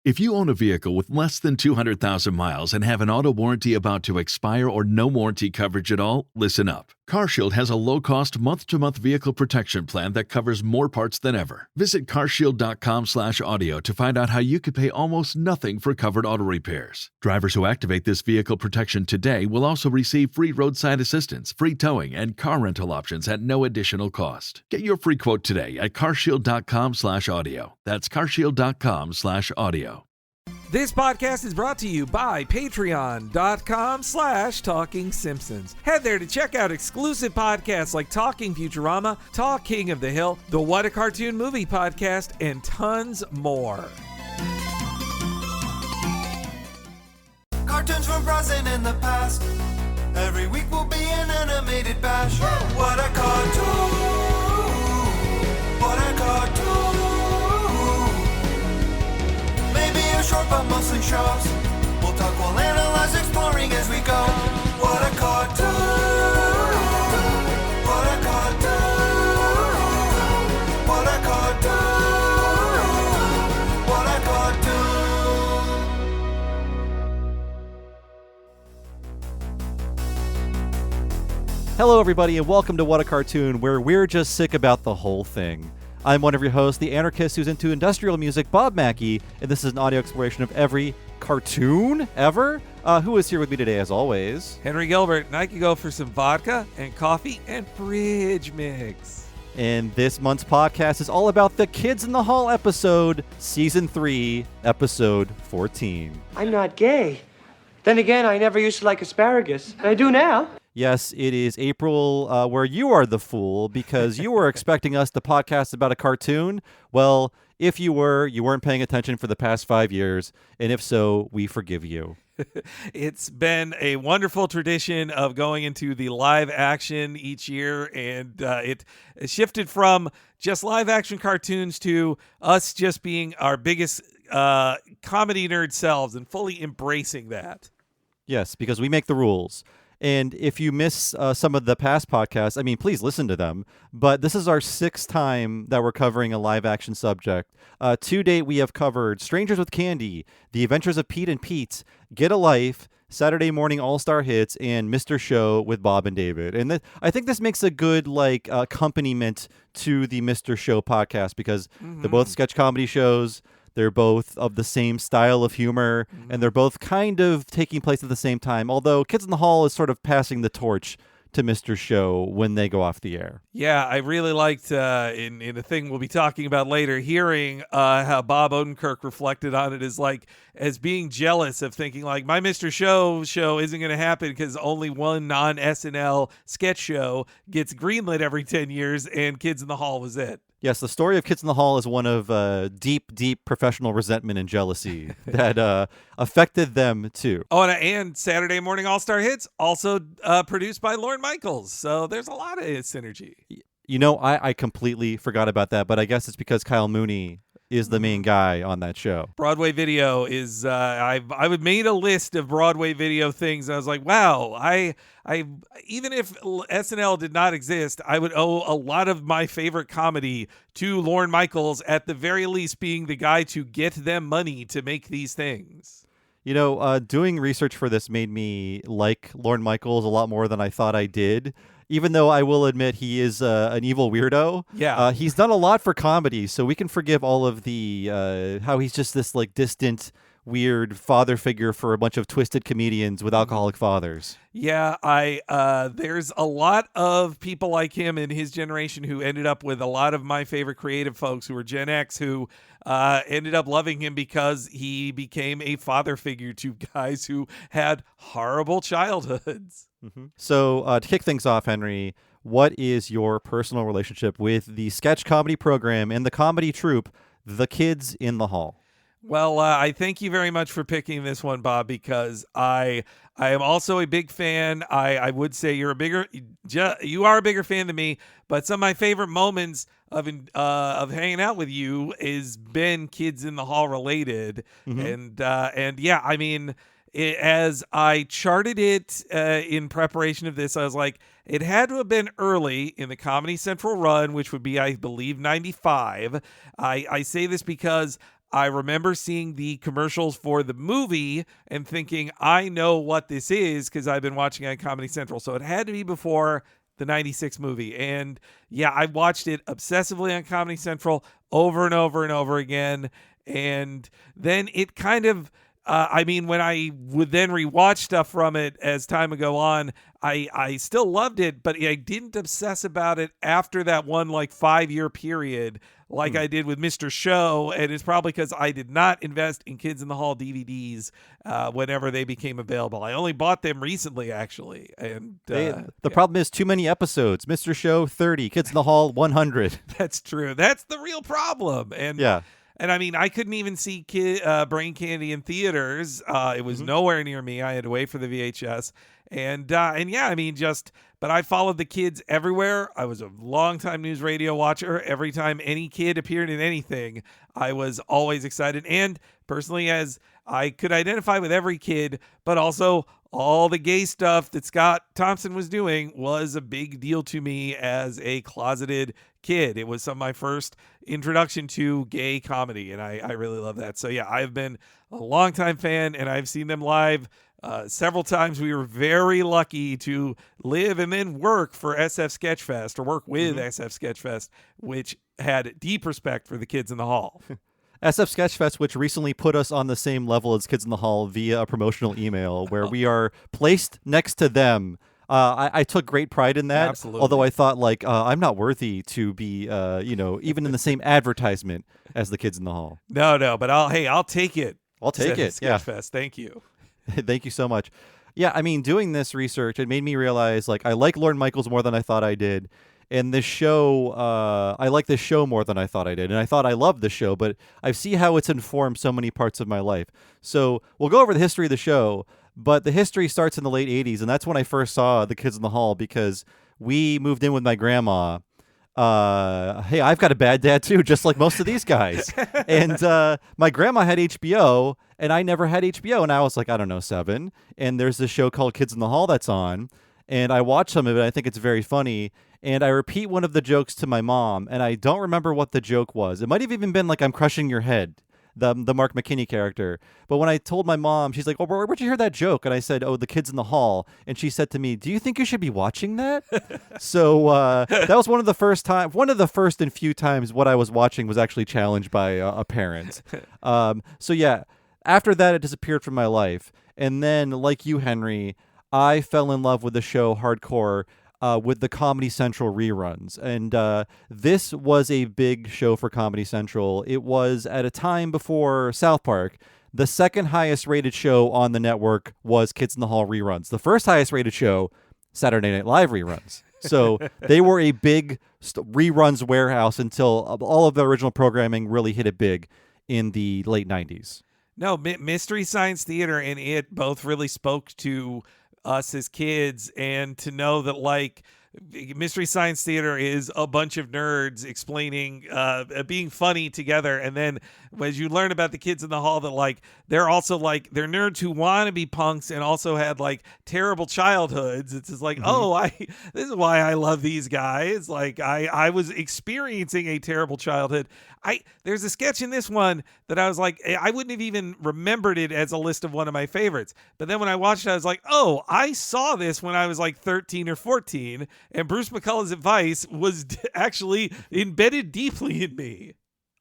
If you own a vehicle with less than 200,000 miles and have an auto warranty about to expire or no warranty coverage at all, listen up. CarShield has a low-cost month-to-month vehicle protection plan that covers more parts than ever. Visit carshield.com/audio to find out how you could pay almost nothing for covered auto repairs. Drivers who activate this vehicle protection today will also receive free roadside assistance, free towing, and car rental options at no additional cost. Get your free quote today at carshield.com/audio. That's carshield.com/audio. This podcast is brought to you by patreon.com/Talking Simpsons. Head there to check out exclusive podcasts like Talking Futurama, Talk King of the Hill, the What a Cartoon Movie podcast, and tons more. Cartoons from present and the past. Every week will be an animated bash. What a cartoon! What a cartoon! Maybe a short but mostly shows. We'll talk, we'll analyze, exploring as we go. What a cartoon! What a cartoon! What a cartoon! What a cartoon! Hello, everybody, and welcome to What a Cartoon, where we're just sick about the whole thing. I'm one of your hosts, the anarchist who's into industrial music, Bob Mackey, and this is an audio exploration of every cartoon ever. Who is here with me today, as always? Henry Gilbert, and I could go for some vodka and coffee and fridge mix. And this month's podcast is all about the Kids in the Hall episode, Season 3, Episode 14. I'm not gay. Then again, I never used to like asparagus. I do now. Yes, it is April, where you are the fool, because you were expecting us to podcast about a cartoon. Well, if you were, you weren't paying attention for the past 5 years, and if so, we forgive you. It's been a wonderful tradition of going into the live action each year, and it shifted from just live action cartoons to us just being our biggest comedy nerd selves and fully embracing that. Yes, because we make the rules. And if you miss some of the past podcasts, I mean, please listen to them. But this is our 6th time that we're covering a live-action subject. To date, we have covered Strangers with Candy, The Adventures of Pete and Pete, Get a Life, Saturday Morning All-Star Hits, and Mr. Show with Bob and David. And I think this makes a good accompaniment to the Mr. Show podcast because they're both sketch comedy shows. They're both of the same style of humor, and they're both kind of taking place at the same time, although Kids in the Hall is sort of passing the torch to Mr. Show when they go off the air. Yeah, I really liked, in a thing we'll be talking about later, hearing how Bob Odenkirk reflected on it as being jealous of thinking like, my Mr. Show isn't going to happen because only one non-SNL sketch show gets greenlit every 10 years, and Kids in the Hall was it. Yes, the story of Kids in the Hall is one of deep, deep professional resentment and jealousy that affected them too. Oh, and Saturday Morning All-Star Hits, also produced by Lorne Michaels. So there's a lot of synergy. You know, I completely forgot about that, but I guess it's because Kyle Mooney is the main guy on that show. Broadway Video is I made a list of Broadway Video things, and I was like, wow, I even if SNL did not exist, I would owe a lot of my favorite comedy to Lorne Michaels, at the very least being the guy to get them money to make these things. You know, doing research for this made me like Lorne Michaels a lot more than I thought I did. Even though I will admit he is an evil weirdo. Yeah. He's done a lot for comedy, so we can forgive all of the how he's just this distant, weird father figure for a bunch of twisted comedians with alcoholic fathers. Yeah, there's a lot of people like him in his generation who ended up with a lot of my favorite creative folks who were Gen X who ended up loving him because he became a father figure to guys who had horrible childhoods. Mm-hmm. So to kick things off, Henry, what is your personal relationship with the sketch comedy program and the comedy troupe, The Kids in the Hall? Well, I thank you very much for picking this one, Bob, because I am also a big fan. I would say you are a bigger fan than me, but some of my favorite moments of hanging out with you is been Kids in the Hall related, and yeah, I mean. As I charted it in preparation of this, I was like, it had to have been early in the Comedy Central run, which would be, I believe, 95. I say this because I remember seeing the commercials for the movie and thinking, I know what this is because I've been watching it on Comedy Central. So it had to be before the 96 movie. And yeah, I watched it obsessively on Comedy Central over and over and over again. And then it kind of, when I would then rewatch stuff from it as time would go on, I still loved it, but I didn't obsess about it after that one 5-year period like I did with Mr. Show. And it's probably because I did not invest in Kids in the Hall DVDs whenever they became available. I only bought them recently, actually. And the problem is too many episodes. Mr. Show 30, Kids in the Hall 100. That's true. That's the real problem. And yeah. And I couldn't even see Brain Candy in theaters. It was nowhere near me. I had to wait for the VHS. But I followed the kids everywhere. I was a longtime news radio watcher. Every time any kid appeared in anything, I was always excited. And personally, as I could identify with every kid, but also all the gay stuff that Scott Thompson was doing was a big deal to me as a closeted kid. It was some of my first introduction to gay comedy, and I really love that. So yeah, I've been a longtime fan, and I've seen them live several times. We were very lucky to live and then work for SF Sketchfest, or work with SF Sketchfest, which had deep respect for the Kids in the Hall. SF Sketchfest, which recently put us on the same level as Kids in the Hall via a promotional email, where we are placed next to them. I took great pride in that. Absolutely. Although I thought, I'm not worthy to be, even in the same advertisement as the Kids in the Hall. No, but I'll take it. I'll take it. Yeah. Sketchfest. Thank you. Thank you so much. Yeah, doing this research, it made me realize, I like Lorne Michaels more than I thought I did. And this show, I like this show more than I thought I did. And I thought I loved the show, but I see how it's informed so many parts of my life. So we'll go over the history of the show, but the history starts in the late 80s. And that's when I first saw the Kids in the Hall, because we moved in with my grandma. Hey, I've got a bad dad too, just like most of these guys. And my grandma had HBO, and I never had HBO. And I was 7. And there's this show called Kids in the Hall that's on. And I watched some of it. I think it's very funny. And I repeat one of the jokes to my mom, and I don't remember what the joke was. It might have even been I'm crushing your head, the Mark McKinney character. But when I told my mom, she's like, "Oh, where'd you hear that joke?" And I said, "Oh, the Kids in the Hall." And she said to me, "Do you think you should be watching that?" So that was one of the first and few times what I was watching was actually challenged by a parent. So yeah, after that, it disappeared from my life. And then, like you, Henry, I fell in love with the show hardcore with the Comedy Central reruns. And this was a big show for Comedy Central. It was at a time before South Park. The second highest rated show on the network was Kids in the Hall reruns. The first highest rated show, Saturday Night Live reruns. So they were a big reruns warehouse until all of the original programming really hit it big in the late 90s. No, Mystery Science Theater and it both really spoke to us as kids, and to know that Mystery Science Theater is a bunch of nerds explaining, being funny together. And then as you learn about the Kids in the Hall, that they're also they're nerds who want to be punks and also had terrible childhoods. It's just this is why I love these guys. I was experiencing a terrible childhood. There's a sketch in this one that I was I wouldn't have even remembered it as a list of one of my favorites. But then when I watched it, I was oh, I saw this when I was 13 or 14. And Bruce McCullough's advice was actually embedded deeply in me.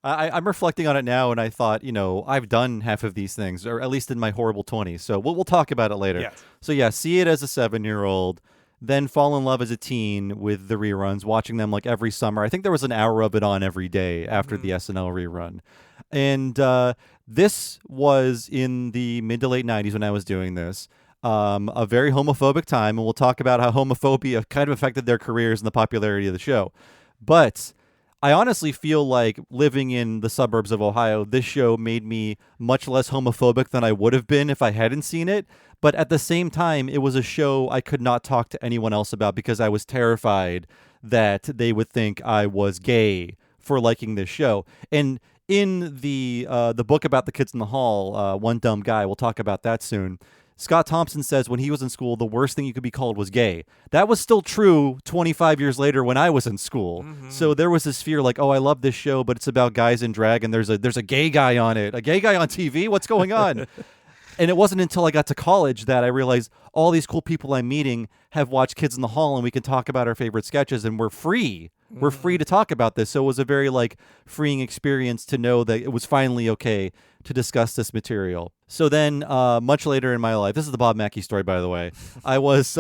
I'm reflecting on it now, and I thought, I've done half of these things, or at least in my horrible 20s. So we'll talk about it later. Yes. So yeah, see it as a 7-year-old, then fall in love as a teen with the reruns, watching them every summer. I think there was an hour of it on every day after the SNL rerun. And this was in the mid to late 90s when I was doing this. A very homophobic time, and we'll talk about how homophobia kind of affected their careers and the popularity of the show. But I honestly feel like living in the suburbs of Ohio, this show made me much less homophobic than I would have been if I hadn't seen it. But at the same time, it was a show I could not talk to anyone else about because I was terrified that they would think I was gay for liking this show. And in the book about the Kids in the Hall, One Dumb Guy, we'll talk about that soon, Scott Thompson says when he was in school, the worst thing you could be called was gay. That was still true 25 years later when I was in school. So there was this fear like, oh, I love this show, but it's about guys in drag and there's a gay guy on it. A gay guy on TV? What's going on? And it wasn't until I got to college that I realized all these cool people I'm meeting have watched Kids in the Hall, and we can talk about our favorite sketches, and we're free. We're free to talk about this. So it was a very freeing experience to know that it was finally okay to discuss this material. So then much later in my life, this is the Bob Mackey story, by the way, I was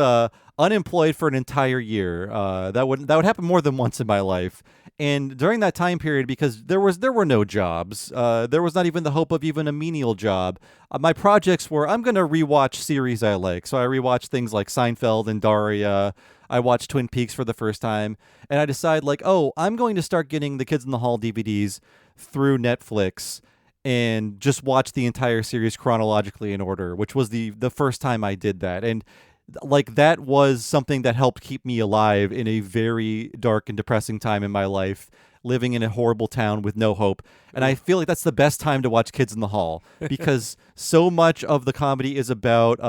unemployed for an entire year. That would happen more than once in my life. And during that time period, because there were no jobs, there was not even the hope of even a menial job. My projects were, I'm going to rewatch series I like. So I rewatched things like Seinfeld and Daria. I watched Twin Peaks for the first time. And I decide I'm going to start getting the Kids in the Hall DVDs through Netflix and just watch the entire series chronologically in order, which was the first time I did that. And that was something that helped keep me alive in a very dark and depressing time in my life, living in a horrible town with no hope. And I feel like that's the best time to watch Kids in the Hall because so much of the comedy is about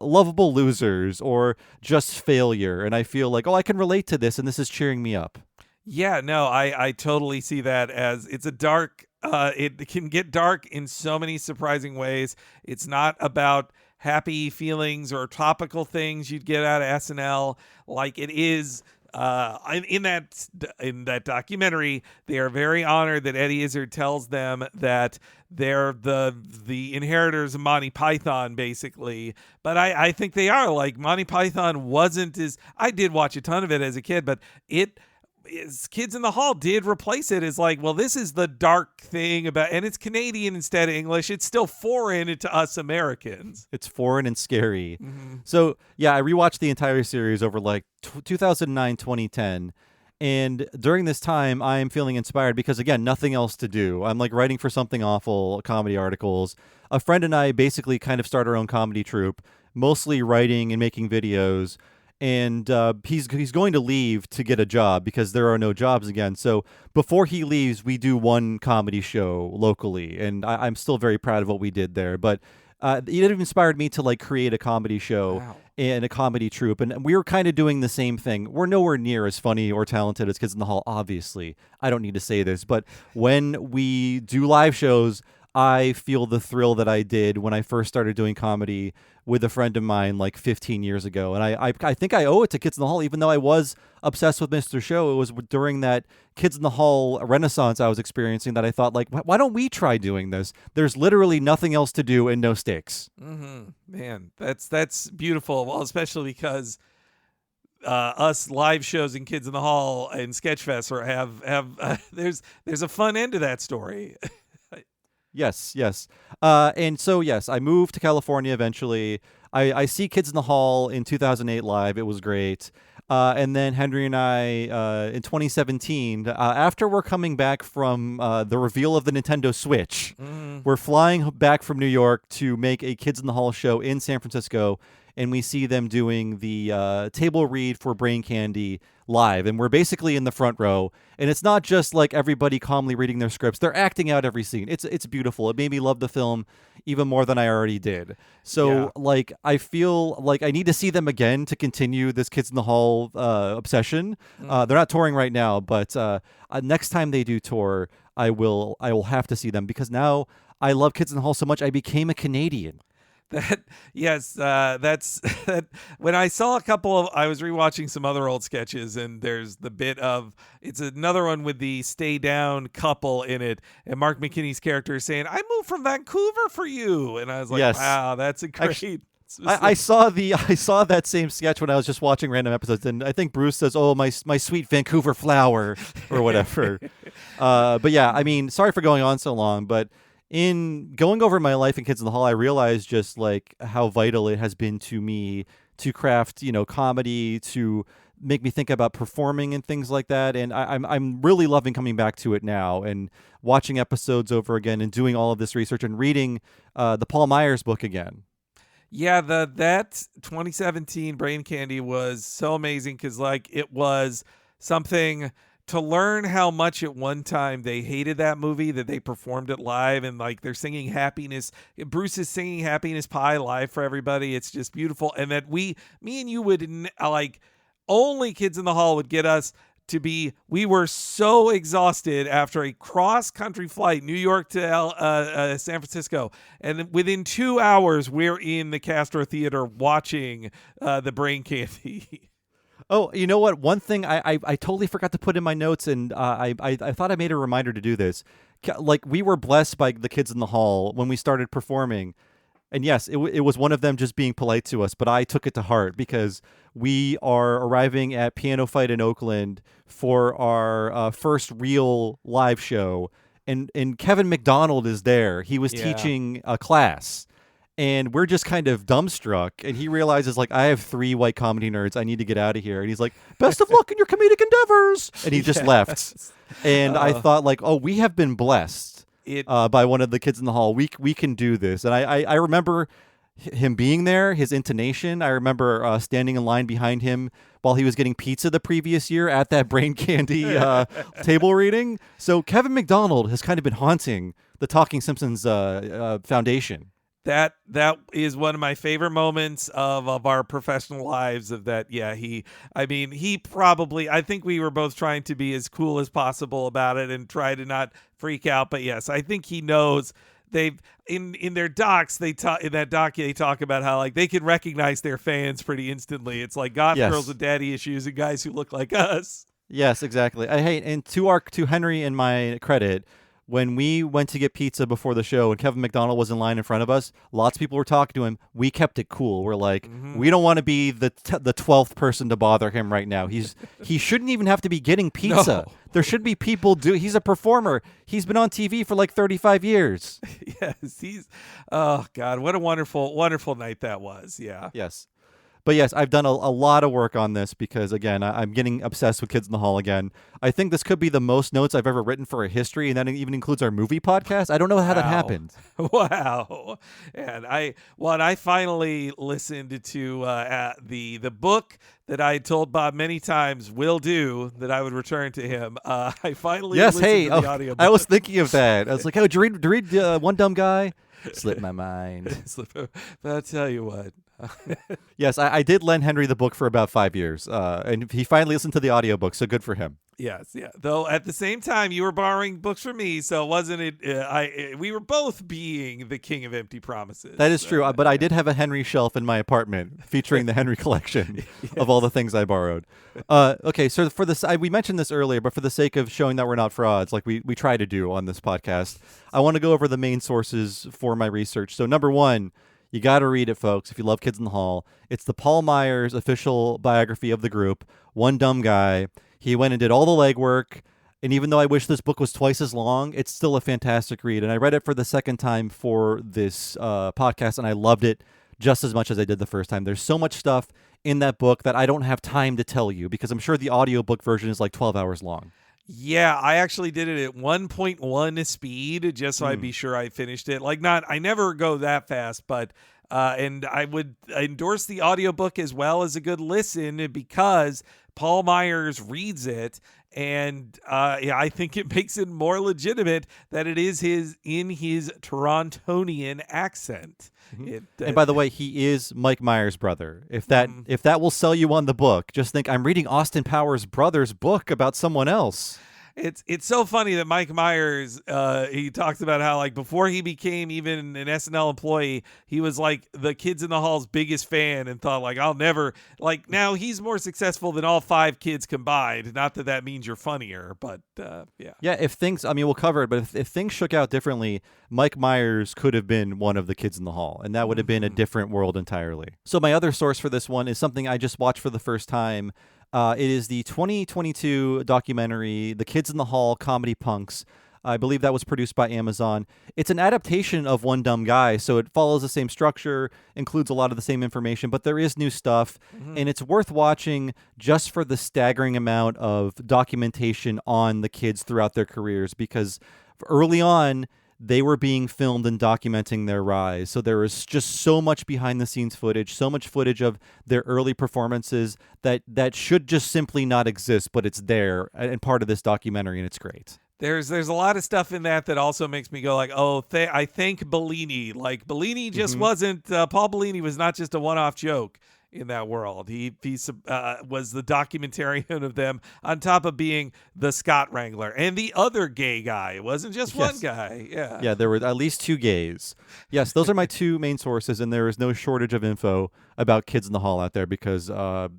lovable losers or just failure. And I feel like, I can relate to this, and this is cheering me up. Yeah, no, I totally see that as it's a dark, it can get dark in so many surprising ways. It's not about happy feelings or topical things you'd get out of SNL like it is in that documentary. They are very honored that Eddie Izzard tells them that they're the inheritors of Monty Python, basically. But I think they are. Monty Python wasn't as, I did watch a ton of it as a kid, but Kids in the Hall did replace it as this is the dark thing about, and it's Canadian instead of English. It's still foreign to us Americans. It's foreign and scary. So yeah, I rewatched the entire series over 2009, 2010. And during this time, I'm feeling inspired because, again, nothing else to do. I'm writing for Something Awful, comedy articles. A friend and I basically kind of start our own comedy troupe, mostly writing and making videos. And he's going to leave to get a job because there are no jobs again. So before he leaves, we do one comedy show locally, and I'm still very proud of what we did there. But it inspired me to create a comedy show and a comedy troupe, and we were kind of doing the same thing. We're nowhere near as funny or talented as Kids in the Hall, obviously. I don't need to say this, but when we do live shows, I feel the thrill that I did when I first started doing comedy with a friend of mine 15 years ago. And I think I owe it to Kids in the Hall, even though I was obsessed with Mr. Show. It was during that Kids in the Hall renaissance I was experiencing that I thought, why don't we try doing this? There's literally nothing else to do and no stakes. Man, that's beautiful. Well, especially because us live shows in Kids in the Hall and Sketchfest have there's a fun end to that story. Yes. And so, yes, I moved to California eventually. I see Kids in the Hall in 2008 live. It was great. And then Henry and I, in 2017, after we're coming back from the reveal of the Nintendo Switch, we're flying back from New York to make a Kids in the Hall show in San Francisco. And we see them doing the table read for Brain Candy live. And we're basically in the front row. And it's not just everybody calmly reading their scripts. They're acting out every scene. It's beautiful. It made me love the film even more than I already did. So, I feel like I need to see them again to continue this Kids in the Hall obsession. They're not touring right now, but next time they do tour, I will have to see them because now I love Kids in the Hall so much I became a Canadian. That's when I saw a couple of, I was rewatching some other old sketches, and there's the bit of, it's another one with the Stay Down couple in it, and Mark McKinney's character is saying, I moved from Vancouver for you, and I was like, wow, that's a great. Actually, I saw that same sketch when I was just watching random episodes, and I think Bruce says, "Oh, my sweet Vancouver flower," or whatever. But yeah, I mean, sorry for going on so long, but in going over my life in Kids in the Hall, I realized just how vital it has been to me to craft, comedy, to make me think about performing and things like that. And I'm really loving coming back to it now and watching episodes over again and doing all of this research and reading the Paul Myers book again. Yeah, that 2017 Brain Candy was so amazing because it was something to learn how much at one time they hated that movie, that they performed it live, and like they're singing happiness. Bruce is singing Happiness Pie live for everybody. It's just beautiful. And that me and you would like only Kids in the Hall would get us to be, we were so exhausted after a cross-country flight, New York to San Francisco, and within 2 hours, we're in the Castro Theater watching the Brain Candy. Oh, you know what? One thing I totally forgot to put in my notes, and I thought I made a reminder to do this. Like, we were blessed by the Kids in the Hall when we started performing. And yes, it was one of them just being polite to us, but I took it to heart because we are arriving at Piano Fight in Oakland for our first real live show, and Kevin McDonald is there. He was teaching a class, and we're just kind of dumbstruck, and he realizes, like, I have 3 white comedy nerds. I need to get out of here. And he's like, best of luck in your comedic endeavors. And he just left. And I thought, like, oh, we have been blessed. By one of the Kids in the Hall. We can do this. And I remember him being there, his intonation. I remember standing in line behind him while he was getting pizza the previous year at that Brain Candy table reading. So Kevin McDonald has kind of been haunting the Talking Simpsons Foundation. That is one of my favorite moments of our professional lives. Of that, he probably. I think we were both trying to be as cool as possible about it and try to not freak out. But yes, I think he knows. They've in their docs they talk about how like they can recognize their fans pretty instantly. It's like goth girls with daddy issues and guys who look like us. Yes, exactly. And to Henry and my credit, when we went to get pizza before the show and Kevin McDonald was in line in front of us, lots of people were talking to him. We kept it cool. We're like, we don't want to be the 12th person to bother him right now. He shouldn't even have to be getting pizza. No. There should be people he's a performer. He's been on TV for like 35 years. Yes, oh God, what a wonderful, wonderful night that was. Yeah. Yes. But yes, I've done a lot of work on this because, again, I'm getting obsessed with Kids in the Hall again. I think this could be the most notes I've ever written for a history, and that even includes our movie podcast. I don't know how that happened. Wow. And I finally listened to the book that I told Bob many times will do, that I would return to him. I finally listened to the audiobook. I was thinking of that. I was like, oh, did you read One Dumb Guy? Slipped my mind. But I'll tell you what. Yes, I did lend Henry the book for about 5 years, and he finally listened to the audiobook, so good for him. Yes, yeah. Though at the same time, you were borrowing books from me, so wasn't it? We were both being the king of empty promises. That is true, but I did have a Henry shelf in my apartment featuring the Henry collection of all the things I borrowed. Okay, so for this, we mentioned this earlier, but for the sake of showing that we're not frauds, like we try to do on this podcast, I want to go over the main sources for my research. So number 1. You got to read it, folks, if you love Kids in the Hall. It's the Paul Myers official biography of the group, One Dumb Guy. He went and did all the legwork, and even though I wish this book was twice as long, it's still a fantastic read. And I read it for the second time for this podcast, and I loved it just as much as I did the first time. There's so much stuff in that book that I don't have time to tell you, because I'm sure the audiobook version is like 12 hours long. Yeah, I actually did it at 1.1 speed just so I'd be sure I finished it. I never go that fast, but and I would endorse the audiobook as well as a good listen because Paul Myers reads it, and I think it makes it more legitimate that it is in his Torontonian accent. And by the way, he is Mike Myers' brother. If that will sell you on the book, just think I'm reading Austin Powers' brother's book about someone else. It's so funny that Mike Myers, he talks about how like before he became even an SNL employee, he was like the Kids in the Hall's biggest fan and thought like I'll never like now he's more successful than all 5 kids combined. Not that means you're funnier, but yeah. Yeah, if things, I mean, we'll cover it, but if things shook out differently, Mike Myers could have been one of the Kids in the Hall, and that would have been a different world entirely. So my other source for this one is something I just watched for the first time. It is the 2022 documentary, The Kids in the Hall Comedy Punks. I believe that was produced by Amazon. It's an adaptation of One Dumb Guy, so it follows the same structure, includes a lot of the same information, but there is new stuff, and it's worth watching just for the staggering amount of documentation on the kids throughout their careers, because early on, they were being filmed and documenting their rise. So there was just so much behind the scenes footage, so much footage of their early performances that should just simply not exist, but it's there and part of this documentary, and it's great. There's a lot of stuff in that also makes me go like, oh, I thank Bellini. Like Bellini just wasn't Paul Bellini was not just a one-off joke in that world. He was the documentarian of them, on top of being the Scott Wrangler and the other gay guy. It wasn't just one guy. Yeah, there were at least 2 gays. Yes, those are my 2 main sources, and there is no shortage of info about Kids in the Hall out there because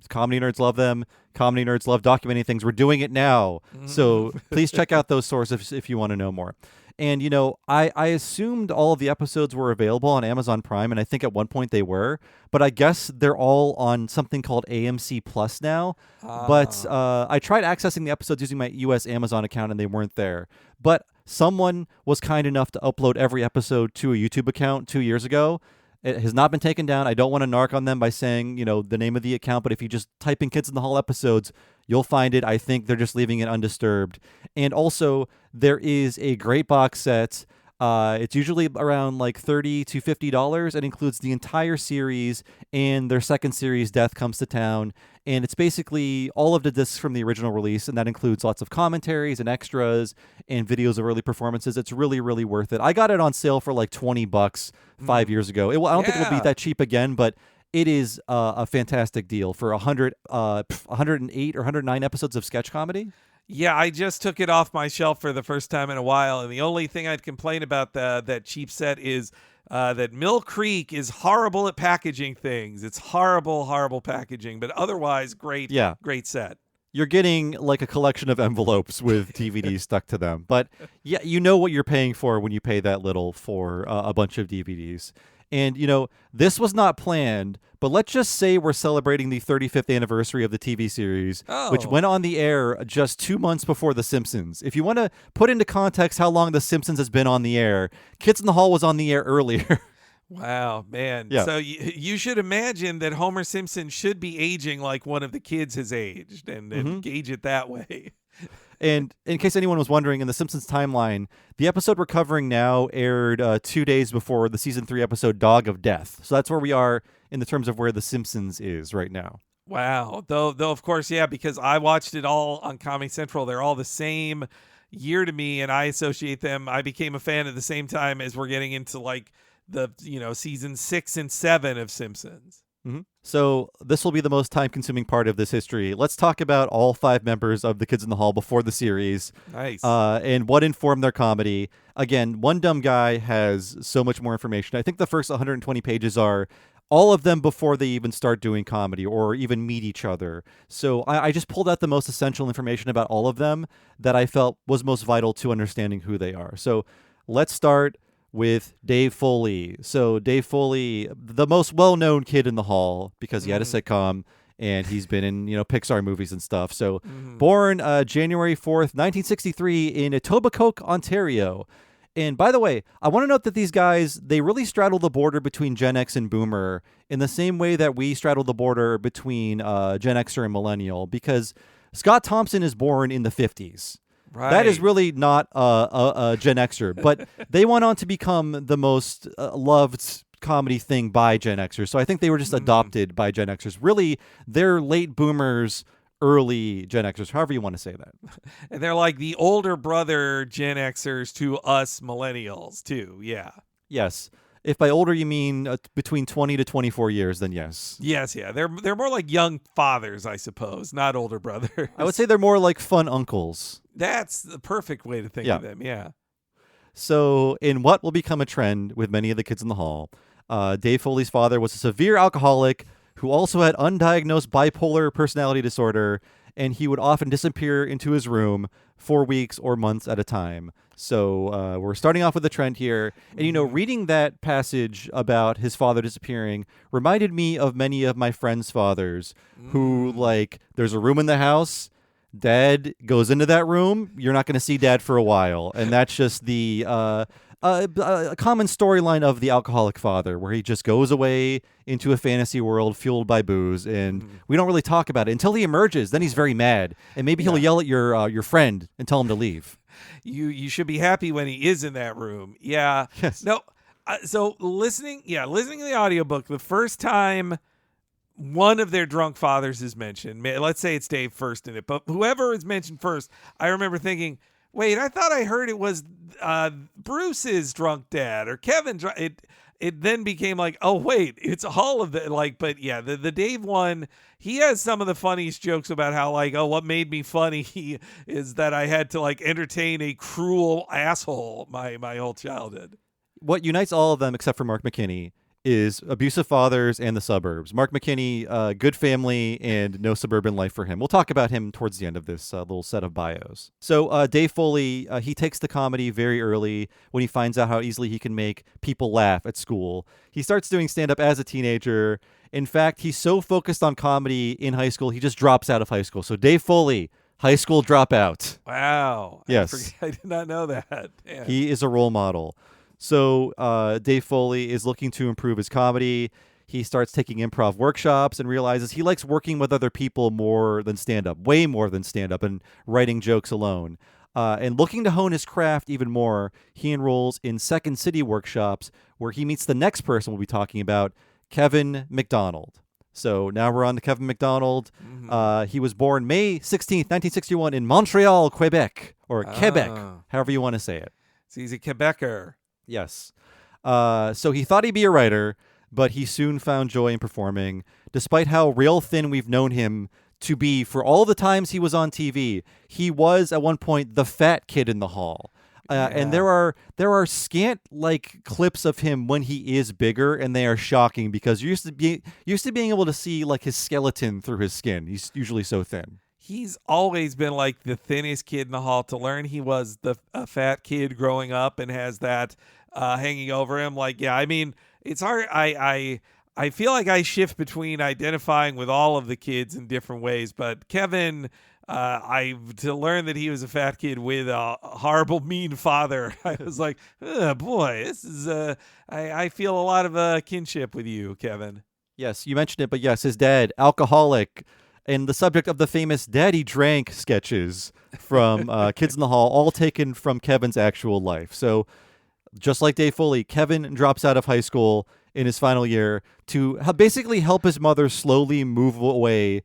comedy nerds love them. Comedy nerds love documenting things. We're doing it now. So please check out those sources if you want to know more. And, I assumed all of the episodes were available on Amazon Prime, and I think at one point they were. But I guess they're all on something called AMC Plus now. But I tried accessing the episodes using my US Amazon account, and they weren't there. But someone was kind enough to upload every episode to a YouTube account 2 years ago. It has not been taken down. I don't want to narc on them by saying, the name of the account, but if you just type in Kids in the Hall episodes, you'll find it. I think they're just leaving it undisturbed. And also, there is a great box set. It's usually around like $30 to $50. It includes the entire series and their second series, Death Comes to Town. And it's basically all of the discs from the original release, and that includes lots of commentaries and extras and videos of early performances. It's really, really worth it. I got it on sale for like $20 5 years ago. I don't think it'll be that cheap again, but it is a fantastic deal for 108 or 109 episodes of sketch comedy. Yeah, I just took it off my shelf for the first time in a while, and the only thing I'd complain about that cheap set is that Mill Creek is horrible at packaging things. It's horrible packaging, but otherwise great set. You're getting like a collection of envelopes with DVDs stuck to them. But yeah, you know what you're paying for when you pay that little for a bunch of DVDs. And, this was not planned, but let's just say we're celebrating the 35th anniversary of the TV series, which went on the air just 2 months before The Simpsons. If you want to put into context how long The Simpsons has been on the air, Kids in the Hall was on the air earlier. Wow, man. Yeah. So you should imagine that Homer Simpson should be aging like one of the kids has aged and gauge it that way. And in case anyone was wondering, in the Simpsons timeline, the episode we're covering now aired 2 days before the season 3 episode Dog of Death. So that's where we are in the terms of where the Simpsons is right now. Wow. Though of course, yeah, because I watched it all on Comedy Central. They're all the same year to me, and I associate them. I became a fan at the same time as we're getting into like the season 6 and 7 of Simpsons. Mm-hmm. So this will be the most time-consuming part of this history. Let's talk about all 5 members of the Kids in the Hall before the series. Nice. And what informed their comedy. Again, One Dumb Guy has so much more information. I think the first 120 pages are all of them before they even start doing comedy or even meet each other. So I just pulled out the most essential information about all of them that I felt was most vital to understanding who they are. So let's start with Dave Foley. So Dave Foley, the most well-known kid in the Hall because he had a sitcom and he's been in, Pixar movies and stuff. So born January 4th, 1963 in Etobicoke, Ontario. And by the way, I want to note that these guys, they really straddle the border between Gen X and Boomer in the same way that we straddle the border between Gen Xer and Millennial, because Scott Thompson is born in the 50s. Right. That is really not a Gen Xer, but they went on to become the most loved comedy thing by Gen Xers. So I think they were just adopted by Gen Xers. Really, they're late boomers, early Gen Xers, however you want to say that. And they're like the older brother Gen Xers to us millennials, too. Yeah. Yes. If by older you mean between 20 to 24 years, then yes. Yes, yeah. They're more like young fathers, I suppose, not older brothers. I would say they're more like fun uncles. That's the perfect way to think of them, yeah. So in what will become a trend with many of the Kids in the Hall, Dave Foley's father was a severe alcoholic who also had undiagnosed bipolar personality disorder, and he would often disappear into his room for weeks or months at a time. So we're starting off with a trend here. And, reading that passage about his father disappearing reminded me of many of my friends' fathers who, there's a room in the house, Dad goes into that room, you're not going to see Dad for a while. And that's just the a common storyline of the alcoholic father, where he just goes away into a fantasy world fueled by booze, and we don't really talk about it until he emerges. Then he's very mad, and maybe he'll yell at your friend and tell him to leave. you should be happy when he is in that room. Yeah. Yes. No. So listening to the audiobook, the first time one of their drunk fathers is mentioned, let's say it's Dave first in it, but whoever is mentioned first, I remember thinking, wait, I thought I heard it was Bruce's drunk dad or Kevin. It then became like, oh wait, it's all of the like. But yeah, the Dave one, he has some of the funniest jokes about how like, oh, what made me funny is that I had to like entertain a cruel asshole my whole childhood. What unites all of them, except for Mark McKinney, is abusive fathers and the suburbs. Mark McKinney, good family and no suburban life for him. We'll talk about him towards the end of this little set of bios. So Dave Foley, he takes the comedy very early when he finds out how easily he can make people laugh at school. He starts doing stand-up as a teenager. In fact, he's so focused on comedy in high school, he just drops out of high school. So Dave Foley, high school dropout. Wow. Yes. I did not know that. Damn. He is a role model. So Dave Foley is looking to improve his comedy. He starts taking improv workshops and realizes he likes working with other people more than stand-up, way more than stand-up, and writing jokes alone. And looking to hone his craft even more, he enrolls in Second City workshops, where he meets the next person we'll be talking about, Kevin McDonald. So now we're on to Kevin McDonald. He was born May 16th, 1961 in Montreal, Quebec, or Quebec, however you want to say it. So he's a Quebecer. Yes. So he thought he'd be a writer, but he soon found joy in performing. Despite how rail thin we've known him to be for all the times he was on TV, he was at one point the fat kid in the hall. And there are scant like clips of him when he is bigger, and they are shocking because you're used to being able to see like his skeleton through his skin. He's usually so thin. He's always been like the thinnest kid in the hall. To learn he was a fat kid growing up and has that hanging over him. Like, yeah, I mean, it's hard. I feel like I shift between identifying with all of the kids in different ways, but Kevin, to learn that he was a fat kid with a horrible, mean father, I was like, oh, boy, this is I feel a lot of kinship with you, Kevin. Yes, you mentioned it, but yes, his dad, alcoholic, and the subject of the famous Daddy Drank sketches from Kids in the Hall, all taken from Kevin's actual life. So just like Dave Foley, Kevin drops out of high school in his final year to basically help his mother slowly move away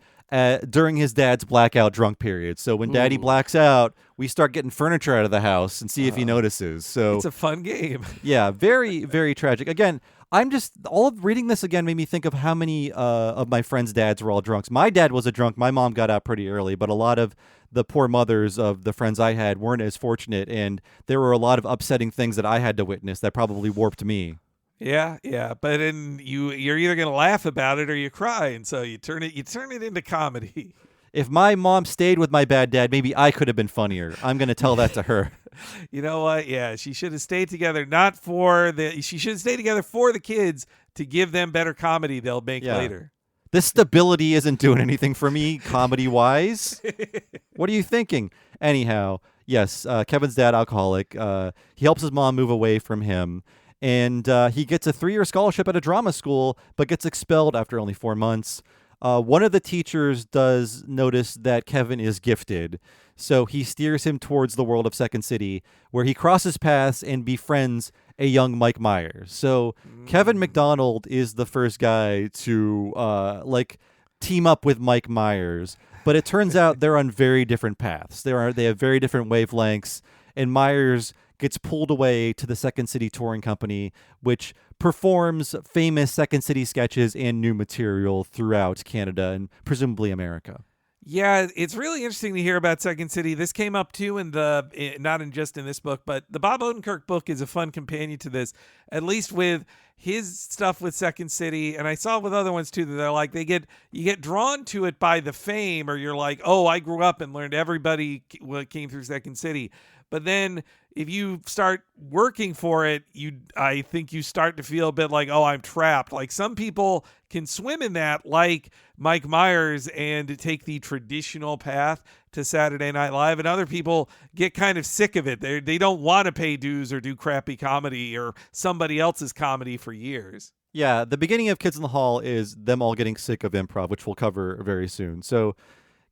during his dad's blackout drunk period. So when Daddy blacks out, we start getting furniture out of the house and see if he notices. So it's a fun game. Yeah, very, very tragic. Again, all of reading this again made me think of how many of my friends' dads were all drunks. My dad was a drunk. My mom got out pretty early, but a lot of the poor mothers of the friends I had weren't as fortunate, and there were a lot of upsetting things that I had to witness that probably warped me. Yeah, but then you're either gonna laugh about it or you cry, and so you turn it into comedy. If my mom stayed with my bad dad, maybe I could have been funnier. I'm gonna tell that to her. You know what? Yeah, she should have stayed together. She should have stayed together for the kids to give them better comedy they'll make later. This stability isn't doing anything for me, comedy-wise. What are you thinking? Anyhow, yes, Kevin's dad, alcoholic. He helps his mom move away from him. And he gets a 3-year scholarship at a drama school, but gets expelled after only 4 months. One of the teachers does notice that Kevin is gifted, so he steers him towards the world of Second City, where he crosses paths and befriends a young Mike Myers. So Kevin McDonald is the first guy to team up with Mike Myers, but it turns out they're on very different paths. They have very different wavelengths, and Myers gets pulled away to the Second City Touring Company, which performs famous Second City sketches and new material throughout Canada and presumably America. Yeah, it's really interesting to hear about Second City. This came up too just in this book, but the Bob Odenkirk book is a fun companion to this, at least with his stuff with Second City. And I saw with other ones too that they're like, you get drawn to it by the fame, or you're like, oh, I grew up and learned everybody came through Second City. But then if you start working for it, I think you start to feel a bit like, oh, I'm trapped. Like some people can swim in that, like Mike Myers, and take the traditional path to Saturday Night Live. And other people get kind of sick of it. They don't want to pay dues or do crappy comedy or somebody else's comedy for years. Yeah, the beginning of Kids in the Hall is them all getting sick of improv, which we'll cover very soon. So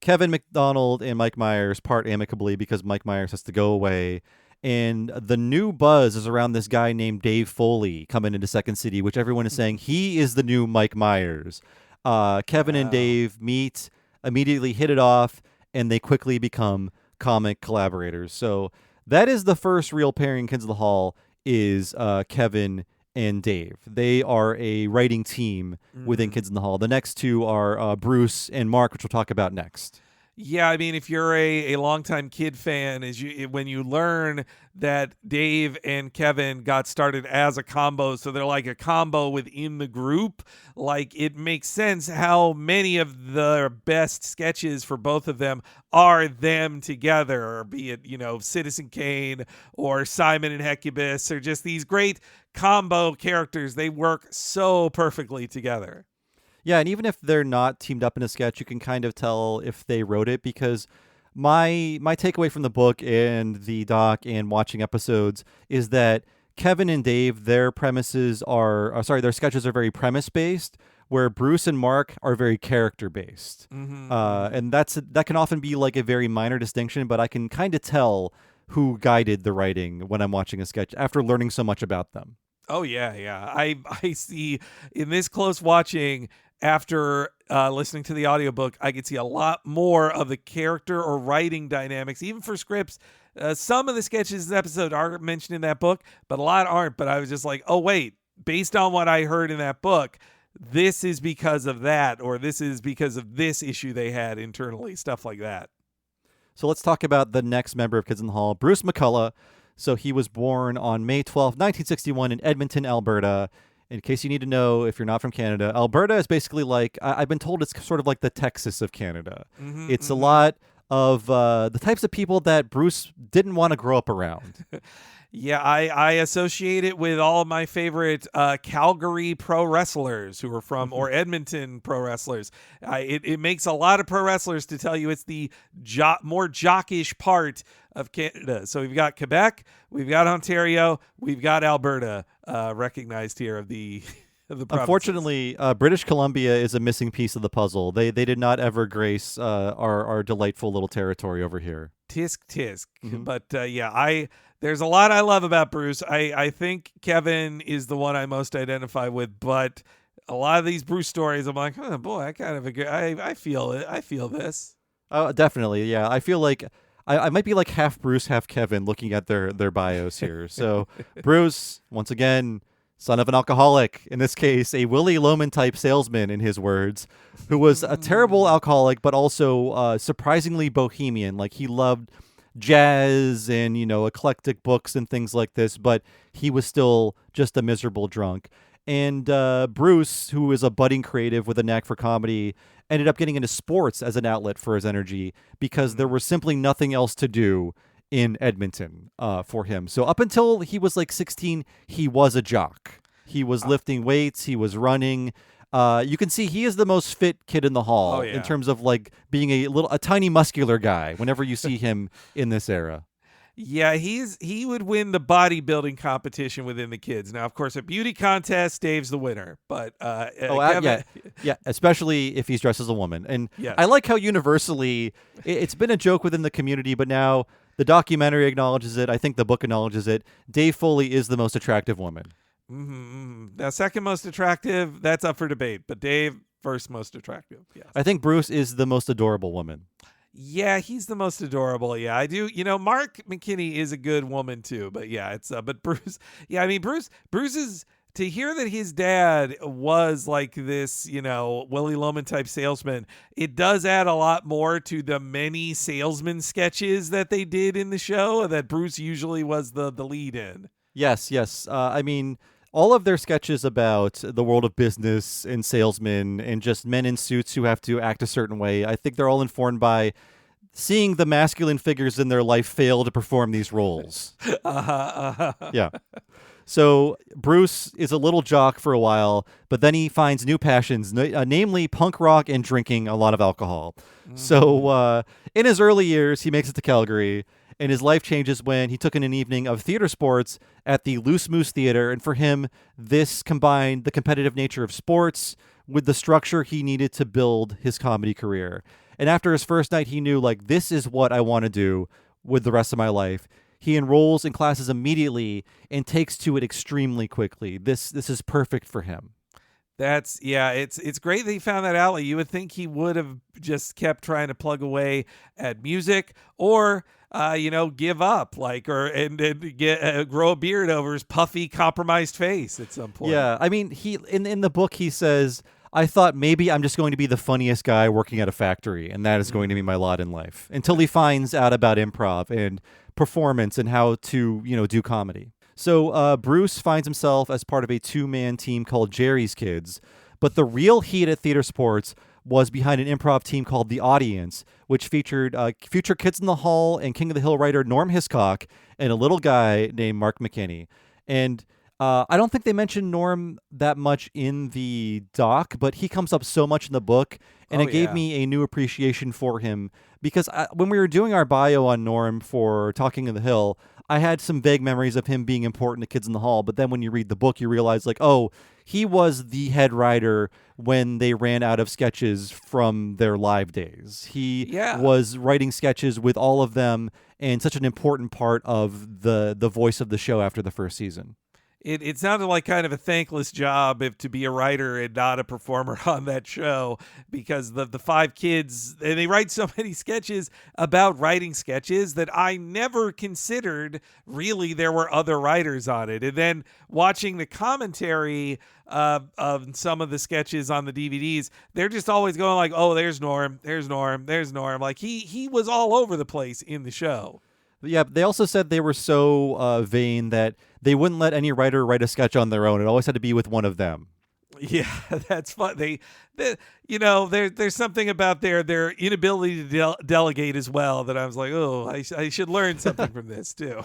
Kevin McDonald and Mike Myers part amicably because Mike Myers has to go away. And the new buzz is around this guy named Dave Foley coming into Second City, which everyone is saying he is the new Mike Myers. Kevin and Dave meet, immediately hit it off, and they quickly become comic collaborators. So that is the first real pairing Kids of the Hall is Kevin and Dave. They are a writing team within Kids in the Hall. The next two are Bruce and Mark, which we'll talk about next. Yeah, I mean, if you're a longtime kid fan, when you learn that Dave and Kevin got started as a combo, so they're like a combo within the group, like it makes sense how many of the best sketches for both of them are them together, be it, Citizen Kane or Simon and Hecubus, or just these great combo characters. They work so perfectly together. Yeah, and even if they're not teamed up in a sketch, you can kind of tell if they wrote it, because my takeaway from the book and the doc and watching episodes is that Kevin and Dave, their sketches are very premise-based, where Bruce and Mark are very character-based. And that can often be like a very minor distinction, but I can kind of tell who guided the writing when I'm watching a sketch after learning so much about them. Oh, yeah. I see in this close watching, after listening to the audiobook, I could see a lot more of the character or writing dynamics, even for scripts. Some of the sketches in this episode are mentioned in that book, but a lot aren't. But I was just like, oh, wait, based on what I heard in that book, this is because of that, or this is because of this issue they had internally, stuff like that. So let's talk about the next member of Kids in the Hall, Bruce McCullough. So he was born on May 12, 1961 in Edmonton, Alberta. In case you need to know, if you're not from Canada, Alberta is basically like, I've been told it's sort of like the Texas of Canada. It's a lot of the types of people that Bruce didn't want to grow up around. Yeah, I associate it with all of my favorite Calgary pro wrestlers who are from, or Edmonton pro wrestlers. It makes a lot of pro wrestlers to tell you it's the more jockish part of Canada. So we've got Quebec, we've got Ontario, we've got Alberta recognized here of the provinces. Unfortunately, British Columbia is a missing piece of the puzzle. They did not ever grace our delightful little territory over here. Tisk. But there's a lot I love about Bruce. I think Kevin is the one I most identify with, but a lot of these Bruce stories, I'm like, oh boy, I kind of agree. I feel it. I feel this. Oh, definitely. Yeah. I feel like I might be like half Bruce, half Kevin looking at their bios here. So Bruce, once again, son of an alcoholic, in this case, a Willy Loman type salesman, in his words, who was a terrible alcoholic, but also surprisingly bohemian. Like, he loved jazz and, eclectic books and things like this, but he was still just a miserable drunk. And Bruce, who is a budding creative with a knack for comedy, ended up getting into sports as an outlet for his energy because there was simply nothing else to do in Edmonton for him. So up until he was like 16, he was a jock. He was lifting weights. He was running. You can see he is the most fit kid in the hall in terms of like being a tiny muscular guy whenever you see him in this era. Yeah, he would win the bodybuilding competition within the kids. Now, of course, at beauty contest, Dave's the winner. But Kevin... yeah, especially if he's dressed as a woman. And yes. I like how universally it's been a joke within the community, but now the documentary acknowledges it. I think the book acknowledges it. Dave Foley is the most attractive woman. Now, second most attractive, that's up for debate. But Dave, first most attractive. Yes. I think Bruce is the most adorable woman. Yeah, he's the most adorable. Yeah, I do. Mark McKinney is a good woman too. But yeah, but Bruce. Yeah, I mean, Bruce is, to hear that his dad was like this, Willy Loman type salesman, it does add a lot more to the many salesman sketches that they did in the show that Bruce usually was the lead in. Yes. I mean, all of their sketches about the world of business and salesmen and just men in suits who have to act a certain way, I think they're all informed by seeing the masculine figures in their life fail to perform these roles. Yeah. So Bruce is a little jock for a while, but then he finds new passions, namely punk rock and drinking a lot of alcohol. So in his early years, he makes it to Calgary, and his life changes when he took in an evening of theater sports at the Loose Moose Theater. And for him, this combined the competitive nature of sports with the structure he needed to build his comedy career. And after his first night, he knew, like, this is what I want to do with the rest of my life. He enrolls in classes immediately and takes to it extremely quickly. This is perfect for him. It's great that he found that outlet. You would think he would have just kept trying to plug away at music or give up, like, and get grow a beard over his puffy, compromised face at some point. Yeah, I mean, he in the book he says, I thought maybe I'm just going to be the funniest guy working at a factory, and that is going to be my lot in life. Until he finds out about improv and performance and how to do comedy. So Bruce finds himself as part of a 2-man team called Jerry's Kids, but the real heat at Theater Sports was behind an improv team called The Audience, which featured future Kids in the Hall and King of the Hill writer Norm Hiscock and a little guy named Mark McKinney. And I don't think they mentioned Norm that much in the doc, but he comes up so much in the book, and it gave me a new appreciation for him because when we were doing our bio on Norm for Talking of the Hill, I had some vague memories of him being important to Kids in the Hall, but then when you read the book, you realize, like, oh, he was the head writer when they ran out of sketches from their live days. He was writing sketches with all of them and such an important part of the voice of the show after the first season. It sounded like kind of a thankless job to be a writer and not a performer on that show, because the 5 kids, and they write so many sketches about writing sketches that I never considered really there were other writers on it. And then watching the commentary of some of the sketches on the DVDs, they're just always going like, oh, there's Norm, there's Norm, there's Norm. Like he was all over the place in the show. Yeah, they also said they were so vain that they wouldn't let any writer write a sketch on their own. It always had to be with one of them. Yeah, that's fun. There's something about their inability to delegate as well that I was like, oh, I should learn something from this too.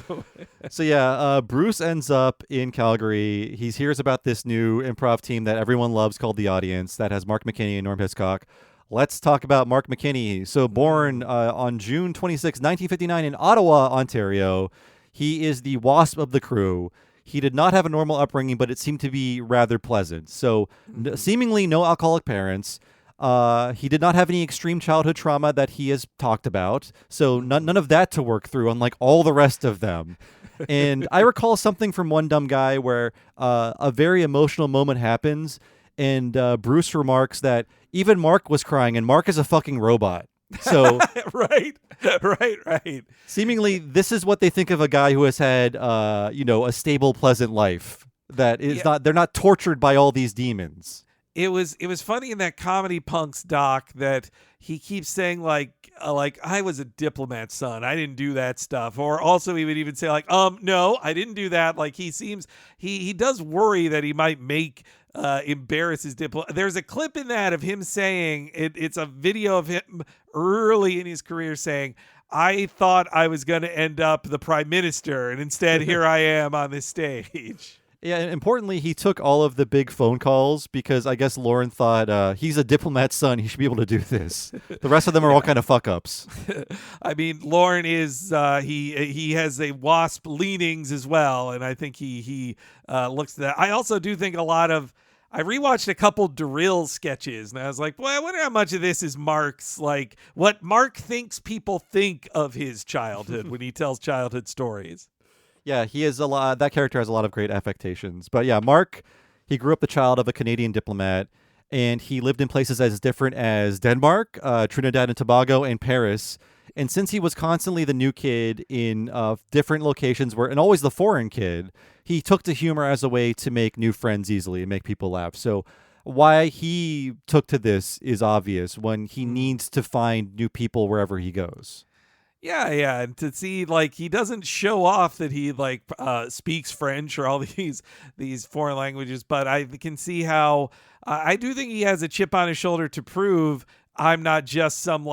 So yeah, Bruce ends up in Calgary. He hears about this new improv team that everyone loves called The Audience that has Mark McKinney and Norm Hiscock. Let's talk about Mark McKinney. So born on June 26, 1959 in Ottawa, Ontario, he is the WASP of the crew. He did not have a normal upbringing, but it seemed to be rather pleasant. So seemingly no alcoholic parents. He did not have any extreme childhood trauma that he has talked about. So none of that to work through, unlike all the rest of them. And I recall something from One Dumb Guy where a very emotional moment happens, and Bruce remarks that even Mark was crying, and Mark is a fucking robot. So right. Seemingly, this is what they think of a guy who has had, a stable, pleasant life. That is not. They're not tortured by all these demons. It was funny in that Comedy Punks doc that he keeps saying like I was a diplomat's son. I didn't do that stuff. Or also he would even say like, no, I didn't do that. Like he does worry that he might embarrass his diplomat. There's a clip in that of him saying it's a video of him early in his career saying, I thought I was going to end up the prime minister, and instead here I am on this stage. Yeah, and importantly, he took all of the big phone calls because I guess Lauren thought he's a diplomat's son. He should be able to do this. The rest of them are all kind of fuck-ups. I mean, Lauren is he has a WASP leanings as well, and I think he looks at that. I also do think I rewatched a couple DeRille sketches, and I was like, boy, I wonder how much of this is Mark's, like, what Mark thinks people think of his childhood when he tells childhood stories. Yeah, he is that character has a lot of great affectations. But yeah, Mark, he grew up the child of a Canadian diplomat, and he lived in places as different as Denmark, Trinidad and Tobago, and Paris. And since he was constantly the new kid in different locations and always the foreign kid, he took to humor as a way to make new friends easily and make people laugh. So why he took to this is obvious when he needs to find new people wherever he goes. Yeah, and to see like he doesn't show off that he speaks French or all these foreign languages, but I can see how I do think he has a chip on his shoulder to prove I'm not just some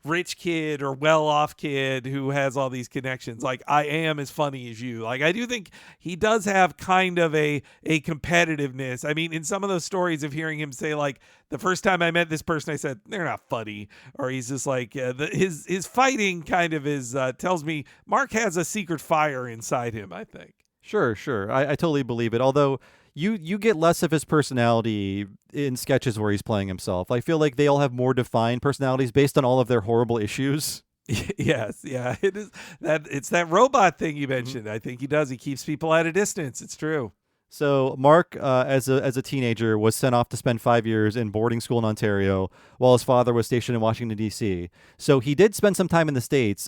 rich kid or well-off kid who has all these connections. Like, I am as funny as you. Like, I do think he does have kind of a competitiveness. I mean, in some of those stories of hearing him say, like, the first time I met this person, I said, they're not funny. Or he's just like, his fighting kind of tells me Mark has a secret fire inside him, I think. Sure. I totally believe it. Although, you get less of his personality in sketches where he's playing himself. I feel like they all have more defined personalities based on all of their horrible issues. Yes, yeah, it is that it's that robot thing you mentioned. I think he does. He keeps people at a distance. It's true. So Mark, as a teenager, was sent off to spend 5 years in boarding school in Ontario while his father was stationed in Washington, D.C. So he did spend some time in the States.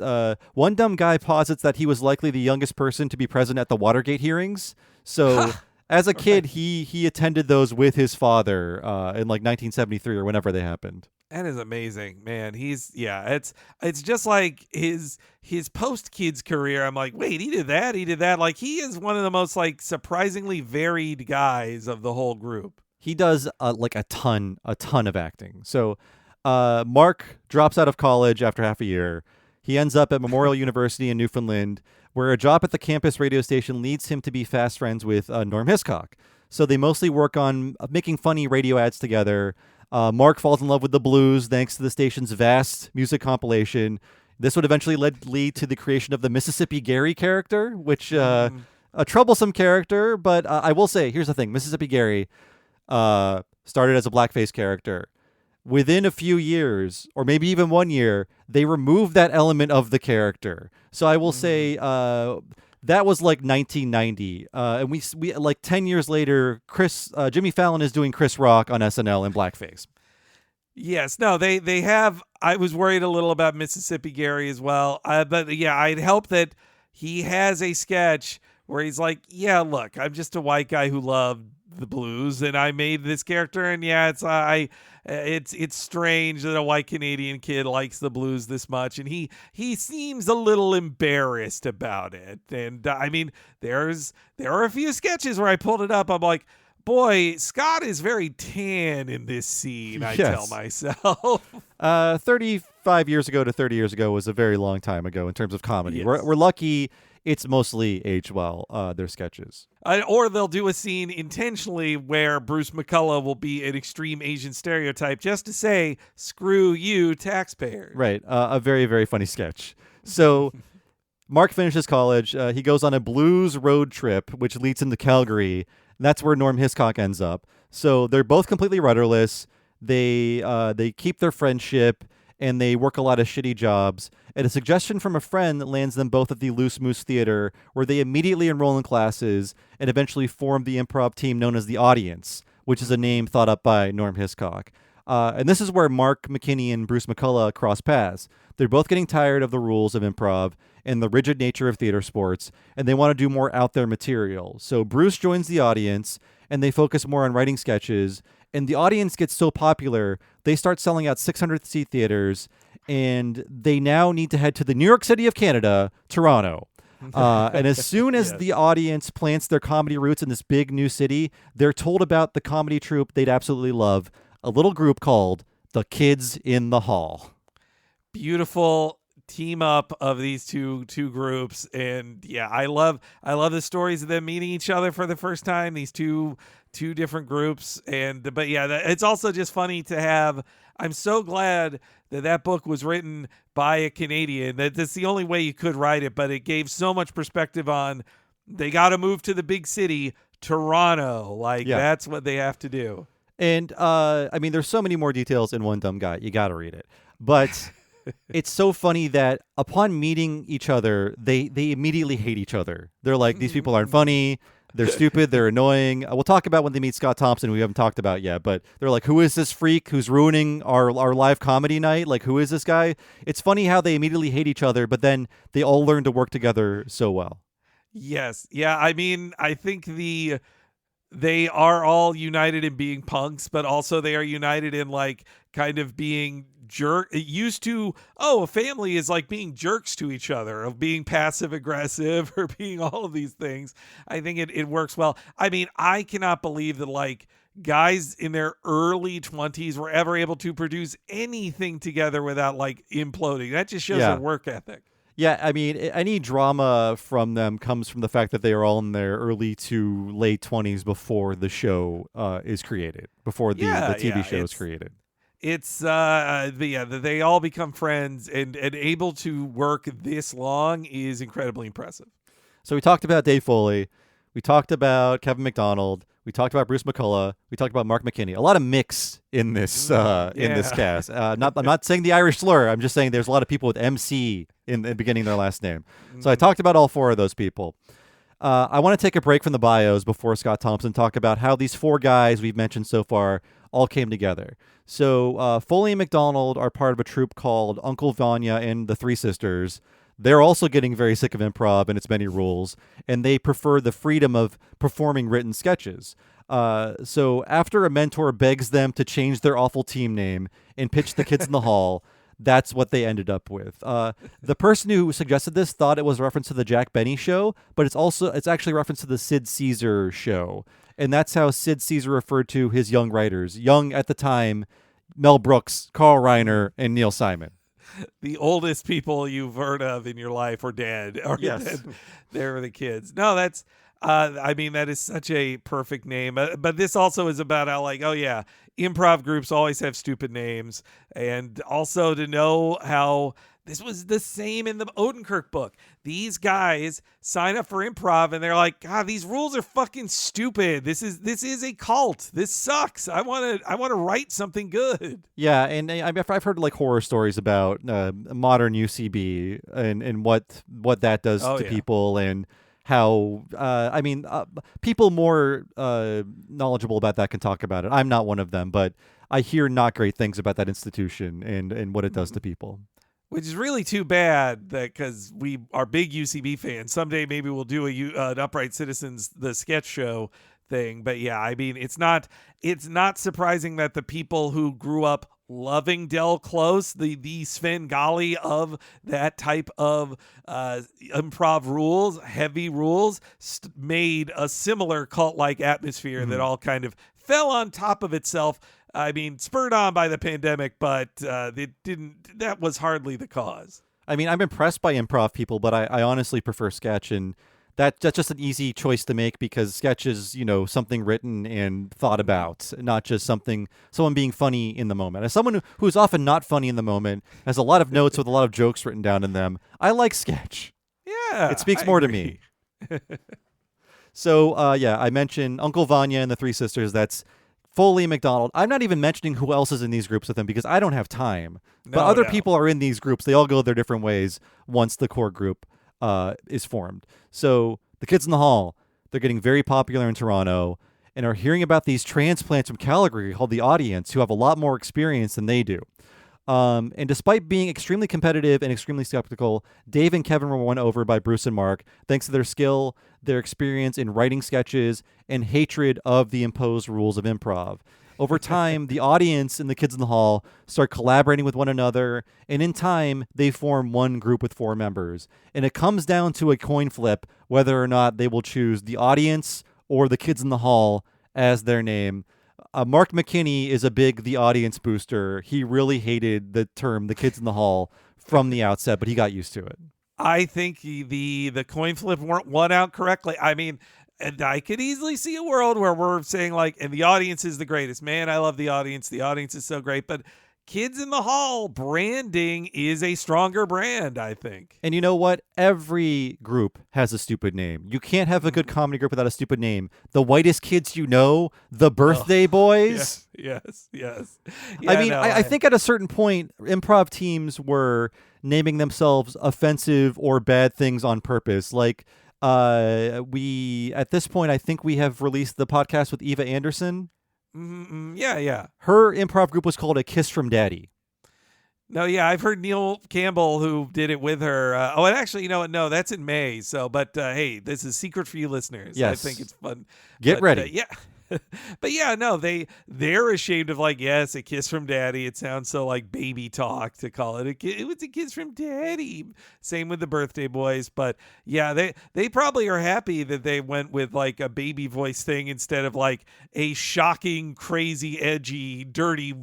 One dumb guy posits that he was likely the youngest person to be present at the Watergate hearings. So as a kid, he attended those with his father in like 1973 or whenever they happened. That is amazing, man. It's just like his post kids career. I'm like, wait, he did that. Like he is one of the most like surprisingly varied guys of the whole group. He does like a ton of acting. So Mark drops out of college after half a year. He ends up at Memorial University in Newfoundland, where a job at the campus radio station leads him to be fast friends with Norm Hiscock. So they mostly work on making funny radio ads together. Mark falls in love with the blues thanks to the station's vast music compilation. This would eventually lead to the creation of the Mississippi Gary character, which a troublesome character, but I will say, here's the thing. Mississippi Gary started as a blackface character. Within a few years, or maybe even 1 year, they removed that element of the character. So I will say that was like 1990. And we like 10 years later, Jimmy Fallon is doing Chris Rock on SNL in blackface. Yes, no, they have. I was worried a little about Mississippi Gary as well, but yeah, I'd hope that he has a sketch where he's like, yeah, look, I'm just a white guy who loved the blues, and I made this character, and yeah, it's strange that a white Canadian kid likes the blues this much, and he seems a little embarrassed about it. And I mean, there are a few sketches where I pulled it up. I'm like, boy, Scott is very tan in this scene. I tell myself. 35 years ago to 30 years ago was a very long time ago in terms of comedy. Yes. We're lucky it's mostly aged well, their sketches. Or they'll do a scene intentionally where Bruce McCullough will be an extreme Asian stereotype just to say, screw you, taxpayers. Right. A very, very funny sketch. So Mark finishes college. He goes on a blues road trip, which leads him to Calgary. And that's where Norm Hiscock ends up. So they're both completely rudderless. They keep their friendship, and they work a lot of shitty jobs. And a suggestion from a friend lands them both at the Loose Moose Theater, where they immediately enroll in classes and eventually form the improv team known as the Audience, which is a name thought up by Norm Hiscock. And this is where Mark McKinney and Bruce McCullough cross paths. They're both getting tired of the rules of improv and the rigid nature of theater sports, and they want to do more out there material. So Bruce joins the Audience, and they focus more on writing sketches. And the Audience gets so popular, they start selling out 600-seat theaters, and they now need to head to the New York City of Canada, Toronto. And as soon as the Audience plants their comedy roots in this big new city, they're told about the comedy troupe they'd absolutely love, a little group called The Kids in the Hall. Beautiful team up of these two groups, and yeah, I love the stories of them meeting each other for the first time, these two different groups. But yeah, it's also just funny to have. I'm so glad that book was written by a Canadian. That's the only way you could write it, but it gave so much perspective on they got to move to the big city, Toronto. That's what they have to do. And I mean, there's so many more details in One Dumb Guy. You got to read it. But it's so funny that upon meeting each other, they immediately hate each other. They're like, these people aren't funny. They're stupid. They're annoying. We'll talk about when they meet Scott Thompson, we haven't talked about yet. But they're like, who is this freak who's ruining our live comedy night? Like, who is this guy? It's funny how they immediately hate each other, but then they all learn to work together so well. Yes. Yeah. I mean, I think they are all united in being punks, but also they are united in like kind of being used to, a family is like being jerks to each other, of being passive aggressive or being all of these things. I think it works well. I mean, I cannot believe that like guys in their early 20s were ever able to produce anything together without like imploding. That just shows their work ethic. Yeah, I mean, any drama from them comes from the fact that they are all in their early to late 20s before the show is created, before the TV show is created. It's they all become friends and able to work this long is incredibly impressive. So we talked about Dave Foley, we talked about Kevin McDonald, We talked about Bruce McCullough. We talked about Mark McKinney. A lot of mix in this in this cast. I'm not saying the Irish slur. I'm just saying there's a lot of people with MC in the beginning of their last name. So I talked about all 4 of those people. I want to take a break from the bios before Scott Thompson talk about how these 4 guys we've mentioned so far all came together. So Foley and McDonald are part of a troupe called Uncle Vanya and the Three Sisters. They're also getting very sick of improv and its many rules, and they prefer the freedom of performing written sketches. So after a mentor begs them to change their awful team name and pitch the kids in the hall, that's what they ended up with. The person who suggested this thought it was a reference to the Jack Benny show, but it's actually a reference to the Sid Caesar show. And that's how Sid Caesar referred to his young writers. Young at the time, Mel Brooks, Carl Reiner, and Neil Simon. The oldest people you've heard of in your life are dead. Or Yes. They were the kids. No, that's, I mean, that is such a perfect name. But this also is about how, like, oh, yeah, improv groups always have stupid names. And also to know how this was the same in the Odenkirk book. These guys sign up for improv and they're like, God, these rules are fucking stupid. This is a cult. This sucks. I want to write something good. Yeah, and I've heard like horror stories about modern UCB and what that does to people, and how people more knowledgeable about that can talk about it. I'm not one of them, but I hear not great things about that institution and what it does to people. Which is really too bad, that because we are big UCB fans. Someday maybe we'll do an Upright Citizens, the sketch show thing. But yeah, I mean, it's not surprising that the people who grew up loving Del Close, the Svengali of that type of improv rules, heavy rules, made a similar cult-like atmosphere that all kind of fell on top of itself. I mean, spurred on by the pandemic, but that was hardly the cause. I mean, I'm impressed by improv people, but I honestly prefer sketch, and that's just an easy choice to make because sketch is, something written and thought about, not just someone being funny in the moment. As someone who's often not funny in the moment, has a lot of notes with a lot of jokes written down in them, I like sketch. Yeah. It speaks more to me. So, I mentioned Uncle Vanya and the Three Sisters. That's Foley and McDonald. I'm not even mentioning who else is in these groups with them because I don't have time. But other people are in these groups. They all go their different ways once the core group is formed. So the kids in the hall, they're getting very popular in Toronto and are hearing about these transplants from Calgary called the Audience who have a lot more experience than they do. And despite being extremely competitive and extremely skeptical, Dave and Kevin were won over by Bruce and Mark thanks to their skill, their experience in writing sketches, and hatred of the imposed rules of improv. Over time, the audience and the kids in the hall start collaborating with one another, and in time, they form one group with 4 members. And it comes down to a coin flip whether or not they will choose the audience or the kids in the hall as their name. Mark McKinney is a big The Audience booster. He really hated the term The Kids in the Hall from the outset, but he got used to it. I think the coin flip weren't won out correctly. I mean, and I could easily see a world where we're saying like, and the audience is the greatest. Man, I love the audience. The audience is so great. But Kids in the Hall branding is a stronger brand, I think. And you know what? Every group has a stupid name. You can't have a good comedy group without a stupid name. The Whitest Kids You Know, the Birthday Boys. Yes. Yeah, I think at a certain point, improv teams were naming themselves offensive or bad things on purpose. Like, at this point, I think we have released the podcast with Eva Anderson. Yeah. Her improv group was called A Kiss from Daddy. No, yeah, I've heard Neil Campbell, who did it with her. And actually, you know what? No, that's in May. So, but hey, this is secret for you listeners. Yes. I think it's fun. Get ready. Yeah. But yeah, no, they're ashamed of like, yes, a kiss from daddy. It sounds so like baby talk to call it it was a kiss from daddy. Same with the Birthday Boys. But yeah, they probably are happy that they went with like a baby voice thing instead of like a shocking, crazy, edgy, dirty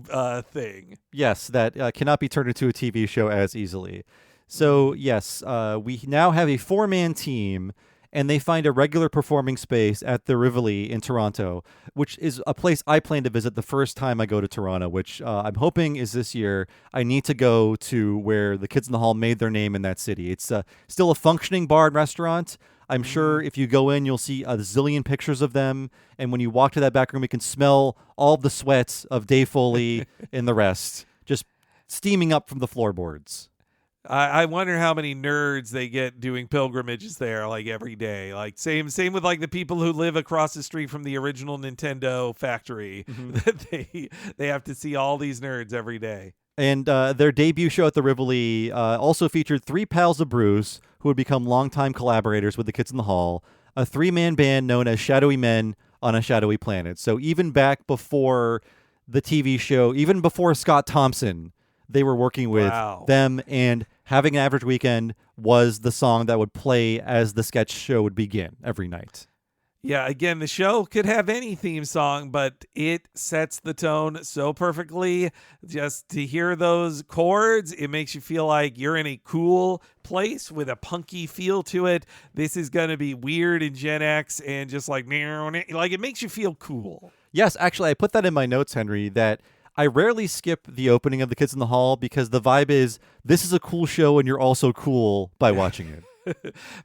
thing. Yes, that cannot be turned into a TV show as easily. So yes, we now have a 4-man team. And they find a regular performing space at the Rivoli in Toronto, which is a place I plan to visit the first time I go to Toronto, which I'm hoping is this year. I need to go to where the Kids in the Hall made their name in that city. It's still a functioning bar and restaurant. I'm sure if you go in, you'll see a zillion pictures of them. And when you walk to that back room, you can smell all the sweats of Dave Foley and the rest just steaming up from the floorboards. I wonder how many nerds they get doing pilgrimages there, like every day. Like same with like the people who live across the street from the original Nintendo factory. That they have to see all these nerds every day. And their debut show at the Rivoli also featured 3 pals of Bruce who would become longtime collaborators with the Kids in the Hall, a 3-man band known as Shadowy Men on a Shadowy Planet. So even back before the TV show, even before Scott Thompson, they were working with them, and Having an Average Weekend was the song that would play as the sketch show would begin every night. Yeah, again, the show could have any theme song, but it sets the tone so perfectly. Just to hear those chords, it makes you feel like you're in a cool place with a punky feel to it. This is going to be weird in Gen X and just like it makes you feel cool. Yes, actually, I put that in my notes, Henry, that I rarely skip the opening of The Kids in the Hall because the vibe is, this is a cool show and you're also cool by watching it.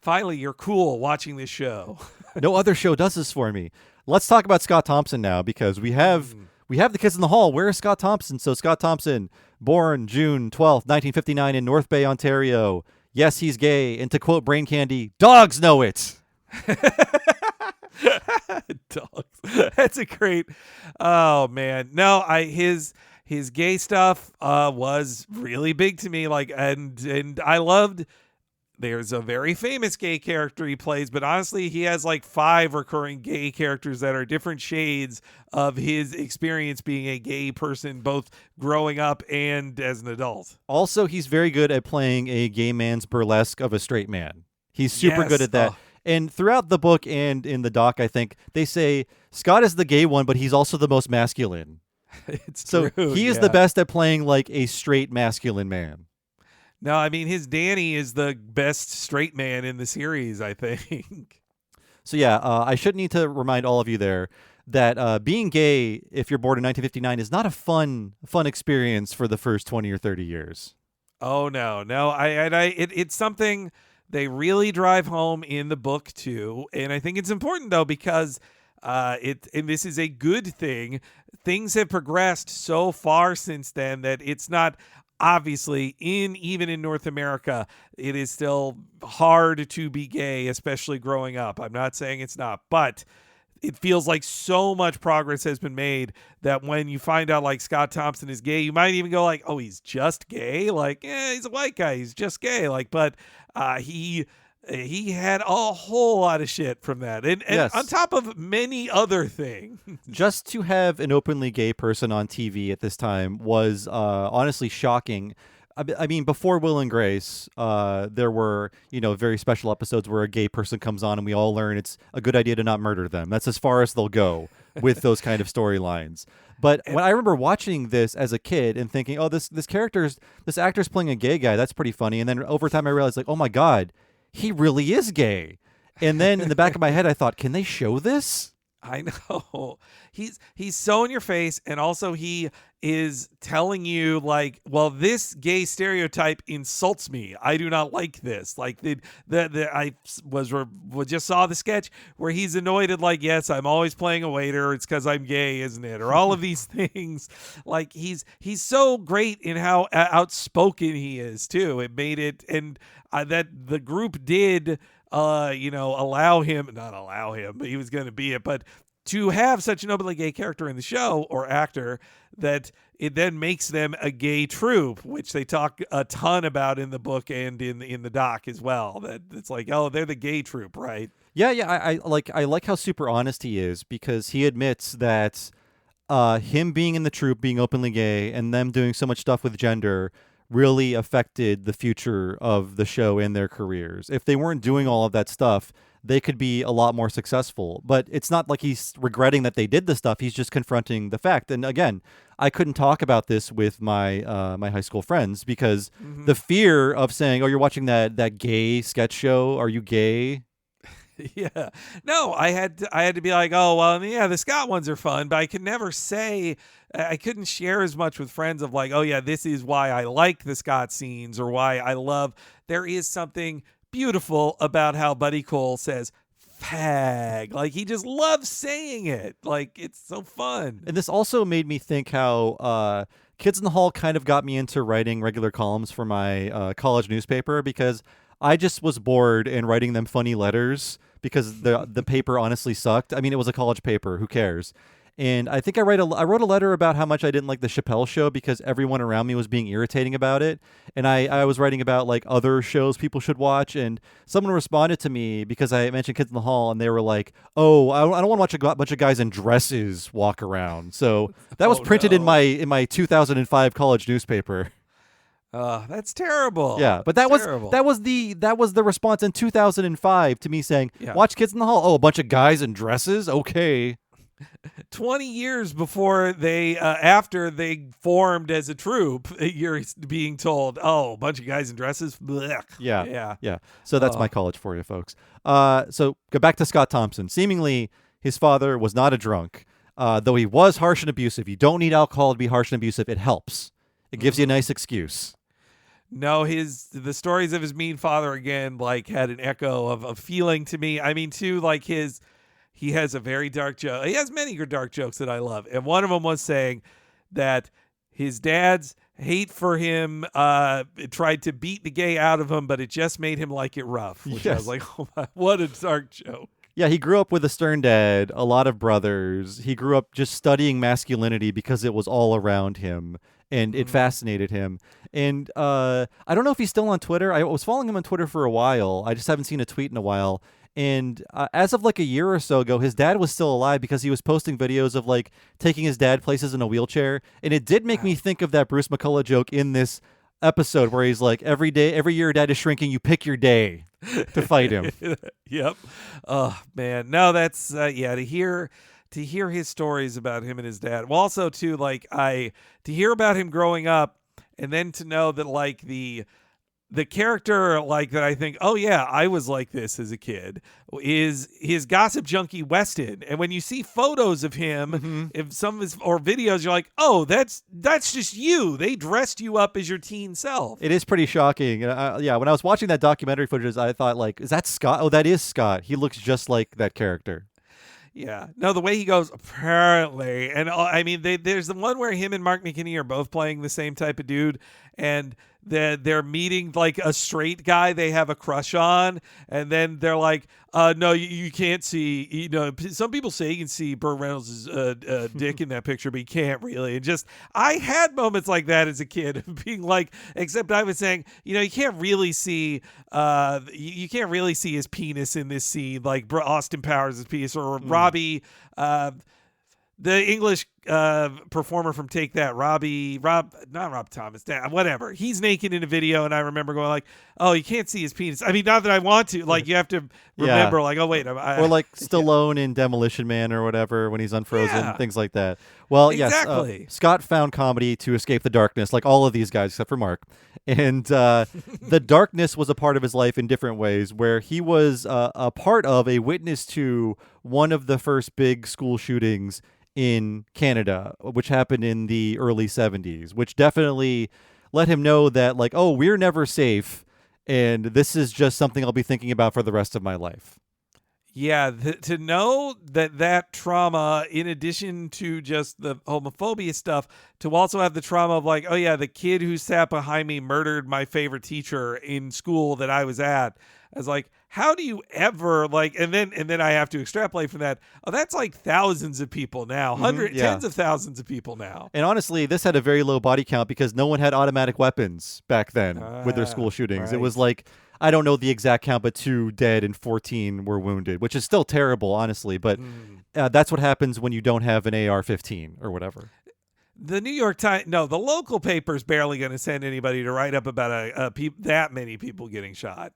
Finally, you're cool watching this show. No other show does this for me. Let's talk about Scott Thompson now, because we have The Kids in the Hall. Where is Scott Thompson? So Scott Thompson, born June 12th, 1959 in North Bay, Ontario. Yes, he's gay. And to quote Brain Candy, dogs know it. Dogs. That's a great. Oh man, no, his gay stuff was really big to me. Like, and I loved. There's a very famous gay character he plays, but honestly, he has like 5 recurring gay characters that are different shades of his experience being a gay person, both growing up and as an adult. Also, he's very good at playing a gay man's burlesque of a straight man. He's super good at that. And throughout the book and in the doc, I think they say Scott is the gay one, but he's also the most masculine. It's so true, he is the best at playing like a straight masculine man. No, I mean, his Danny is the best straight man in the series, I think. So yeah, I should need to remind all of you there that being gay, if you're born in 1959, is not a fun experience for the first 20 or 30 years. Oh no, it's something they really drive home in the book too, and I think it's important though because and this is a good thing. Things have progressed so far since then that it's not. Obviously, even in North America, it is still hard to be gay, especially growing up. I'm not saying it's not, but it feels like so much progress has been made that when you find out like Scott Thompson is gay, you might even go like, oh, he's just gay? Like, he's a white guy. He's just gay. Like, but he had a whole lot of shit from that. And yes. On top of many other things. Just to have an openly gay person on TV at this time was honestly shocking. I mean, before Will and Grace, there were, very special episodes where a gay person comes on and we all learn it's a good idea to not murder them. That's as far as they'll go with those kind of storylines. But when I remember watching this as a kid and thinking, oh, this actor's playing a gay guy, that's pretty funny. And then over time I realized, like, oh my God, he really is gay. And then in the back of my head, I thought, can they show this? I know. He's so in your face, and also he is telling you like, well, this gay stereotype insults me. I do not like this. Like I just saw the sketch where he's annoyed at like, yes, I'm always playing a waiter. It's because I'm gay, isn't it? Or all of these things. Like he's so great in how outspoken he is too. It made it, and that the group did. Not allow him, but he was going to be it. But to have such an openly gay character in the show or actor that it then makes them a gay troupe, which they talk a ton about in the book and in the doc as well. That it's like, oh, they're the gay troupe, right? Yeah. I like how super honest he is, because he admits that him being in the troupe, being openly gay, and them doing so much stuff with gender really affected the future of the show and their careers. If they weren't doing all of that stuff, they could be a lot more successful. But it's not like he's regretting that they did the stuff. He's just confronting the fact. And again, I couldn't talk about this with my my high school friends because the fear of saying, oh, you're watching that gay sketch show. Are you gay? Yeah. No, I had to be like, oh, well, yeah, the Scott ones are fun, but I could never say, I couldn't share as much with friends of like, oh yeah, this is why I like the Scott scenes or why I love, there is something beautiful about how Buddy Cole says fag. Like, he just loves saying it. Like, it's so fun. And this also made me think how Kids in the Hall kind of got me into writing regular columns for my college newspaper, because I just was bored and writing them funny letters because the paper honestly sucked. I mean, it was a college paper. Who cares? And I think I wrote a letter about how much I didn't like the Chappelle Show because everyone around me was being irritating about it. And I was writing about like other shows people should watch. And someone responded to me because I mentioned Kids in the Hall, and they were like, "Oh, I don't want to watch a bunch of guys in dresses walk around." So that was printed in my 2005 college newspaper. That's terrible. Yeah, but that was the response in 2005 to me saying, "Watch Kids in the Hall." Oh, a bunch of guys in dresses. Okay. 20 years before they, after they formed as a troupe, you're being told, "Oh, a bunch of guys in dresses." Blech. Yeah. So that's my college for you, folks. So go back to Scott Thompson. Seemingly, his father was not a drunk, though he was harsh and abusive. You don't need alcohol to be harsh and abusive. It helps. It gives you a nice excuse. No, the stories of his mean father again, like, had an echo of feeling to me. I mean, too, like he has a very dark joke. He has many dark jokes that I love. And one of them was saying that his dad's hate for him tried to beat the gay out of him, but it just made him like it rough. Which I was like, oh my, what a dark joke. Yeah, he grew up with a stern dad, a lot of brothers. He grew up just studying masculinity because it was all around him, and it fascinated him. And I don't know if he's still on Twitter. I was following him on Twitter for a while. I just haven't seen a tweet in a while. And as of like a year or so ago, his dad was still alive because he was posting videos of like taking his dad places in a wheelchair. And it did make me think of that Bruce McCullough joke in this episode where he's like, every year dad is shrinking, you pick your day to fight him. Yep. Oh man. No, that's to hear his stories about him and his dad. Well, also too, like to hear about him growing up, and then to know that like the character like that I think, oh yeah, I was like this as a kid, is his gossip junkie Weston. And when you see photos of him, if some of his or videos, you're like, oh, that's just you. They dressed you up as your teen self. It is pretty shocking. When I was watching that documentary footage, I thought like, is that Scott? Oh, that is Scott. He looks just like that character. Yeah. No, the way he goes, apparently. And I mean, there's the one where him and Mark McKinney are both playing the same type of dude, and they're meeting like a straight guy they have a crush on, and then they're like, no, you can't see, you know, some people say you can see Burt Reynolds' dick in that picture, but you can't really. And just, I had moments like that as a kid, being like, except I was saying, you know, you can't really see his penis in this scene, like Austin Powers' penis, or Robbie, the English performer from Take That, not Rob Thomas, whatever. He's naked in a video, and I remember going like, oh, you can't see his penis. I mean, not that I want to. Like, you have to remember, like, oh, wait. Or like Stallone in Demolition Man or whatever when he's unfrozen, things like that. Well, exactly. Yes, Scott found comedy to escape the darkness, like all of these guys except for Mark. And the darkness was a part of his life in different ways, where he was a part of, a witness to one of the first big school shootings in Canada, which happened in the early 70s, which definitely let him know that, like, oh, we're never safe, and this is just something I'll be thinking about for the rest of my life. Yeah, to know that trauma, in addition to just the homophobia stuff, to also have the trauma of like, oh yeah, the kid who sat behind me murdered my favorite teacher in school that I was at. I was like, how do you ever like, and then I have to extrapolate from that. Oh, that's like thousands of people now, tens of thousands of people now. And honestly, this had a very low body count because no one had automatic weapons back then with their school shootings. Right. It was like, I don't know the exact count, but 2 dead and 14 were wounded, which is still terrible, honestly. But that's what happens when you don't have an AR-15 or whatever. The New York Times, no, the local paper's barely going to send anybody to write up about that many people getting shot.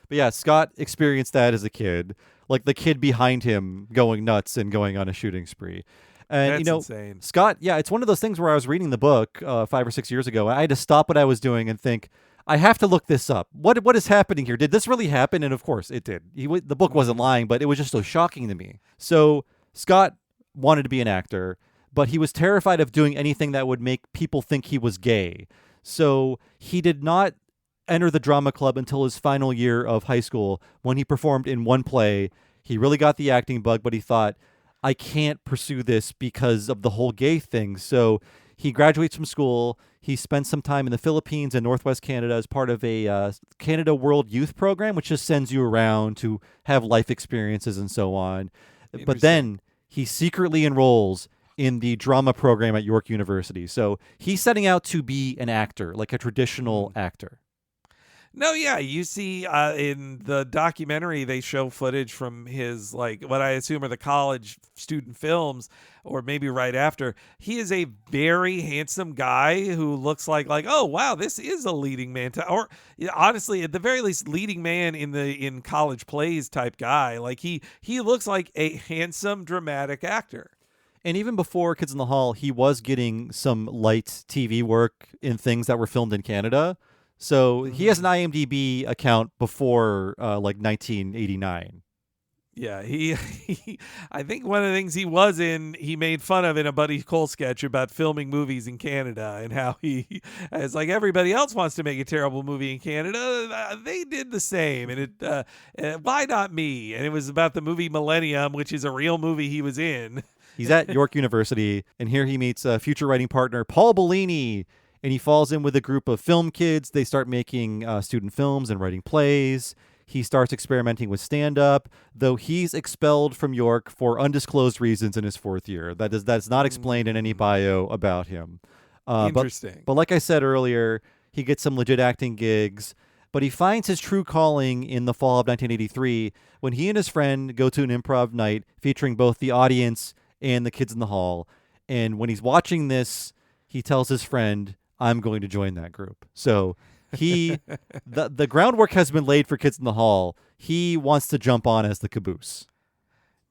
But yeah, Scott experienced that as a kid, like the kid behind him going nuts and going on a shooting spree. And that's you know, insane. Scott, yeah, it's one of those things where I was reading the book 5 or 6 years ago. I had to stop what I was doing and think, I have to look this up. What is happening here? Did this really happen? And of course it did. The book wasn't lying, but it was just so shocking to me. So Scott wanted to be an actor, but he was terrified of doing anything that would make people think he was gay. So he did not enter the drama club until his final year of high school when he performed in one play. He really got the acting bug, but he thought, I can't pursue this because of the whole gay thing. So he graduates from school. He spends some time in the Philippines and Northwest Canada as part of a Canada World Youth Program, which just sends you around to have life experiences and so on. But then he secretly enrolls in the drama program at York University. So he's setting out to be an actor, like a traditional actor. No, yeah, you see in the documentary they show footage from his, like, what I assume are the college student films, or maybe right after. He is a very handsome guy who looks like oh wow, this is a leading man, or honestly, at the very least, leading man in college plays type guy. Like he looks like a handsome, dramatic actor. And even before Kids in the Hall, he was getting some light TV work in things that were filmed in Canada. So he has an IMDb account before like 1989. Yeah, he I think one of the things he was in, he made fun of in a Buddy Cole sketch about filming movies in Canada and how he, as like everybody else wants to make a terrible movie in Canada, they did the same. And why not me? And it was about the movie Millennium, which is a real movie he was in. He's at York University, and here he meets a future writing partner, Paul Bellini. And he falls in with a group of film kids. They start making student films and writing plays. He starts experimenting with stand-up, though he's expelled from York for undisclosed reasons in his fourth year. That's not explained in any bio about him. Interesting. But like I said earlier, he gets some legit acting gigs, but he finds his true calling in the fall of 1983 when he and his friend go to an improv night featuring both the audience and the kids in the hall. And when he's watching this, he tells his friend, I'm going to join that group. So the groundwork has been laid for Kids in the Hall. He wants to jump on as the caboose.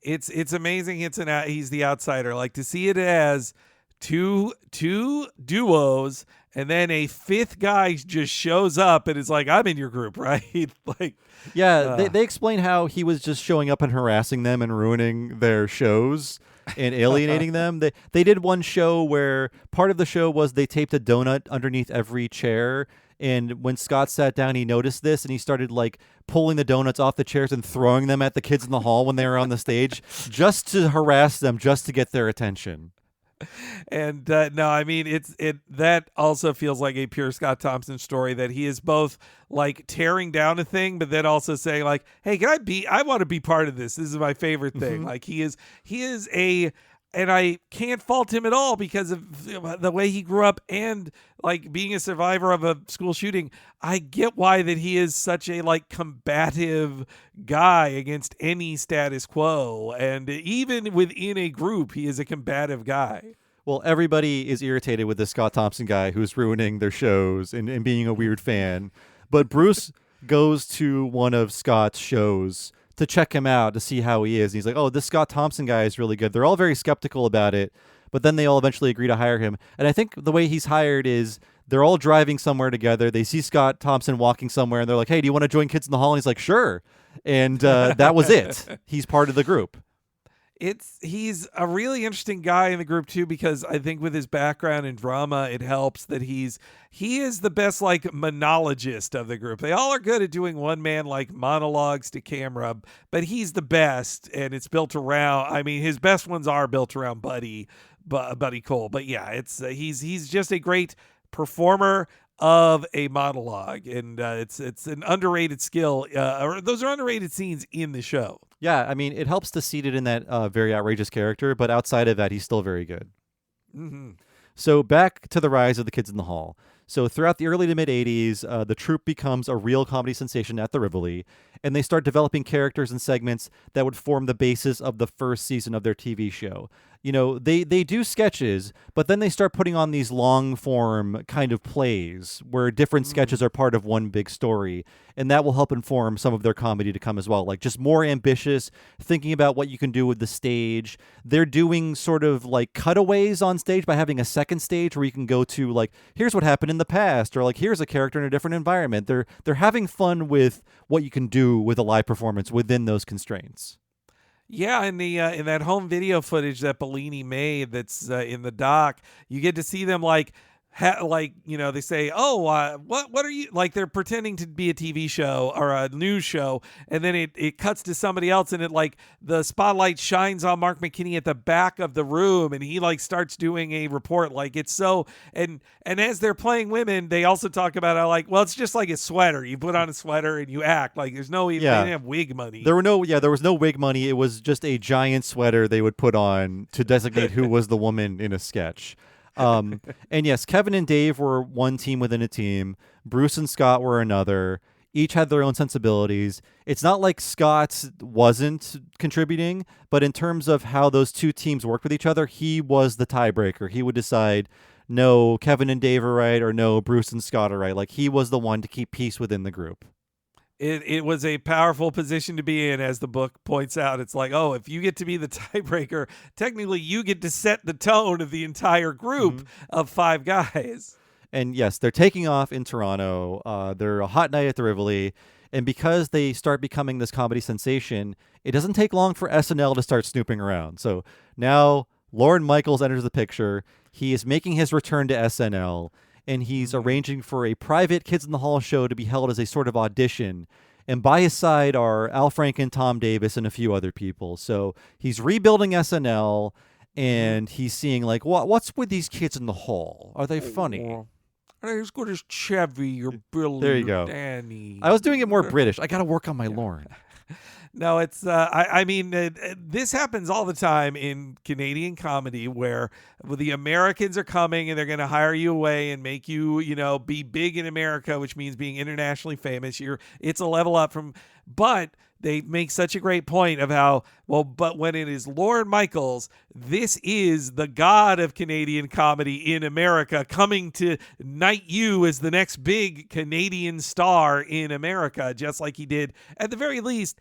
It's amazing. He's the outsider. Like, to see it as two duos and then a fifth guy just shows up and it's like, I'm in your group, right? Like, yeah, they explain how he was just showing up and harassing them and ruining their shows and alienating them. They did one show where part of the show was they taped a donut underneath every chair, and when Scott sat down, he noticed this and he started like pulling the donuts off the chairs and throwing them at the kids in the hall when they were on the stage, just to harass them, just to get their attention. And no, I mean, that also feels like a pure Scott Thompson story, that he is both like tearing down a thing, but then also saying like, hey, I want to be part of this. This is my favorite thing. Like he is and I can't fault him at all because of the way he grew up and like being a survivor of a school shooting. I get why that he is such a like combative guy against any status quo. And even within a group, he is a combative guy. Well, everybody is irritated with this Scott Thompson guy who's ruining their shows and being a weird fan. But Bruce goes to one of Scott's shows to check him out, to see how he is. And he's like, oh, this Scott Thompson guy is really good. They're all very skeptical about it, but then they all eventually agree to hire him. And I think the way he's hired is they're all driving somewhere together. They see Scott Thompson walking somewhere, and they're like, hey, do you want to join Kids in the Hall? And he's like, sure. And that was it. He's part of the group. He's a really interesting guy in the group too, because I think with his background in drama, it helps that he is the best like monologist of the group. They all are good at doing one man like monologues to camera, but he's the best, and it's built around. I mean, his best ones are built around Buddy Cole. But yeah, it's he's just a great performer of a monologue, and it's an underrated skill. Or those are underrated scenes in the show. Yeah, I mean, it helps to seat it in that very outrageous character, but outside of that, he's still very good. Mm-hmm. So back to the rise of the Kids in the Hall. So throughout the early to mid 80s, the troupe becomes a real comedy sensation at the Rivoli, and they start developing characters and segments that would form the basis of the first season of their TV show. You know, they do sketches, but then they start putting on these long form kind of plays where different sketches are part of one big story. And that will help inform some of their comedy to come as well. Like just more ambitious, thinking about what you can do with the stage. They're doing sort of like cutaways on stage by having a second stage where you can go to like, here's what happened in the past, or like, here's a character in a different environment. They're having fun with what you can do with a live performance within those constraints. Yeah, in that home video footage that Bellini made, that's in the doc, you get to see them like they say, oh, what are you, like they're pretending to be a TV show or a news show, and then it cuts to somebody else, and it like the spotlight shines on Mark McKinney at the back of the room, and he like starts doing a report. Like it's so, and as they're playing women, they also talk about how like, well, it's just like a sweater. You put on a sweater and you act like there's no even they didn't have wig money. There was no wig money. It was just a giant sweater they would put on to designate who was the woman in a sketch. And yes, Kevin and Dave were one team within a team. Bruce and Scott were another. Each had their own sensibilities. It's not like Scott wasn't contributing, but in terms of how those two teams worked with each other, he was the tiebreaker. He would decide, no, Kevin and Dave are right, or no, Bruce and Scott are right. Like he was the one to keep peace within the group. It was a powerful position to be in, as the book points out. It's like, oh, if you get to be the tiebreaker, technically you get to set the tone of the entire group of 5 guys. And yes, they're taking off in Toronto. They're a hot night at the Rivoli. And because they start becoming this comedy sensation, it doesn't take long for SNL to start snooping around. So now Lorne Michaels enters the picture. He is making his return to SNL. And he's arranging for a private Kids in the Hall show to be held as a sort of audition. And by his side are Al Franken, Tom Davis, and a few other people. So he's rebuilding SNL, and he's seeing, like, what's with these kids in the hall? Are they funny? Are they as good as Chevy or Billy There you or go. Danny? I was doing it more British. I got to work on my Lorne. No, it's this happens all the time in Canadian comedy where the Americans are coming and they're going to hire you away and make you, be big in America, which means being internationally famous. It's a level up from, but they make such a great point of how, but when it is Lorne Michaels, this is the god of Canadian comedy in America coming to knight you as the next big Canadian star in America, just like he did at the very least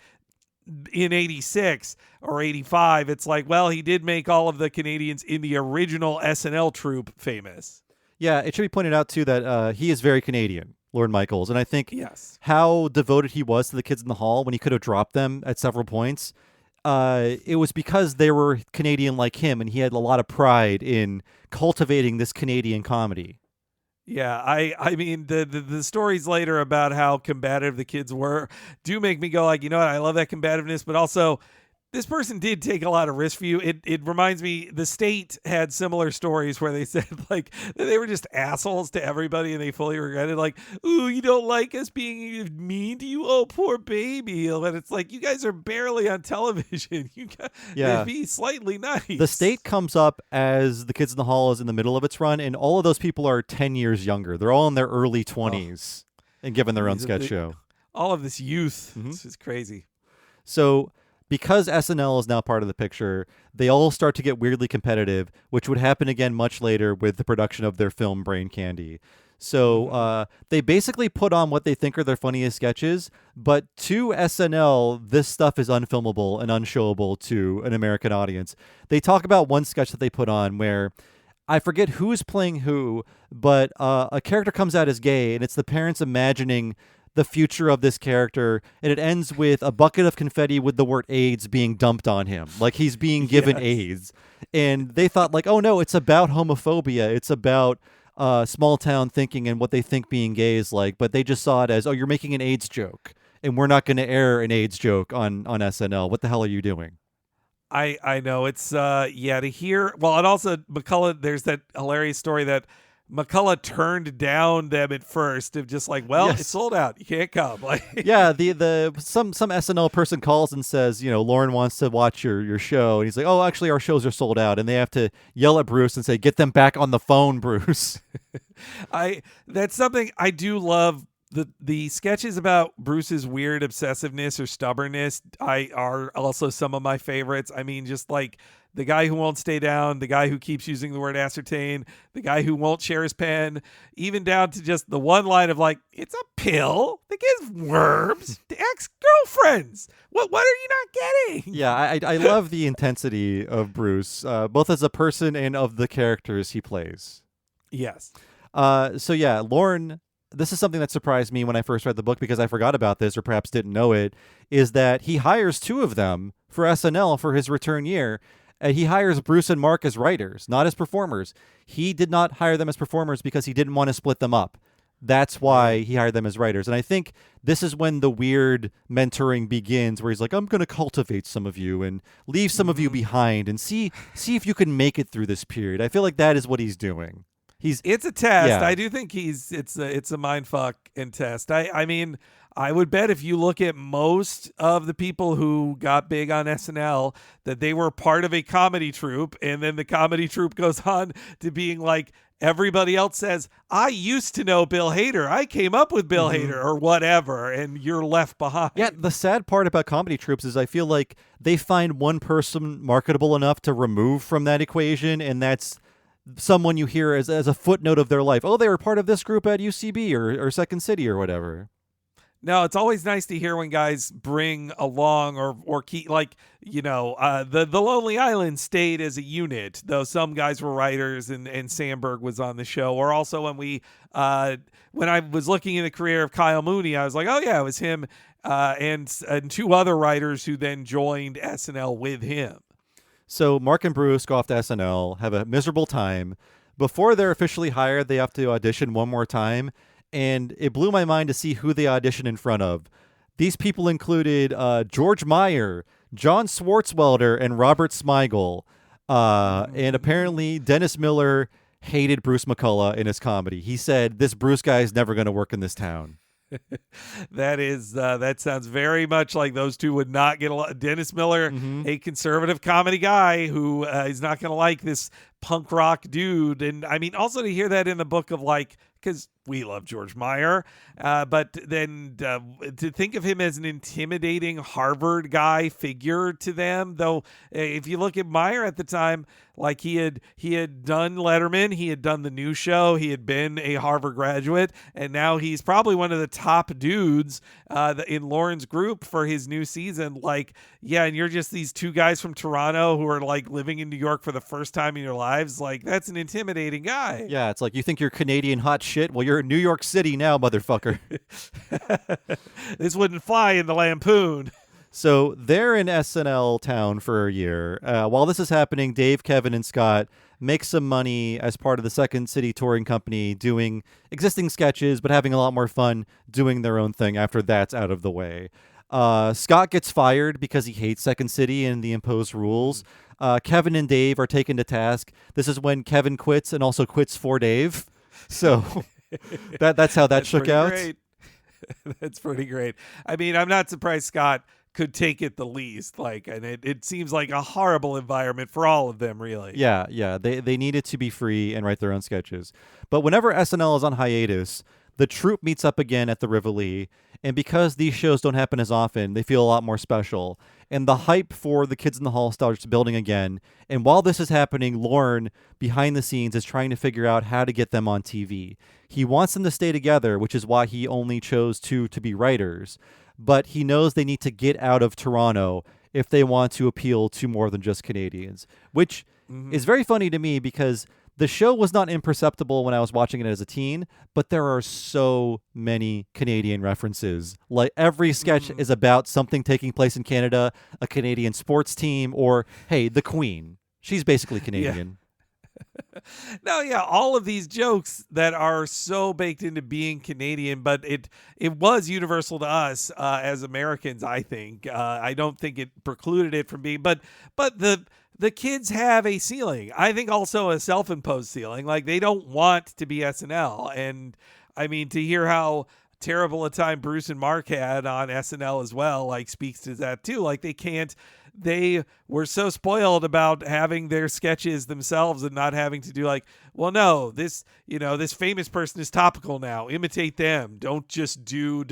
in 86 or 85. It's like, well, he did make all of the Canadians in the original SNL troupe famous. Yeah, it should be pointed out, too, that he is very Canadian, Lorne Michaels. And I think how devoted he was to the Kids in the Hall when he could have dropped them at several points, it was because they were Canadian like him, and he had a lot of pride in cultivating this Canadian comedy. Yeah, I mean, the stories later about how combative the kids were do make me go like, you know what, I love that combativeness, but also this person did take a lot of risk for you. It reminds me, the state had similar stories where they said like that they were just assholes to everybody and they fully regretted like, ooh, you don't like us being mean to you? Oh, poor baby. And it's like, you guys are barely on television. You got be slightly nice. The state comes up as the Kids in the Hall is in the middle of its run, and all of those people are 10 years younger. They're all in their early 20s and given their own sketch show. All of this youth. This is crazy. So because SNL is now part of the picture, they all start to get weirdly competitive, which would happen again much later with the production of their film Brain Candy. So they basically put on what they think are their funniest sketches, but to SNL, this stuff is unfilmable and unshowable to an American audience. They talk about one sketch that they put on where I forget who's playing who, but a character comes out as gay, and it's the parents imagining the future of this character, and it ends with a bucket of confetti with the word AIDS being dumped on him, like he's being given AIDS. And they thought like, oh no, it's about homophobia, it's about small town thinking and what they think being gay is like, but they just saw it as, oh, you're making an AIDS joke, and we're not going to air an AIDS joke on SNL. What the hell are you doing? I know, it's to hear, well, and also McCullough, there's that hilarious story that McCullough turned down them at first of just like, well, it's sold out, you can't come. Like, yeah, some SNL person calls and says, Lorne wants to watch your show, and he's like, oh, actually our shows are sold out, and they have to yell at Bruce and say, get them back on the phone, Bruce. That's something I do love. The sketches about Bruce's weird obsessiveness or stubbornness are also some of my favorites. I mean, just like the guy who won't stay down, the guy who keeps using the word ascertain, the guy who won't share his pen, even down to just the one line of like, it's a pill that gives worms to ex-girlfriends. What are you not getting? Yeah, I love the intensity of Bruce, both as a person and of the characters he plays. Yes. Lorne, this is something that surprised me when I first read the book because I forgot about this or perhaps didn't know it, is that he hires 2 of them for SNL for his return year. And he hires Bruce and Mark as writers, not as performers. He did not hire them as performers because he didn't want to split them up. That's why he hired them as writers. And I think this is when the weird mentoring begins, where he's like, I'm going to cultivate some of you and leave some of you behind and see if you can make it through this period. I feel like that is what he's doing. It's a test. Yeah. I do think it's a mind fuck and test. I mean, I would bet if you look at most of the people who got big on SNL that they were part of a comedy troupe, and then the comedy troupe goes on to being like, everybody else says, I used to know Bill Hader. I came up with Bill Hader or whatever, and you're left behind. Yeah, the sad part about comedy troupes is I feel like they find one person marketable enough to remove from that equation, and that's someone you hear as a footnote of their life. Oh, they were part of this group at UCB or Second City or whatever. No, it's always nice to hear when guys bring along or keep, like, the Lonely Island stayed as a unit, though some guys were writers and Sandberg was on the show. Or also when when I was looking in the career of Kyle Mooney, I was like, oh yeah, it was him and two other writers who then joined SNL with him. So Mark and Bruce go off to SNL, have a miserable time. Before they're officially hired, they have to audition one more time. And it blew my mind to see who they audition in front of. These people included George Meyer, John Swartzwelder, and Robert Smigel. And apparently Dennis Miller hated Bruce McCullough in his comedy. He said, this Bruce guy is never going to work in this town. That sounds very much like those two would not get along. Dennis Miller, a conservative comedy guy who is not going to like this punk rock dude. And I mean, also to hear that in the book of like, because we love George Meyer, but then to think of him as an intimidating Harvard guy figure to them, though, if you look at Meyer at the time, like he had done Letterman, he had done the new show, he had been a Harvard graduate, and now he's probably one of the top dudes in Lauren's group for his new season. Like, yeah, and you're just these two guys from Toronto who are like living in New York for the first time in your lives. Like, that's an intimidating guy. Yeah, it's like, you think you're Canadian hot shit? Well, you're in New York City now, motherfucker. This wouldn't fly in the Lampoon. So they're in SNL town for a year. While this is happening, Dave, Kevin, and Scott make some money as part of the Second City touring company, doing existing sketches, but having a lot more fun doing their own thing after that's out of the way. Scott gets fired because he hates Second City and the imposed rules. Kevin and Dave are taken to task. This is when Kevin quits and also quits for Dave. So that's how that shook out. Great. That's pretty great. I mean, I'm not surprised Scott could take it the least. Like, and it seems like a horrible environment for all of them, really. Yeah. They needed to be free and write their own sketches. But whenever SNL is on hiatus, the troupe meets up again at the Rivoli, and because these shows don't happen as often, they feel a lot more special. And the hype for the Kids in the Hall starts building again. And while this is happening, Lorne, behind the scenes, is trying to figure out how to get them on TV. He wants them to stay together, which is why he only chose two to be writers. But he knows they need to get out of Toronto if they want to appeal to more than just Canadians, which is very funny to me because the show was not imperceptible when I was watching it as a teen, but there are so many Canadian references. Like, every sketch is about something taking place in Canada, a Canadian sports team, or, hey, the Queen. She's basically Canadian. No, yeah, all of these jokes that are so baked into being Canadian, but it was universal to us as Americans, I think. I don't think it precluded it from being, but the kids have a ceiling. I think also a self-imposed ceiling. Like, they don't want to be SNL. And I mean, to hear how terrible a time Bruce and Mark had on SNL as well, like, speaks to that too. Like, they were so spoiled about having their sketches themselves and not having to do like, well, no, this famous person is topical now. Imitate them. Don't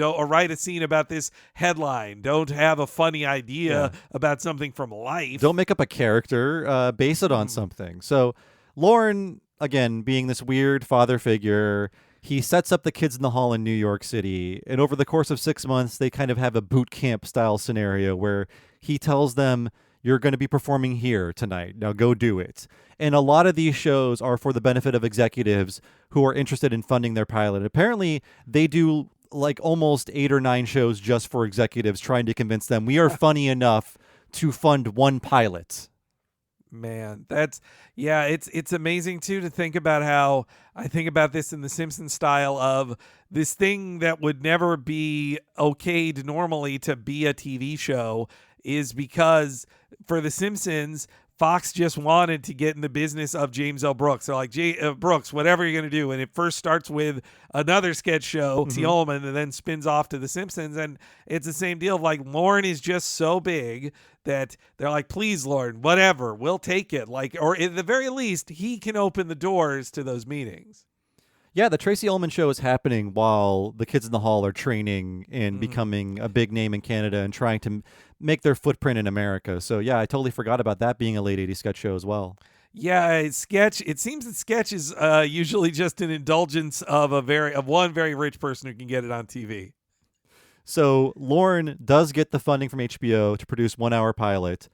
or write a scene about this headline. Don't have a funny idea about something from life. Don't make up a character. Base it on something. So Lorne, again, being this weird father figure, he sets up the Kids in the Hall in New York City. And over the course of 6 months, they kind of have a boot camp style scenario where he tells them, you're going to be performing here tonight. Now go do it. And a lot of these shows are for the benefit of executives who are interested in funding their pilot. Apparently, they do like almost 8 or 9 shows just for executives, trying to convince them we are funny enough to fund one pilot. Man, it's amazing too to think about how I think about this in the Simpsons style of this thing that would never be okayed normally to be a TV show is because for the Simpsons, Fox just wanted to get in the business of James L. Brooks. They're like, Brooks, whatever you're going to do. And it first starts with another sketch show, Ullman, and then spins off to The Simpsons. And it's the same deal. Like, Lorne is just so big that they're like, please, Lorne, whatever, we'll take it. Like, or at the very least, he can open the doors to those meetings. Yeah, the Tracy Ullman show is happening while the kids in the hall are training and becoming a big name in Canada and trying to make their footprint in America. So yeah, I totally forgot about that being a late 80s sketch show as well. Yeah, sketch. It seems that sketch is usually just an indulgence of one very rich person who can get it on TV. So Lorne does get the funding from HBO to produce 1 hour pilot,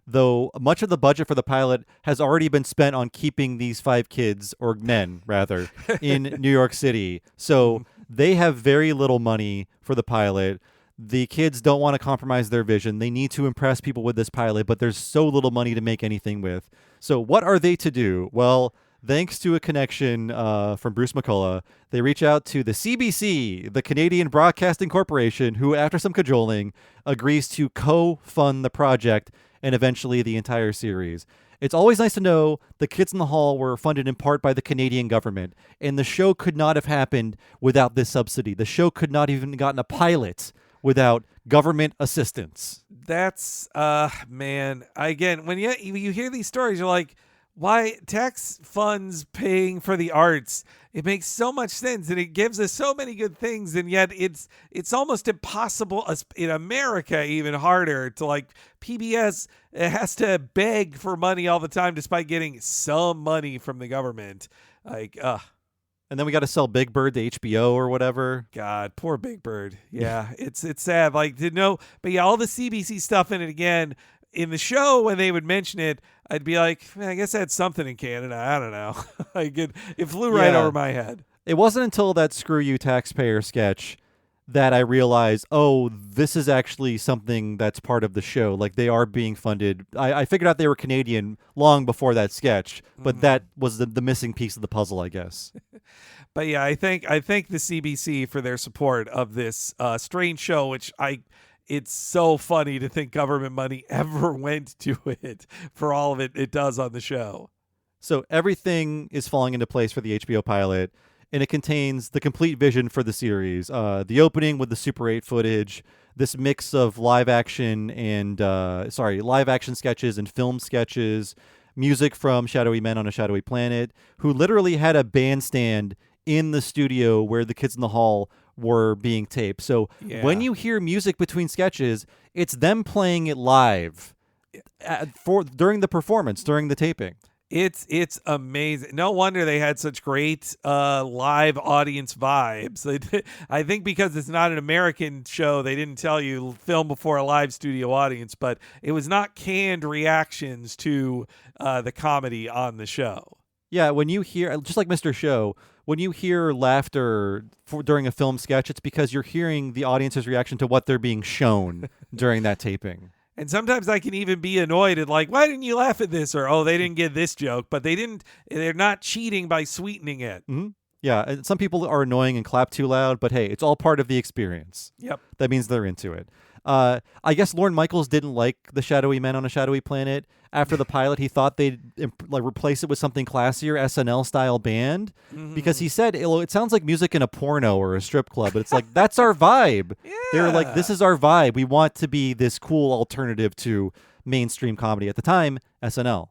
though much of the budget for the pilot has already been spent on keeping these 5 kids, or men rather, in New York City. So they have very little money for the pilot. The kids don't want to compromise their vision. They need to impress people with this pilot, but there's so little money to make anything with. So what are they to do? Well, thanks to a connection from Bruce McCullough, they reach out to the CBC, the Canadian Broadcasting Corporation, who, after some cajoling, agrees to co-fund the project and eventually the entire series. It's always nice to know the Kids in the Hall were funded in part by the Canadian government, and the show could not have happened without this subsidy. The show could not even have gotten a pilot without government assistance. That's man. Again, when you hear these stories, you're like, why tax funds paying for the arts? It makes so much sense, and it gives us so many good things, and yet it's almost impossible in America, even harder to, like, PBS has to beg for money all the time despite getting some money from the government. Like, And then we got to sell Big Bird to HBO or whatever. God, poor Big Bird. Yeah, it's sad. Like, to know, but yeah, all the CBC stuff in it again. In the show, when they would mention it, I'd be like, I guess that's something in Canada. I don't know. It flew right over my head. It wasn't until that Screw You Taxpayer sketch that I realized, oh, this is actually something that's part of the show. Like, they are being funded. I figured out they were Canadian long before that sketch, but that was the missing piece of the puzzle, I guess. But yeah, I thank the CBC for their support of this strange show, which it's so funny to think government money ever went to it for all of it does on the show. So everything is falling into place for the HBO pilot, and it contains the complete vision for the series. The opening with the Super 8 footage, this mix of live action sketches and film sketches, music from Shadowy Men on a Shadowy Planet, who literally had a bandstand in the studio where the Kids in the Hall were being taped. So when you hear music between sketches, it's them playing it live during the performance, during the taping. It's amazing. No wonder they had such great live audience vibes. I think because it's not an American show, they didn't tell you film before a live studio audience, but it was not canned reactions to the comedy on the show. Yeah, when you hear, just like Mr. Show, when you hear laughter during a film sketch, it's because you're hearing the audience's reaction to what they're being shown during that taping. And sometimes I can even be annoyed at, like, why didn't you laugh at this? Or, oh, they didn't get this joke, but they're not cheating by sweetening it. Mm-hmm. Yeah, and some people are annoying and clap too loud, but hey, it's all part of the experience. Yep. That means they're into it. I guess Lorne Michaels didn't like the Shadowy Men on a Shadowy Planet. After the pilot, he thought they'd replace it with something classier, SNL-style band, because he said, it sounds like music in a porno or a strip club, but it's like, that's our vibe. Yeah. They were like, this is our vibe. We want to be this cool alternative to mainstream comedy. At the time, SNL.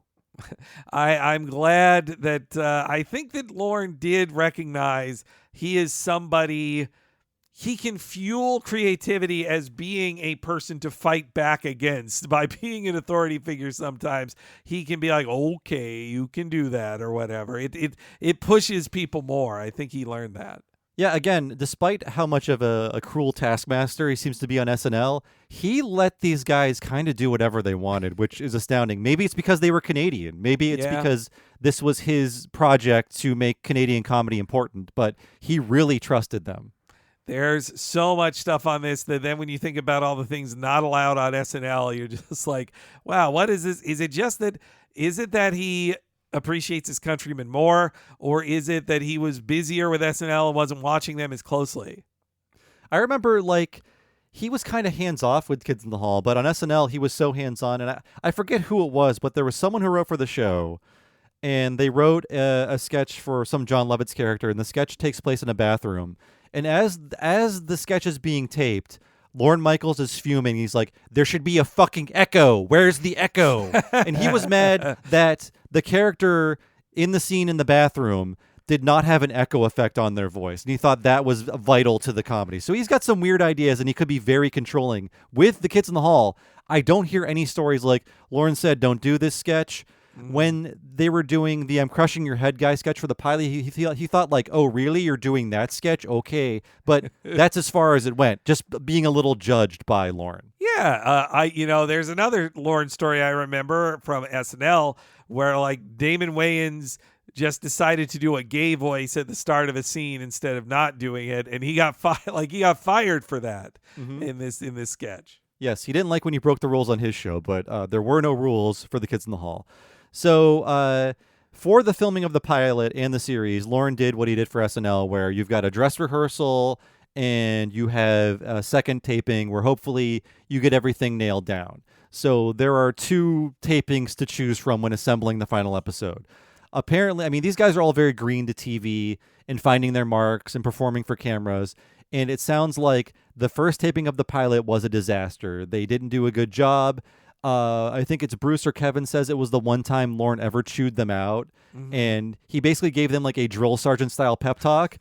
I'm glad that I think that Lorne did recognize he is somebody. He can fuel creativity as being a person to fight back against. By being an authority figure sometimes, he can be like, okay, you can do that or whatever. It pushes people more. I think he learned that. Yeah, again, despite how much of a cruel taskmaster he seems to be on SNL, he let these guys kind of do whatever they wanted, which is astounding. Maybe it's because they were Canadian. Maybe it's because this was his project to make Canadian comedy important, but he really trusted them. There's so much stuff on this that then when you think about all the things not allowed on SNL, you're just like, wow, what is this? Is it just that Is it that he appreciates his countrymen more, or is it that he was busier with SNL and wasn't watching them as closely? I remember he was kind of hands off with Kids in the Hall, but on SNL he was so hands on, and I forget who it was, but there was someone who wrote for the show, and they wrote a sketch for some John Lovett's character, and the sketch takes place in a bathroom, and as the sketch is being taped, Lorne Michaels is fuming. He's like, there should be a fucking echo. Where's the echo? And he was mad that the character in the scene in the bathroom did not have an echo effect on their voice. And he thought that was vital to the comedy. So he's got some weird ideas, and he could be very controlling. With the Kids in the Hall, I don't hear any stories like Lauren said, don't do this sketch. When they were doing the I'm Crushing Your Head guy sketch for the pilot, he thought like, oh, really? You're doing that sketch? Okay. But that's as far as it went, just being a little judged by Lauren. Yeah. There's another Lauren story I remember from SNL where like Damon Wayans just decided to do a gay voice at the start of a scene instead of not doing it. And he got fired for that in this sketch. Yes, he didn't like when you broke the rules on his show, but there were no rules for the Kids in the Hall. So for the filming of the pilot and the series, Lauren did what he did for SNL, where you've got a dress rehearsal and you have a second taping where hopefully you get everything nailed down. So there are 2 tapings to choose from when assembling the final episode. Apparently, I mean, these guys are all very green to TV and finding their marks and performing for cameras. And it sounds like the first taping of the pilot was a disaster. They didn't do a good job. I think it's Bruce or Kevin says it was the one time Lauren ever chewed them out. And he basically gave them like a drill sergeant style pep talk,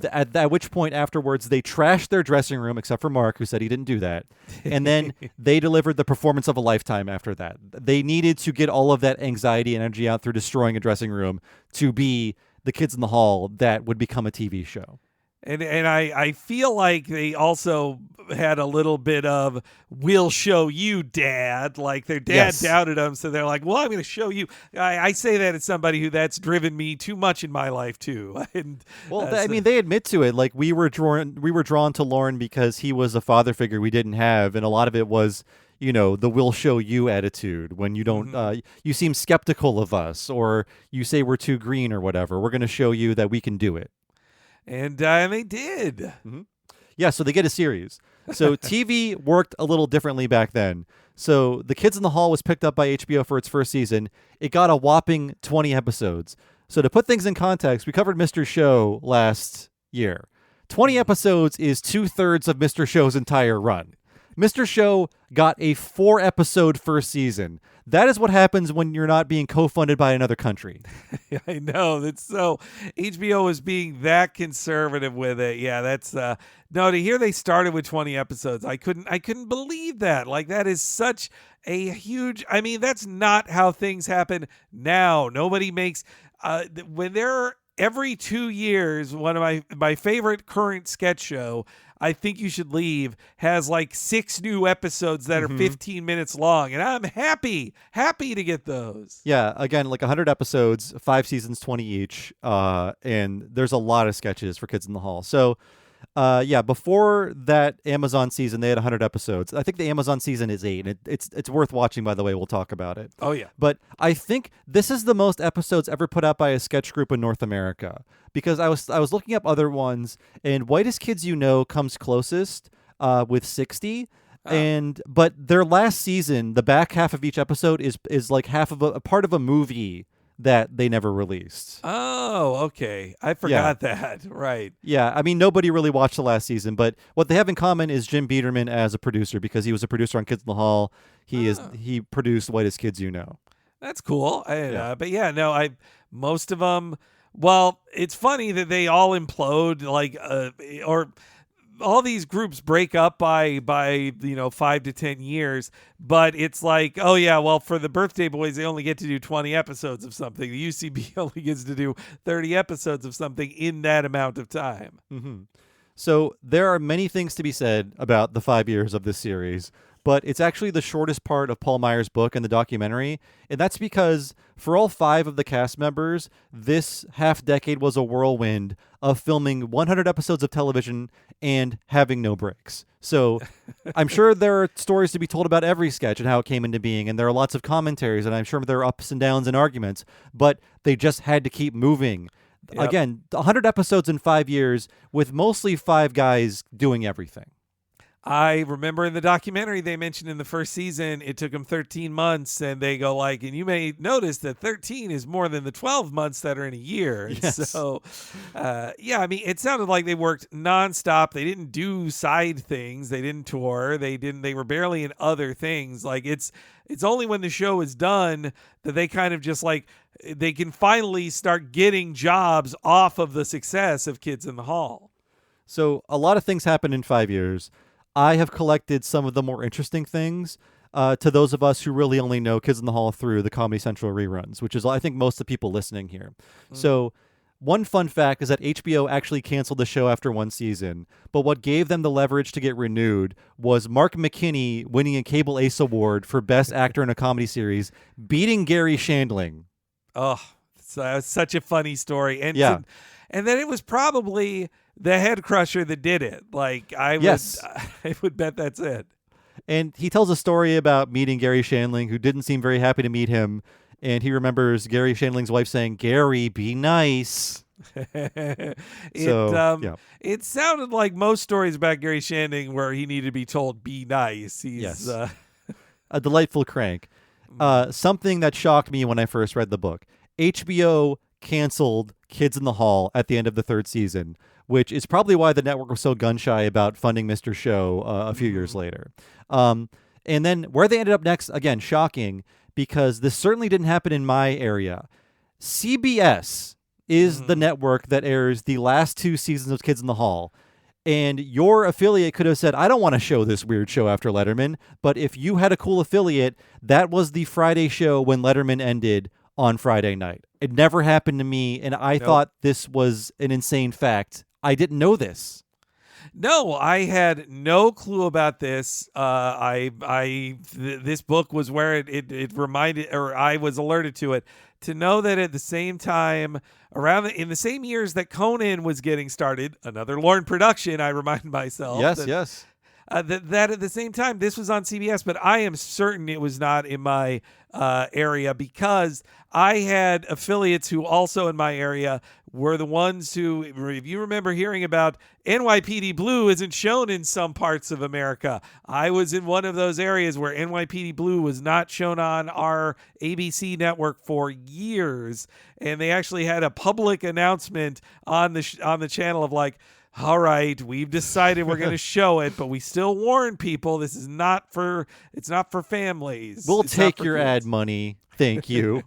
at which point afterwards they trashed their dressing room, except for Mark, who said he didn't do that. And then they delivered the performance of a lifetime after that. They needed to get all of that anxiety and energy out through destroying a dressing room to be the Kids in the Hall that would become a TV show. And I feel like they also had a little bit of "we'll show you, Dad." Like their dad doubted them, so they're like, "Well, I'm going to show you." I say that as somebody that's driven me too much in my life too. And, I mean, they admit to it. Like we were drawn to Lauren because he was a father figure we didn't have, and a lot of it was, the "we'll show you" attitude. When you don't, you seem skeptical of us, or you say we're too green or whatever. We're going to show you that we can do it. And they did. Mm-hmm. Yeah, so they get a series. So TV worked a little differently back then. So The Kids in the Hall was picked up by HBO for its first season. It got a whopping 20 episodes. So to put things in context, we covered Mr. Show last year. 20 episodes is 2/3 of Mr. Show's entire run. Mr. Show got a 4-episode first season. That is what happens when you're not being co-funded by another country. I know. That's so HBO is being that conservative with it. Yeah, that's no, to hear they started with 20 episodes. I couldn't believe that. Like that is such a huge, I mean, that's not how things happen now. Nobody makes when they're every 2 years, one of my favorite current sketch show, I Think You Should Leave, has like 6 new episodes that are 15 minutes long, and I'm happy to get those. Yeah, again, like 100 episodes, 5 seasons, 20 each, and there's a lot of sketches for Kids in the Hall. So, before that Amazon season, they had 100 episodes. I think the Amazon season is 8, and it's worth watching, by the way. We'll talk about it. Oh, yeah. But I think this is the most episodes ever put out by a sketch group in North America, because I was looking up other ones, and Whitest Kids You Know comes closest with 60. But their last season, the back half of each episode is like half of a part of a movie that they never released. Oh, okay. I forgot that. Right. Yeah, I mean, nobody really watched the last season, but what they have in common is Jim Biederman as a producer, because he was a producer on Kids in the Hall. He produced Whitest Kids You Know. That's cool. Most of them. Well, it's funny that they all implode, or all these groups break up by 5 to 10 years, but it's like, oh yeah, well, for the Birthday Boys, they only get to do 20 episodes of something. The UCB only gets to do 30 episodes of something in that amount of time. Mm-hmm. So there are many things to be said about the 5 years of this series, but it's actually the shortest part of Paul Meyer's book and the documentary. And that's because for all 5 of the cast members, this half decade was a whirlwind of filming 100 episodes of television and having no breaks. So I'm sure there are stories to be told about every sketch and how it came into being, and there are lots of commentaries, and I'm sure there are ups and downs and arguments, but they just had to keep moving. Yep. Again, 100 episodes in 5 years with mostly 5 guys doing everything. I remember in the documentary they mentioned in the first season it took them 13 months, and they go like, and you may notice that 13 is more than the 12 months that are in a year. And Yes. so, I mean, it sounded like they worked nonstop. They didn't do side things. They didn't tour. They were barely in other things. Like it's only when the show is done that they kind of just like they can finally start getting jobs off of the success of Kids in the Hall. So a lot of things happened in 5 years. I have collected some of the more interesting things to those of us who really only know Kids in the Hall through the Comedy Central reruns, which is, I think, most of the people listening here. So one fun fact is that HBO actually canceled the show after 1 season, but what gave them the leverage to get renewed was Mark McKinney winning a Cable Ace Award for Best Actor in a Comedy Series, beating Gary Shandling. Oh, it's such a funny story. And Yeah. and then it was probably the head crusher that did it. Like I would bet that's it. And he tells a story about meeting Gary Shandling, who didn't seem very happy to meet him. And he remembers Gary Shandling's wife saying, "Gary, be nice." It sounded like most stories about Gary Shandling where he needed to be told, be nice. He's A delightful crank. Something that shocked me when I first read the book. HBO canceled Kids in the Hall at the end of the 3rd season, which is probably why the network was so gun-shy about funding Mr. Show a few years later. And then where they ended up next, again, shocking, because this certainly didn't happen in my area. CBS is the network that airs the last 2 seasons of Kids in the Hall. And your affiliate could have said, I don't want to show this weird show after Letterman. But if you had a cool affiliate, that was the Friday show when Letterman ended on Friday night. It never happened to me, and I thought this was an insane fact. I didn't know this. No, I had no clue about this. This book was where it reminded, or I was alerted to it, to know that at the same time, in the same years that Conan was getting started, another Lorne production, I remind myself. Yes. That at the same time, this was on CBS, but I am certain it was not in my area because I had affiliates who also in my area were the ones who, if you remember hearing about NYPD Blue isn't shown in some parts of America. I was in one of those areas where NYPD Blue was not shown on our ABC network for years. And they actually had a public announcement on the channel of like, all right, we've decided we're going to show it, but we still warn people this is not for families. We'll It's not take for your kids. ad money. Thank you.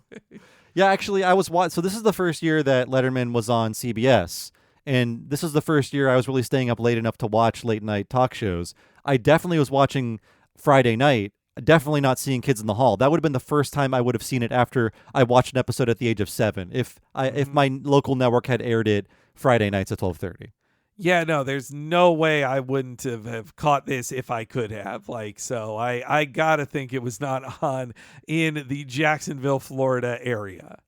Yeah, actually, so this is the first year that Letterman was on CBS. And this is the first year I was really staying up late enough to watch late night talk shows. I definitely was watching Friday night, definitely not seeing Kids in the Hall. That would have been the first time I would have seen it after I watched an episode at the age of 7. If my local network had aired it Friday nights at 12:30. Yeah, no, there's no way I wouldn't have caught this if I could have. Like, so I gotta think it was not on in the Jacksonville, Florida area.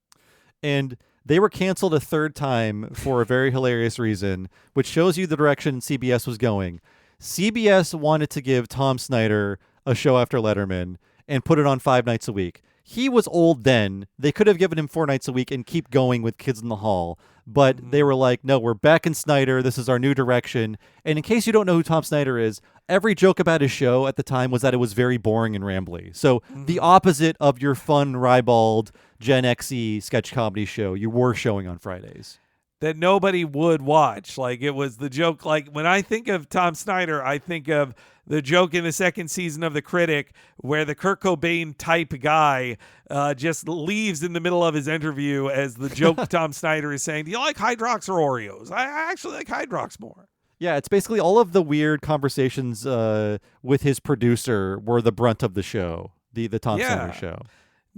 And they were canceled a 3rd time for a very hilarious reason, which shows you the direction CBS was going. CBS wanted to give Tom Snyder a show after Letterman and put it on 5 nights a week. He was old then. They could have given him 4 nights a week and keep going with Kids in the Hall. But they were like, no, we're back in Snyder. This is our new direction. And in case you don't know who Tom Snyder is, every joke about his show at the time was that it was very boring and rambly. So the opposite of your fun, ribald, Gen X-y sketch comedy show you were showing on Fridays. That nobody would watch. Like, it was the joke. Like, when I think of Tom Snyder, I think of the joke in the 2nd season of The Critic where the Kurt Cobain type guy just leaves in the middle of his interview as the joke Tom Snyder is saying, do you like Hydrox or Oreos? I actually like Hydrox more. Yeah, it's basically all of the weird conversations with his producer were the brunt of the show, the Tom Snyder show.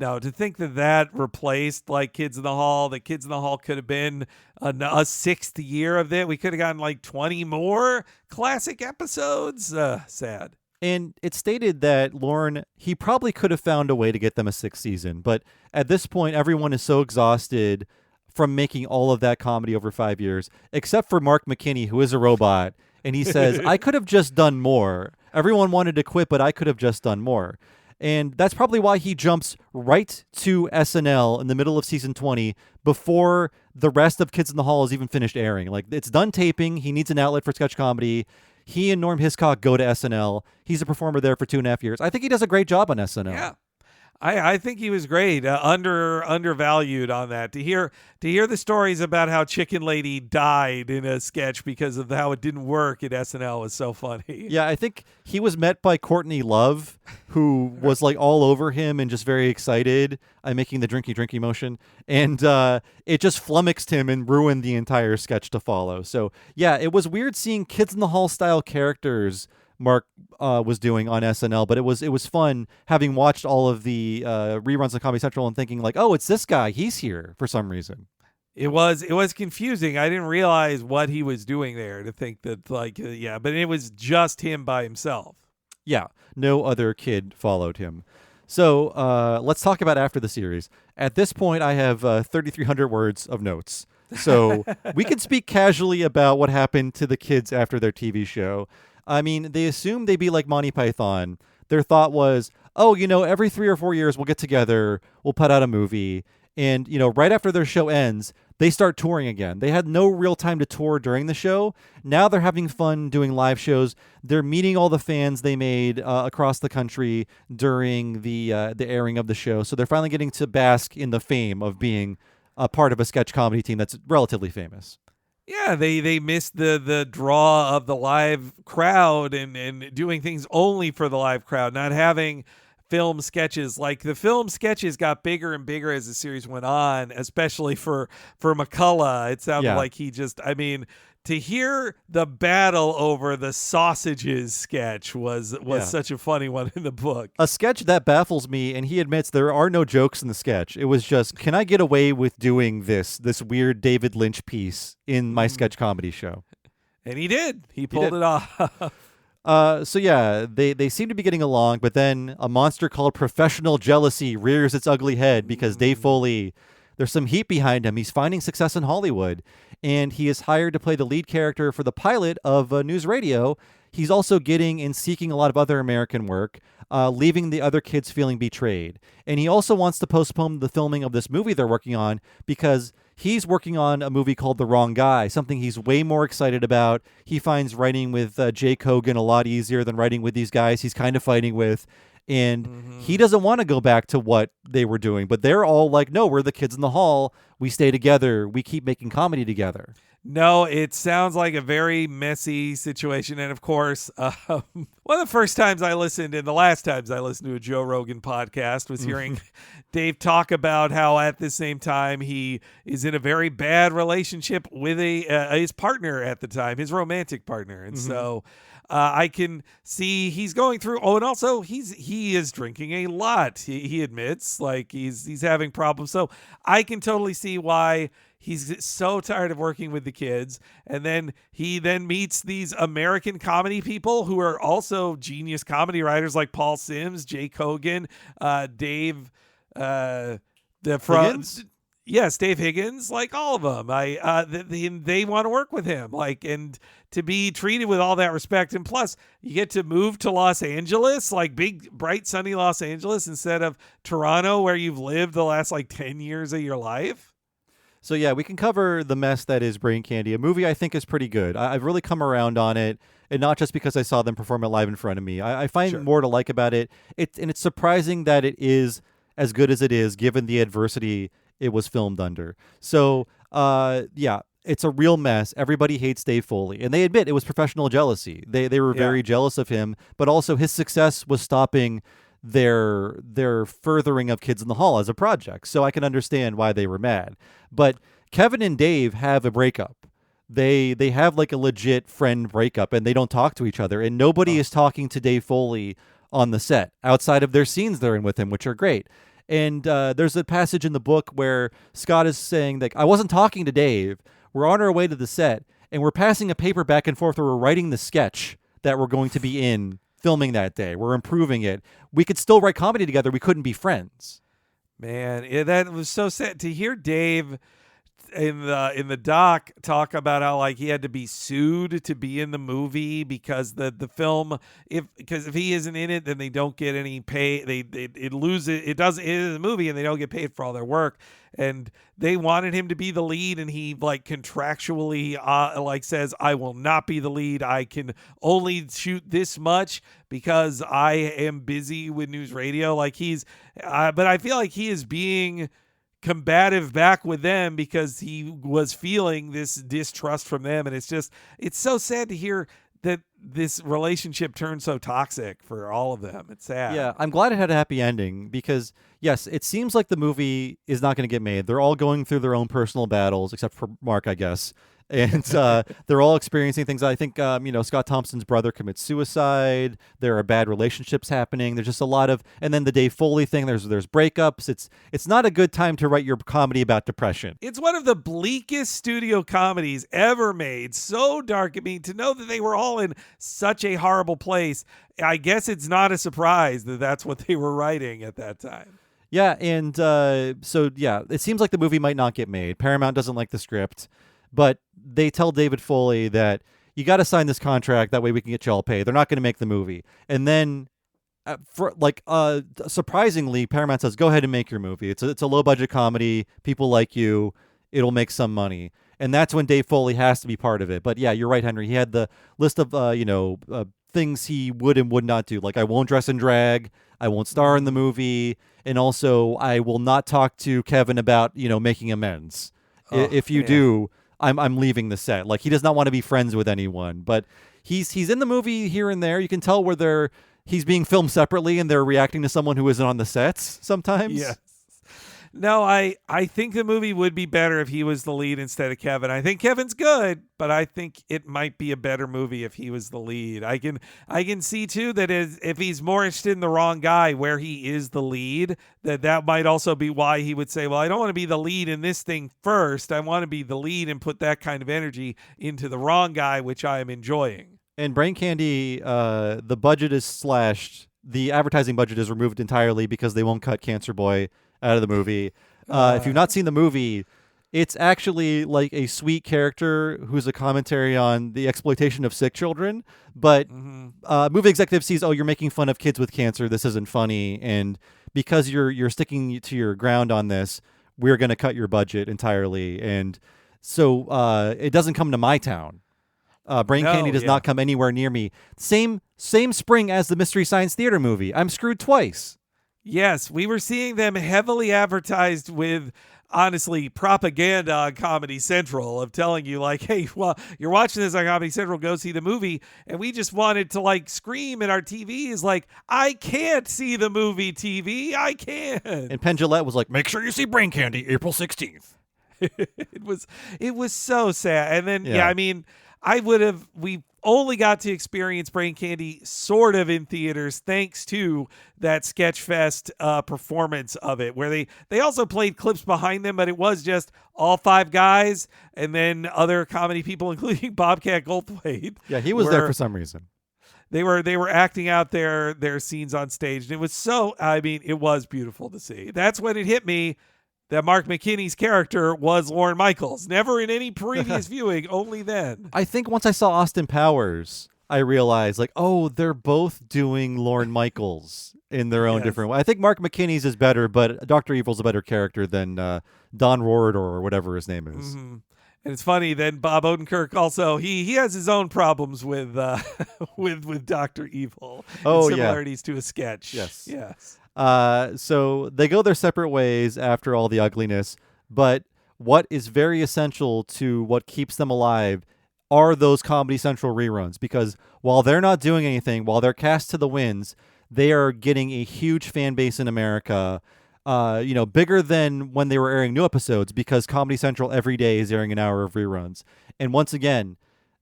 No, to think that replaced like Kids in the Hall, that Kids in the Hall could have been a 6th year of it. We could have gotten like 20 more classic episodes. Sad. And it's stated that Lorne, he probably could have found a way to get them a 6th season, but at this point, everyone is so exhausted from making all of that comedy over 5 years, except for Mark McKinney, who is a robot, and he says, I could have just done more. Everyone wanted to quit, but I could have just done more. And that's probably why he jumps right to SNL in the middle of season 20 before the rest of Kids in the Hall is even finished airing. Like, it's done taping. He needs an outlet for sketch comedy. He and Norm Hiscock go to SNL. He's a performer there for 2.5 years. I think he does a great job on SNL. Yeah. I think he was great, undervalued on that. To hear the stories about how Chicken Lady died in a sketch because of how it didn't work at SNL was so funny. Yeah, I think he was met by Courtney Love, who was like all over him and just very excited. I'm making the drinky motion, and it just flummoxed him and ruined the entire sketch to follow. So yeah, it was weird seeing Kids in the Hall style characters Mark was doing on SNL, but it was fun having watched all of the reruns of Comedy Central and thinking like, oh, it's this guy. He's here for some reason. It was confusing. I didn't realize what he was doing there to think that but it was just him by himself. Yeah, no other kid followed him. So let's talk about after the series. At this point, I have 3,300 words of notes. So we can speak casually about what happened to the kids after their TV show. I mean, they assumed they'd be like Monty Python. Their thought was, oh, every 3 or 4 years we'll get together, we'll put out a movie. And, right after their show ends, they start touring again. They had no real time to tour during the show. Now they're having fun doing live shows. They're meeting all the fans they made across the country during the airing of the show. So they're finally getting to bask in the fame of being a part of a sketch comedy team that's relatively famous. Yeah, they missed the draw of the live crowd and doing things only for the live crowd, not having film sketches. Like, the film sketches got bigger and bigger as the series went on, especially for McCullough. It sounded like he just, to hear the battle over the sausages sketch was such a funny one in the book. A sketch that baffles me, and he admits there are no jokes in the sketch. It was just, can I get away with doing this weird David Lynch piece in my sketch comedy show? And he did. He pulled it off. So yeah, they seem to be getting along, but then a monster called professional jealousy rears its ugly head because Dave Foley, there's some heat behind him. He's finding success in Hollywood, and he is hired to play the lead character for the pilot of News Radio. He's also getting and seeking a lot of other American work, leaving the other kids feeling betrayed. And he also wants to postpone the filming of this movie they're working on because he's working on a movie called The Wrong Guy, something he's way more excited about. He finds writing with Jay Kogan a lot easier than writing with these guys he's kind of fighting with. And he doesn't want to go back to what they were doing, but they're all like, no, we're the Kids in the Hall. We stay together. We keep making comedy together. No, it sounds like a very messy situation. And of course, one of the first times I listened and the last times I listened to a Joe Rogan podcast was hearing Dave talk about how at the same time he is in a very bad relationship with his partner at the time, his romantic partner. And so I can see he's going through. Oh, and also he is drinking a lot. He admits like he's having problems. So I can totally see why he's so tired of working with the kids. And then he meets these American comedy people who are also genius comedy writers like Paul Sims, Jay Kogan, Dave, Higgins? Yes, Dave Higgins, like all of them. They want to work with him, and to be treated with all that respect. And plus, you get to move to Los Angeles, like big, bright, sunny Los Angeles, instead of Toronto, where you've lived the last 10 years of your life. So yeah, we can cover the mess that is Brain Candy, a movie I think is pretty good. I've really come around on it, and not just because I saw them perform it live in front of me. I find more to like about it. It's surprising that it is as good as it is, given the adversity it was filmed under. So yeah, it's a real mess. Everybody hates Dave Foley, and they admit it was professional jealousy. They were very jealous of him, but also his success was stopping their furthering of Kids in the Hall as a project. So I can understand why they were mad. But Kevin and Dave have a breakup. They have like a legit friend breakup, and they don't talk to each other, and nobody is talking to Dave Foley on the set outside of their scenes they're in with him, which are great. And there's a passage in the book where Scott is saying that I wasn't talking to Dave. We're on our way to the set, and we're passing a paper back and forth where we're writing the sketch that we're going to be in filming that day. We're improving it. We could still write comedy together. We couldn't be friends. Man, that was so sad to hear Dave in the doc talk about how like he had to be sued to be in the movie because the film if he isn't in it, then they don't get any pay. It loses it does it is a movie and they don't get paid for all their work. And they wanted him to be the lead, and he like contractually like says, I will not be the lead. I can only shoot this much because I am busy with news radio. Like but I feel like he is being combative back with them because he was feeling this distrust from them. And it's so sad to hear that this relationship turned so toxic for all of them. It's sad. Yeah, I'm glad it had a happy ending because, yes, it seems like the movie is not going to get made. They're all going through their own personal battles, except for Mark, I guess. And they're all experiencing things. I think, Scott Thompson's brother commits suicide. There are bad relationships happening. There's just a lot of, and then the Dave Foley thing. There's breakups. It's not a good time to write your comedy about depression. It's one of the bleakest studio comedies ever made. So dark. I mean, to know that they were all in such a horrible place, I guess it's not a surprise that that's what they were writing at that time. Yeah, and it seems like the movie might not get made. Paramount doesn't like the script. But they tell David Foley that you got to sign this contract. That way we can get you all paid. They're not going to make the movie. And then, surprisingly, Paramount says, go ahead and make your movie. It's a low budget comedy. People like you. It'll make some money. And that's when Dave Foley has to be part of it. But yeah, you're right, Henry. He had the list of, things he would and would not do. Like, I won't dress in drag. I won't star in the movie. And also, I will not talk to Kevin about, making amends. If you do, I'm leaving the set. Like, he does not want to be friends with anyone, but he's in the movie here and there. You can tell where he's being filmed separately and they're reacting to someone who isn't on the sets sometimes. Yes. No, I think the movie would be better if he was the lead instead of Kevin. I think Kevin's good, but I think it might be a better movie if he was the lead. I can see too that if he's more interested in the wrong guy where he is the lead, that might also be why he would say, well, I don't want to be the lead in this thing first. I want to be the lead and put that kind of energy into the wrong guy, which I am enjoying. And Brain Candy, the budget is slashed. The advertising budget is removed entirely because they won't cut Cancer Boy out of the movie. If you've not seen the movie, it's actually like a sweet character who's a commentary on the exploitation of sick children. But movie executive sees, oh, you're making fun of kids with cancer. This isn't funny. And because you're sticking to your ground on this, we're going to cut your budget entirely. And so it doesn't come to my town. Brain Candy does not come anywhere near me. Same spring as the Mystery Science Theater movie. I'm screwed twice. Yes, we were seeing them heavily advertised with, honestly, propaganda on Comedy Central of telling you, like, hey, well, you're watching this on Comedy Central, go see the movie. And we just wanted to, like, scream at our TVs, like, I can't see the movie, TV. I can't. And Penn Jillette was like, make sure you see Brain Candy April 16th. It was so sad. And then, we only got to experience Brain Candy sort of in theaters thanks to that Sketchfest performance of it, where they also played clips behind them, but it was just all five guys and then other comedy people, including Bobcat Goldthwait. Yeah, he was there for some reason. They were acting out their scenes on stage, and it was it was beautiful to see. That's when it hit me that Mark McKinney's character was Lorne Michaels. Never in any previous viewing, only then. I think once I saw Austin Powers, I realized, like, oh, they're both doing Lorne Michaels in their own different way. I think Mark McKinney's is better, but Dr. Evil's a better character than Don Rohrador or whatever his name is. Mm-hmm. And it's funny, then Bob Odenkirk also, he has his own problems with with Dr. Evil. Oh, and similarities to a sketch. Yes. So they go their separate ways after all the ugliness, but what is very essential to what keeps them alive are those Comedy Central reruns, because while they're not doing anything, while they're cast to the winds, they are getting a huge fan base in America, bigger than when they were airing new episodes, because Comedy Central every day is airing an hour of reruns. And once again,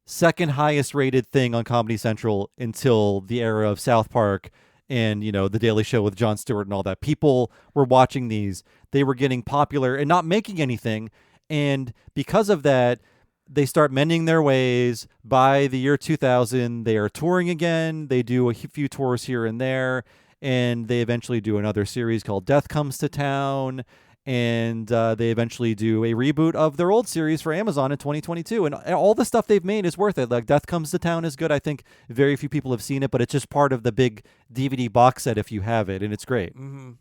second highest rated thing on Comedy Central until the era of South Park and, The Daily Show with Jon Stewart and all that. People were watching these. They were getting popular and not making anything. And because of that, they start mending their ways. By the year 2000, they are touring again. They do a few tours here and there, and they eventually do another series called Death Comes to Town, and they eventually do a reboot of their old series for Amazon in 2022. And all the stuff they've made is worth it. Like Death Comes to Town is good. I think very few people have seen it, but it's just part of the big DVD box set if you have it, and it's great. Mm-hmm.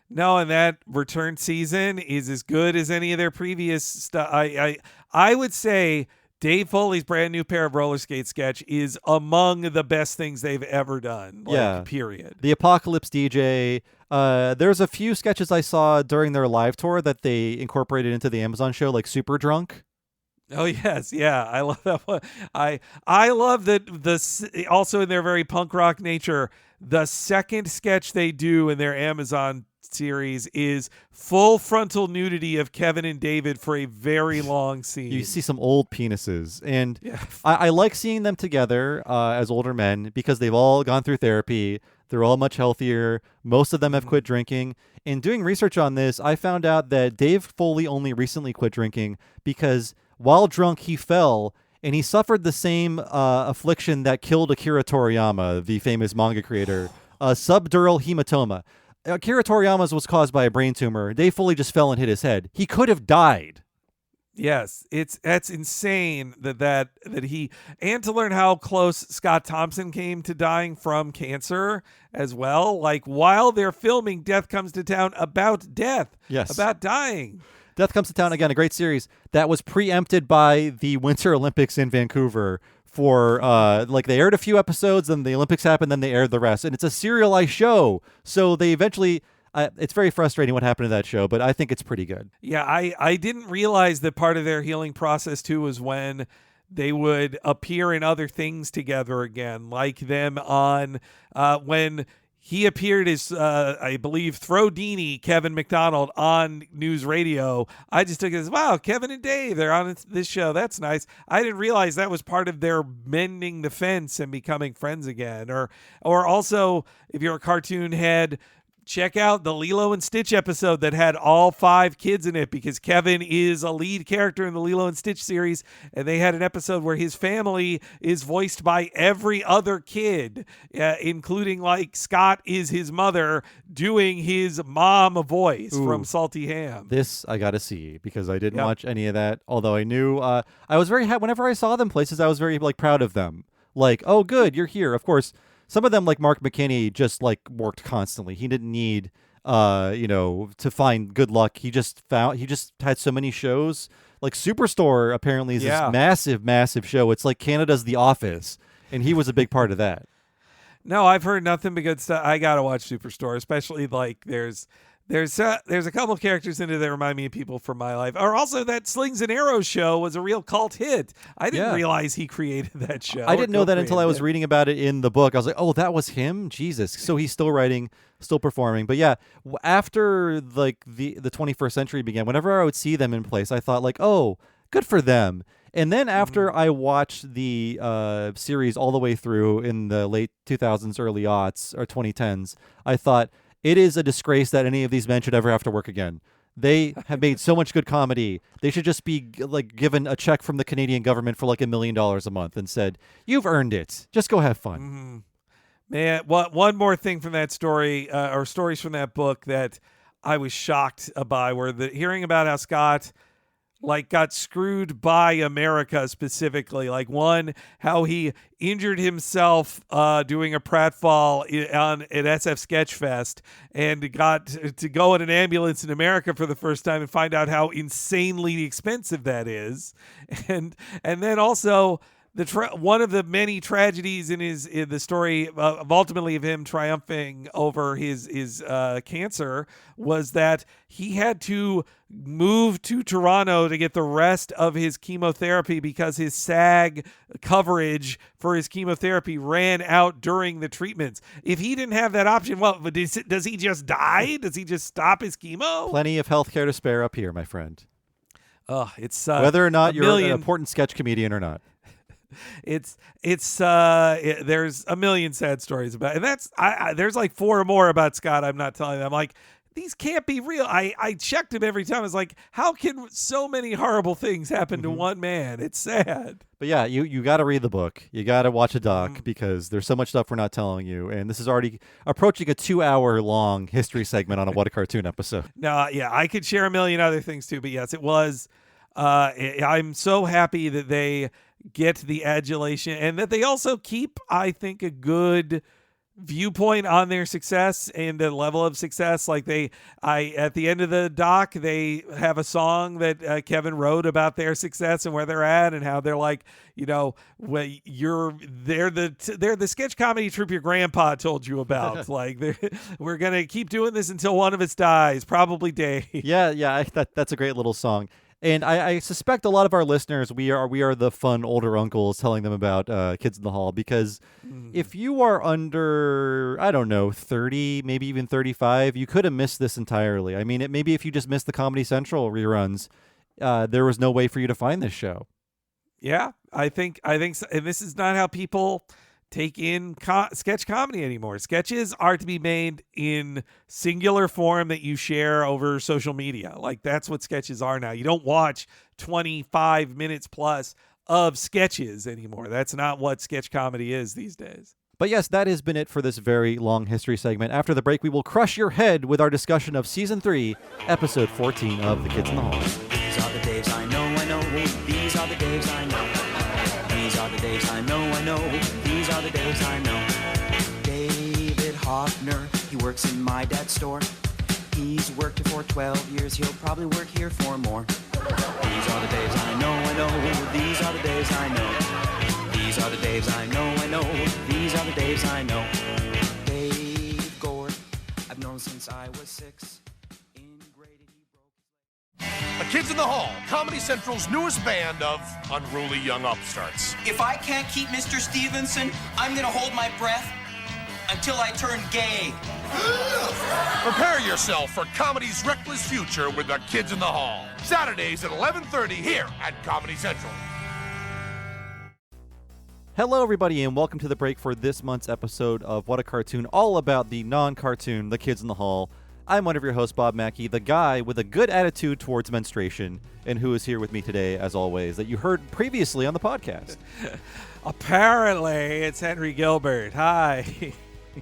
No, and that return season is as good as any of their previous stuff. I would say Dave Foley's brand new pair of roller skate sketch is among the best things they've ever done. Period. The Apocalypse DJ. There's a few sketches I saw during their live tour that they incorporated into the Amazon show, like Super Drunk. Oh yes, yeah, I love that one. I love that also in their very punk rock nature. The second sketch they do in their Amazon series is full frontal nudity of Kevin and David for a very long scene. You see some old penises, and I like seeing them together as older men because they've all gone through therapy. They're all much healthier. Most of them have quit drinking. In doing research on this, I found out that Dave Foley only recently quit drinking because while drunk, he fell, and he suffered the same affliction that killed Akira Toriyama, the famous manga creator, subdural hematoma. Akira Toriyama's was caused by a brain tumor. Dave Foley just fell and hit his head. He could have died. Yes, that's insane that he, and to learn how close Scott Thompson came to dying from cancer as well. Like while they're filming Death Comes to Town about death, about dying. Death Comes to Town, again, a great series that was preempted by the Winter Olympics in Vancouver. For they aired a few episodes, then the Olympics happened, then they aired the rest, and it's a serialized show. So they eventually, it's very frustrating what happened to that show, but I think it's pretty good. Yeah, I didn't realize that part of their healing process too was when they would appear in other things together again, like them on when he appeared as, I believe, Throwdini, Kevin McDonald, on news radio. I just took it as, wow, Kevin and Dave, they're on this show. That's nice. I didn't realize that was part of their mending the fence and becoming friends again. Or also, if you're a cartoon head, check out the Lilo and Stitch episode that had all 5 kids in it because Kevin is a lead character in the Lilo and Stitch series, and they had an episode where his family is voiced by every other kid, including like Scott is his mother doing his mom voice from Salty Ham. This I got to see because I didn't watch any of that, although I knew I was very whenever I saw them places, I was very proud of them. Like, oh, good, you're here. Of course, some of them, like Mark McKinney, just worked constantly. He didn't need, to find good luck. He just had so many shows. Like Superstore apparently is this massive, massive show. It's like Canada's The Office, and he was a big part of that. No, I've heard nothing but good stuff. I gotta watch Superstore, especially there's a couple characters in it that remind me of people from my life. Or also that Slings and Arrows show was a real cult hit. I didn't realize he created that show. I didn't know that until I was reading about it in the book. I was like, oh, that was him? Jesus. So he's still writing, still performing. But yeah, after the 21st century began, whenever I would see them in place, I thought oh, good for them. And then after I watched the series all the way through in the late 2000s, early aughts, or 2010s, I thought, it is a disgrace that any of these men should ever have to work again. They have made so much good comedy. They should just be given a check from the Canadian government for $1 million a month and said, "You've earned it. Just go have fun." Mm-hmm. Man, one more thing from that story, or stories from that book that I was shocked by, were hearing about how Scott got screwed by America specifically. One, how he injured himself doing a pratfall at SF Sketchfest and got to go in an ambulance in America for the first time and find out how insanely expensive that is. And then also one of the many tragedies in the story of ultimately of him triumphing over his cancer was that he had to move to Toronto to get the rest of his chemotherapy because his SAG coverage for his chemotherapy ran out during the treatments. If he didn't have that option, does he just die? Does he just stop his chemo? Plenty of healthcare to spare up here, my friend. It's whether or not you're an important sketch comedian or not. There's a million sad stories about it. And there's 4 more about Scott I'm not telling them. these can't be real. I checked them every time. I was like, how can so many horrible things happen to one man? It's sad. But yeah, you got to read the book. You got to watch a doc because there's so much stuff we're not telling you. And this is already approaching a 2-hour long history segment on a What a Cartoon episode. No, yeah, I could share a million other things too. But yes, it was. I'm so happy that they get the adulation and that they also keep, I think, a good viewpoint on their success and the level of success. Like at the end of the doc, they have a song that Kevin wrote about their success and where they're at and how they're like, they're the sketch comedy troupe your grandpa told you about. Like we're gonna keep doing this until one of us dies, probably Dave. Yeah, that's a great little song. And I suspect a lot of our listeners, we are the fun older uncles telling them about Kids in the Hall, because if you are under, I don't know, 30, maybe even 35, you could have missed this entirely. I mean, maybe if you just missed the Comedy Central reruns, there was no way for you to find this show. Yeah, I think so. And this is not how people take in sketch comedy anymore. Sketches are to be made in singular form that you share over social media. Like that's what sketches are now. You don't watch 25 minutes plus of sketches anymore. That's not what sketch comedy is these days. But yes, that has been it for this very long history segment. After the break, we will crush your head with our discussion of Season 3, Episode 14 of The Kids in the Hall. These are the Daves I know. These are the Daves I know. These are the Daves I know. These are the Daves I know. David Hoffner, he works in my dad's store. He's worked here for 12 years, he'll probably work here for more. These are the Daves I know. These are the Daves I know. These are the Daves I know. These are the Daves I know. Dave Gord, I've known since I was 6. The Kids in the Hall, Comedy Central's newest band of unruly young upstarts. If I can't keep Mr. Stevenson, I'm gonna hold my breath until I turn gay. Prepare yourself for comedy's reckless future with The Kids in the Hall. Saturdays at 11:30 here at Comedy Central. Hello, everybody, and welcome to the break for this month's episode of What a Cartoon, all about the non-cartoon The Kids in the Hall. I'm one of your hosts, Bob Mackey, the guy with a good attitude towards menstruation, and who is here with me today, as always, that you heard previously on the podcast. Apparently, it's Henry Gilbert. Hi.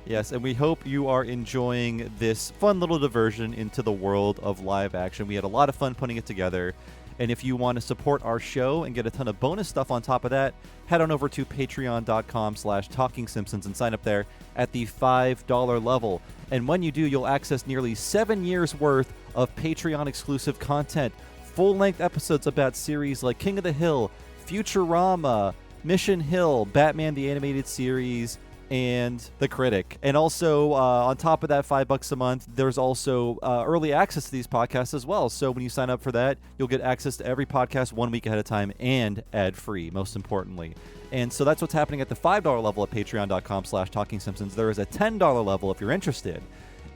Yes, and we hope you are enjoying this fun little diversion into the world of live action. We had a lot of fun putting it together. And if you want to support our show and get a ton of bonus stuff on top of that, head on over to patreon.com/TalkingSimpsons and sign up there at the $5 level. And when you do, you'll access nearly 7 years worth of Patreon exclusive content, full-length episodes about series like King of the Hill, Futurama, Mission Hill, Batman the Animated Series, and The Critic. And also, on top of that, $5 a month, there's also early access to these podcasts as well. So when you sign up for that, you'll get access to every podcast 1 week ahead of time and ad-free, most importantly. And so that's what's happening at the $5 level at patreon.com/TalkingSimpsons. There is a $10 level if you're interested.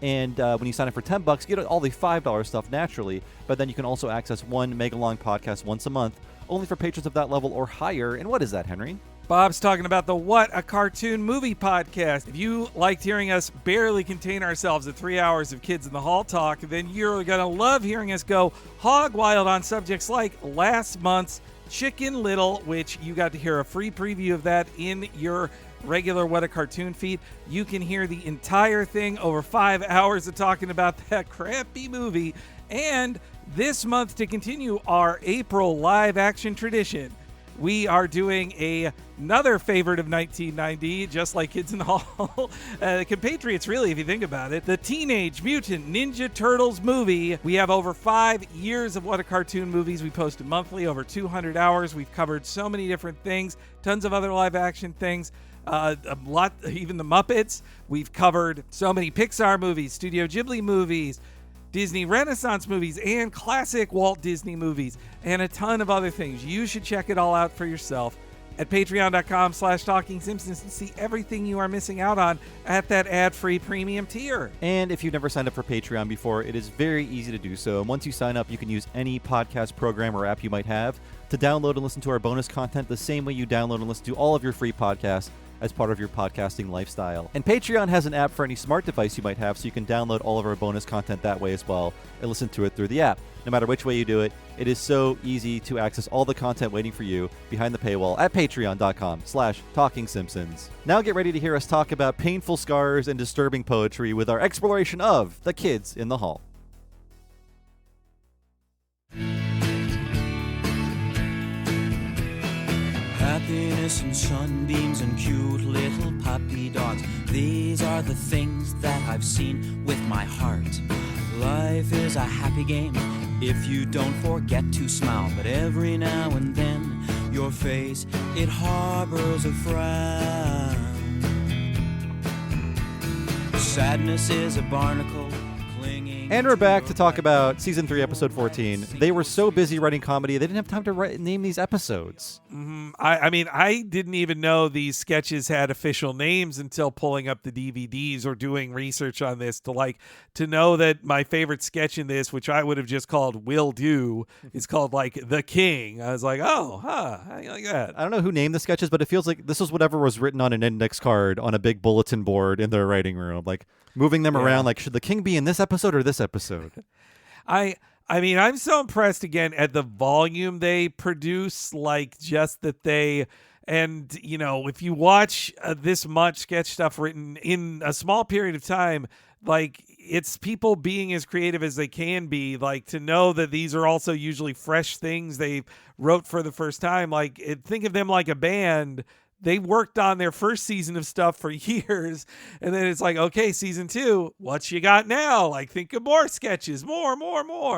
And when you sign up for $10, you get all the $5 stuff naturally, but then you can also access one mega-long podcast once a month, only for patrons of that level or higher. And what is that, Henry? Bob's talking about the What a Cartoon Movie podcast. If you liked hearing us barely contain ourselves at 3 hours of Kids in the Hall talk, then you're going to love hearing us go hog wild on subjects like last month's Chicken Little, which you got to hear a free preview of that in your regular What a Cartoon feed. You can hear the entire thing over 5 hours of talking about that crappy movie. And this month, to continue our April live action tradition, we are doing another favorite of 1990, just like Kids in the Hall. Compatriots, really, if you think about it. The Teenage Mutant Ninja Turtles movie. We have over 5 years of What a Cartoon movies. We post monthly, over 200 hours. We've covered so many different things, tons of other live action things. A lot, even the Muppets. We've covered so many Pixar movies, Studio Ghibli movies, Disney Renaissance movies, and classic Walt Disney movies, and a ton of other things. You should check it all out for yourself at patreon.com/TalkingSimpsons to see everything you are missing out on at that ad-free premium tier. And if you've never signed up for Patreon before, it is very easy to do so. And once you sign up, you can use any podcast program or app you might have to download and listen to our bonus content the same way you download and listen to all of your free podcasts as part of your podcasting lifestyle. And Patreon has an app for any smart device you might have, so you can download all of our bonus content that way as well and listen to it through the app. No matter which way you do it, it is so easy to access all the content waiting for you behind the paywall at patreon.com/TalkingSimpsons. Now get ready to hear us talk about painful scars and disturbing poetry with our exploration of The Kids in the Hall. Happiness and sunbeams and cute little puppy dogs. These are the things that I've seen with my heart. Life is a happy game if you don't forget to smile. But every now and then your face, it harbors a frown. Sadness is a barnacle clinging. And we're back to talk about Season 3, Episode 14. They were so busy writing comedy, they didn't have time to name these episodes. I mean, I didn't even know these sketches had official names until pulling up the DVDs or doing research on this to know that my favorite sketch in this, which I would have just called Will Do, is called The King. I was like, oh, I like that. I don't know who named the sketches, but it feels like this was whatever was written on an index card on a big bulletin board in their writing room, moving them around, should the king be in this episode or this episode? I mean, I'm so impressed again at the volume they produce, just that and if you watch this much sketch stuff written in a small period of time, it's people being as creative as they can be, to know that these are also usually fresh things they wrote for the first time. Think of them like a band. They worked on their first season of stuff for years, and then it's okay, season 2, what you got now? Think of more sketches, more.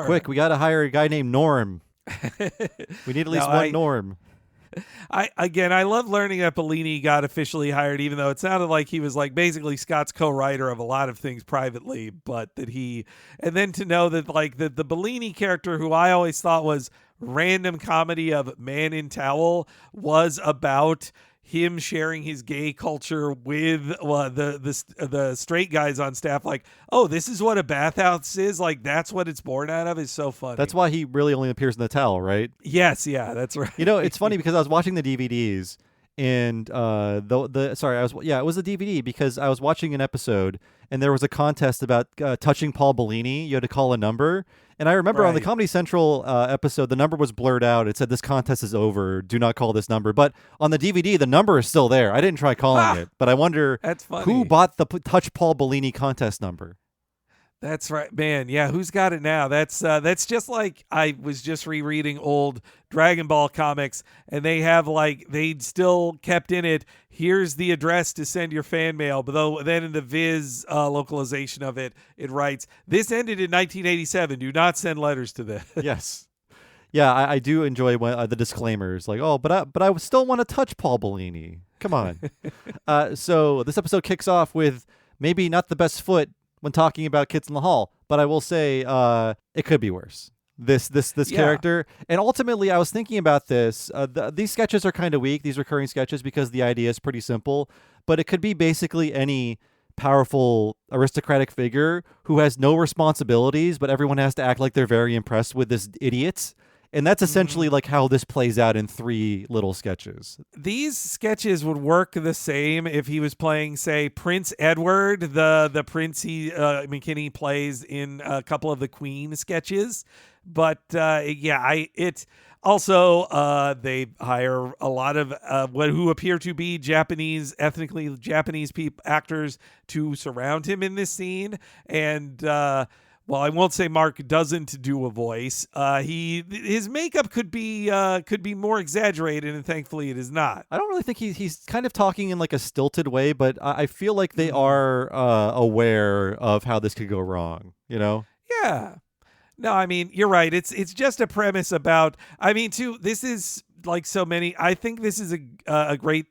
Quick, we got to hire a guy named Norm. We need at least one Norm. I love learning that Bellini got officially hired, even though it sounded like he was basically Scott's co-writer of a lot of things privately, but and then to know that the Bellini character, who I always thought was random comedy of Man in Towel, was about him sharing his gay culture with the straight guys on staff. This is what a bathhouse is. That's what it's born out of, is so funny. That's why he really only appears in the towel, right? Yes, yeah, that's right. It's funny because I was watching the DVDs and it was the DVD because I was watching an episode and there was a contest about touching Paul Bellini. You had to call a number. And I remember on the Comedy Central episode, the number was blurred out. It said, "This contest is over. Do not call this number." But on the DVD, the number is still there. I didn't try calling it, but I wonder who bought the Touch Paul Bellini contest number. That's right, man. Yeah, who's got it now? That's just I was just rereading old Dragon Ball comics, and they have they still kept in it, here's the address to send your fan mail. But then in the Viz localization of it, it writes, this ended in 1987. Do not send letters to this. Yes. Yeah, I do enjoy the disclaimers, but I still want to touch Paul Bellini. Come on. So this episode kicks off with maybe not the best foot when talking about Kids in the Hall, but I will say it could be worse. This character, and ultimately I was thinking about this. These sketches are kind of weak, these recurring sketches, because the idea is pretty simple, but it could be basically any powerful aristocratic figure who has no responsibilities, but everyone has to act like they're very impressed with this idiot. And that's essentially how this plays out in 3 little sketches. These sketches would work the same if he was playing, say, Prince Edward, the prince McKinney plays in a couple of the Queen sketches. But also they hire a lot of who appear to be ethnically Japanese actors to surround him in this scene, and well, I won't say Mark doesn't do a voice. His makeup could be more exaggerated, and thankfully it is not. I don't really think he's kind of talking in a stilted way, but I feel like they are aware of how this could go wrong. Yeah. No, I mean, you're right. It's just a premise about. I mean, too. This is so many. I think this is a great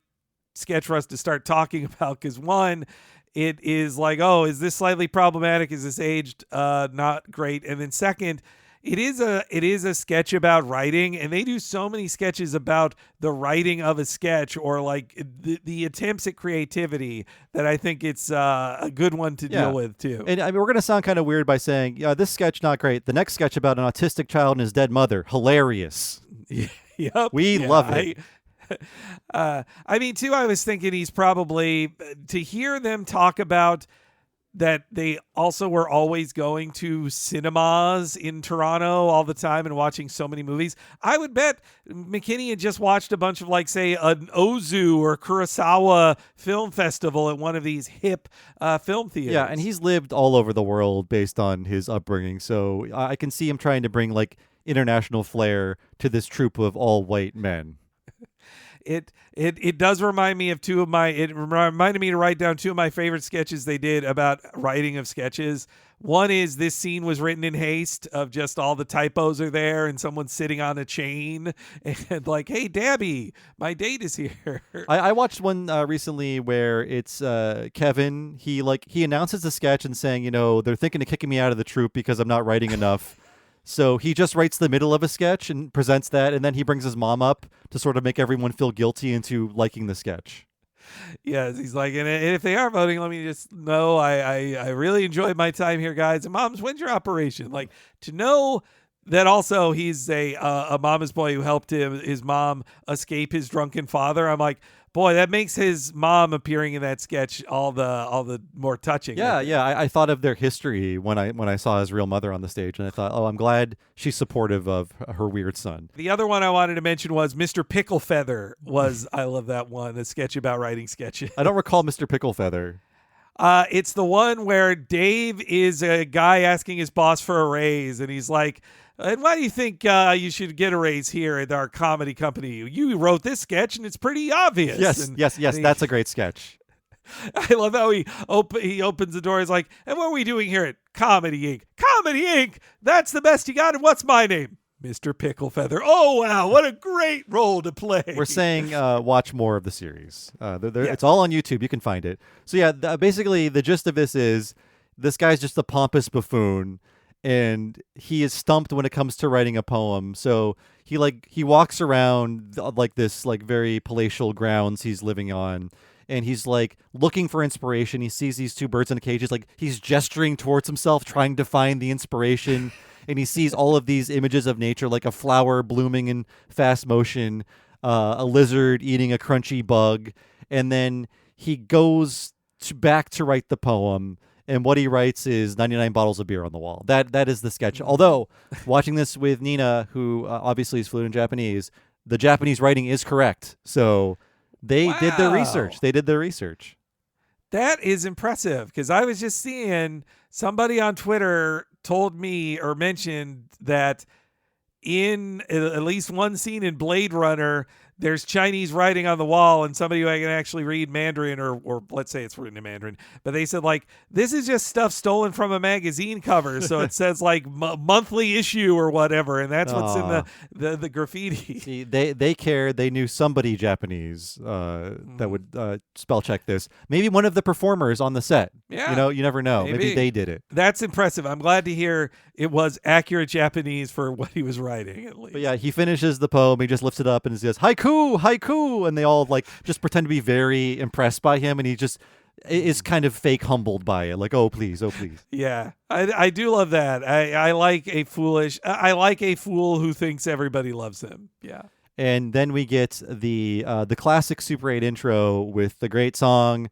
sketch for us to start talking about because one. It is is this slightly problematic? Is this aged not great? And then second, it is a sketch about writing, and they do so many sketches about the writing of a sketch or the attempts at creativity that I think it's a good one to deal with too. And I mean, we're going to sound kind of weird by saying, yeah, this sketch not great. The next sketch about an autistic child and his dead mother, hilarious. Yep. We love it. I mean, too, I was thinking he's probably, to hear them talk about that they also were always going to cinemas in Toronto all the time and watching so many movies. I would bet McKinney had just watched a bunch of, like, say, an Ozu or Kurosawa film festival at one of these hip film theaters. Yeah, and he's lived all over the world based on his upbringing. So I can see him trying to bring, like, international flair to this troupe of all white men. It does remind me of it reminded me to write down two of my favorite sketches they did about writing of sketches. One is this scene was written in haste of just all the typos are there and someone's sitting on a chain and like, hey, Dabby, my date is here. I watched one recently where it's Kevin. He announces the sketch and saying, you know, they're thinking of kicking me out of the troupe because I'm not writing enough. So he just writes the middle of a sketch and presents that, and then he brings his mom up to sort of make everyone feel guilty into liking the sketch. Yes, he's like, and if they are voting, let me just know I really enjoyed my time here, guys. And moms, when's your operation? Like, to know that also he's a mama's boy who helped his mom escape his drunken father. I'm like, boy, that makes his mom appearing in that sketch all the more touching. Yeah. I thought of their history when I saw his real mother on the stage, and I thought, oh, I'm glad she's supportive of her weird son. The other one I wanted to mention was Mr. Picklefeather. I love that one, a sketch about writing sketches. I don't recall Mr. Picklefeather. It's the one where Dave is a guy asking his boss for a raise, and he's like, and why do you think you should get a raise here at our comedy company? You wrote this sketch, and it's pretty obvious. Yes, that's a great sketch. I love how he opens the door. He's like, and what are we doing here at Comedy Inc.? Comedy Inc.? That's the best you got, and what's my name? Mr. Picklefeather. Oh, wow, what a great role to play. We're saying watch more of the series. It's all on YouTube. You can find it. So yeah, basically the gist of this is this guy's just a pompous buffoon, and he is stumped when it comes to writing a poem. So he walks around like this like very palatial grounds he's living on, and he's like looking for inspiration. He sees these two birds in a cage. He's gesturing towards himself, trying to find the inspiration. And he sees all of these images of nature, like a flower blooming in fast motion, a lizard eating a crunchy bug, and then he goes back to write the poem. And what he writes is 99 bottles of beer on the wall. That is the sketch. Although, watching this with Nina, who obviously is fluent in Japanese, the Japanese writing is correct. So they did their research. That is impressive, because I was just seeing somebody on Twitter told me or mentioned that in at least one scene in Blade Runner, there's Chinese writing on the wall, and somebody who can actually read Mandarin, or let's say it's written in Mandarin, but they said, like, this is just stuff stolen from a magazine cover, so it says like monthly issue or whatever, and that's what's in the graffiti. See, they cared. They knew somebody Japanese that would spell check this. Maybe one of the performers on the set. Yeah, you never know. Maybe they did it. That's impressive. I'm glad to hear it was accurate Japanese for what he was writing, at least. But yeah, he finishes the poem. He just lifts it up and says, haiku, and they all like just pretend to be very impressed by him, and he just is kind of fake humbled by it, like, oh please. Yeah, I do love that. I like a fool who thinks everybody loves him. Yeah. And then we get the classic Super 8 intro with the great song.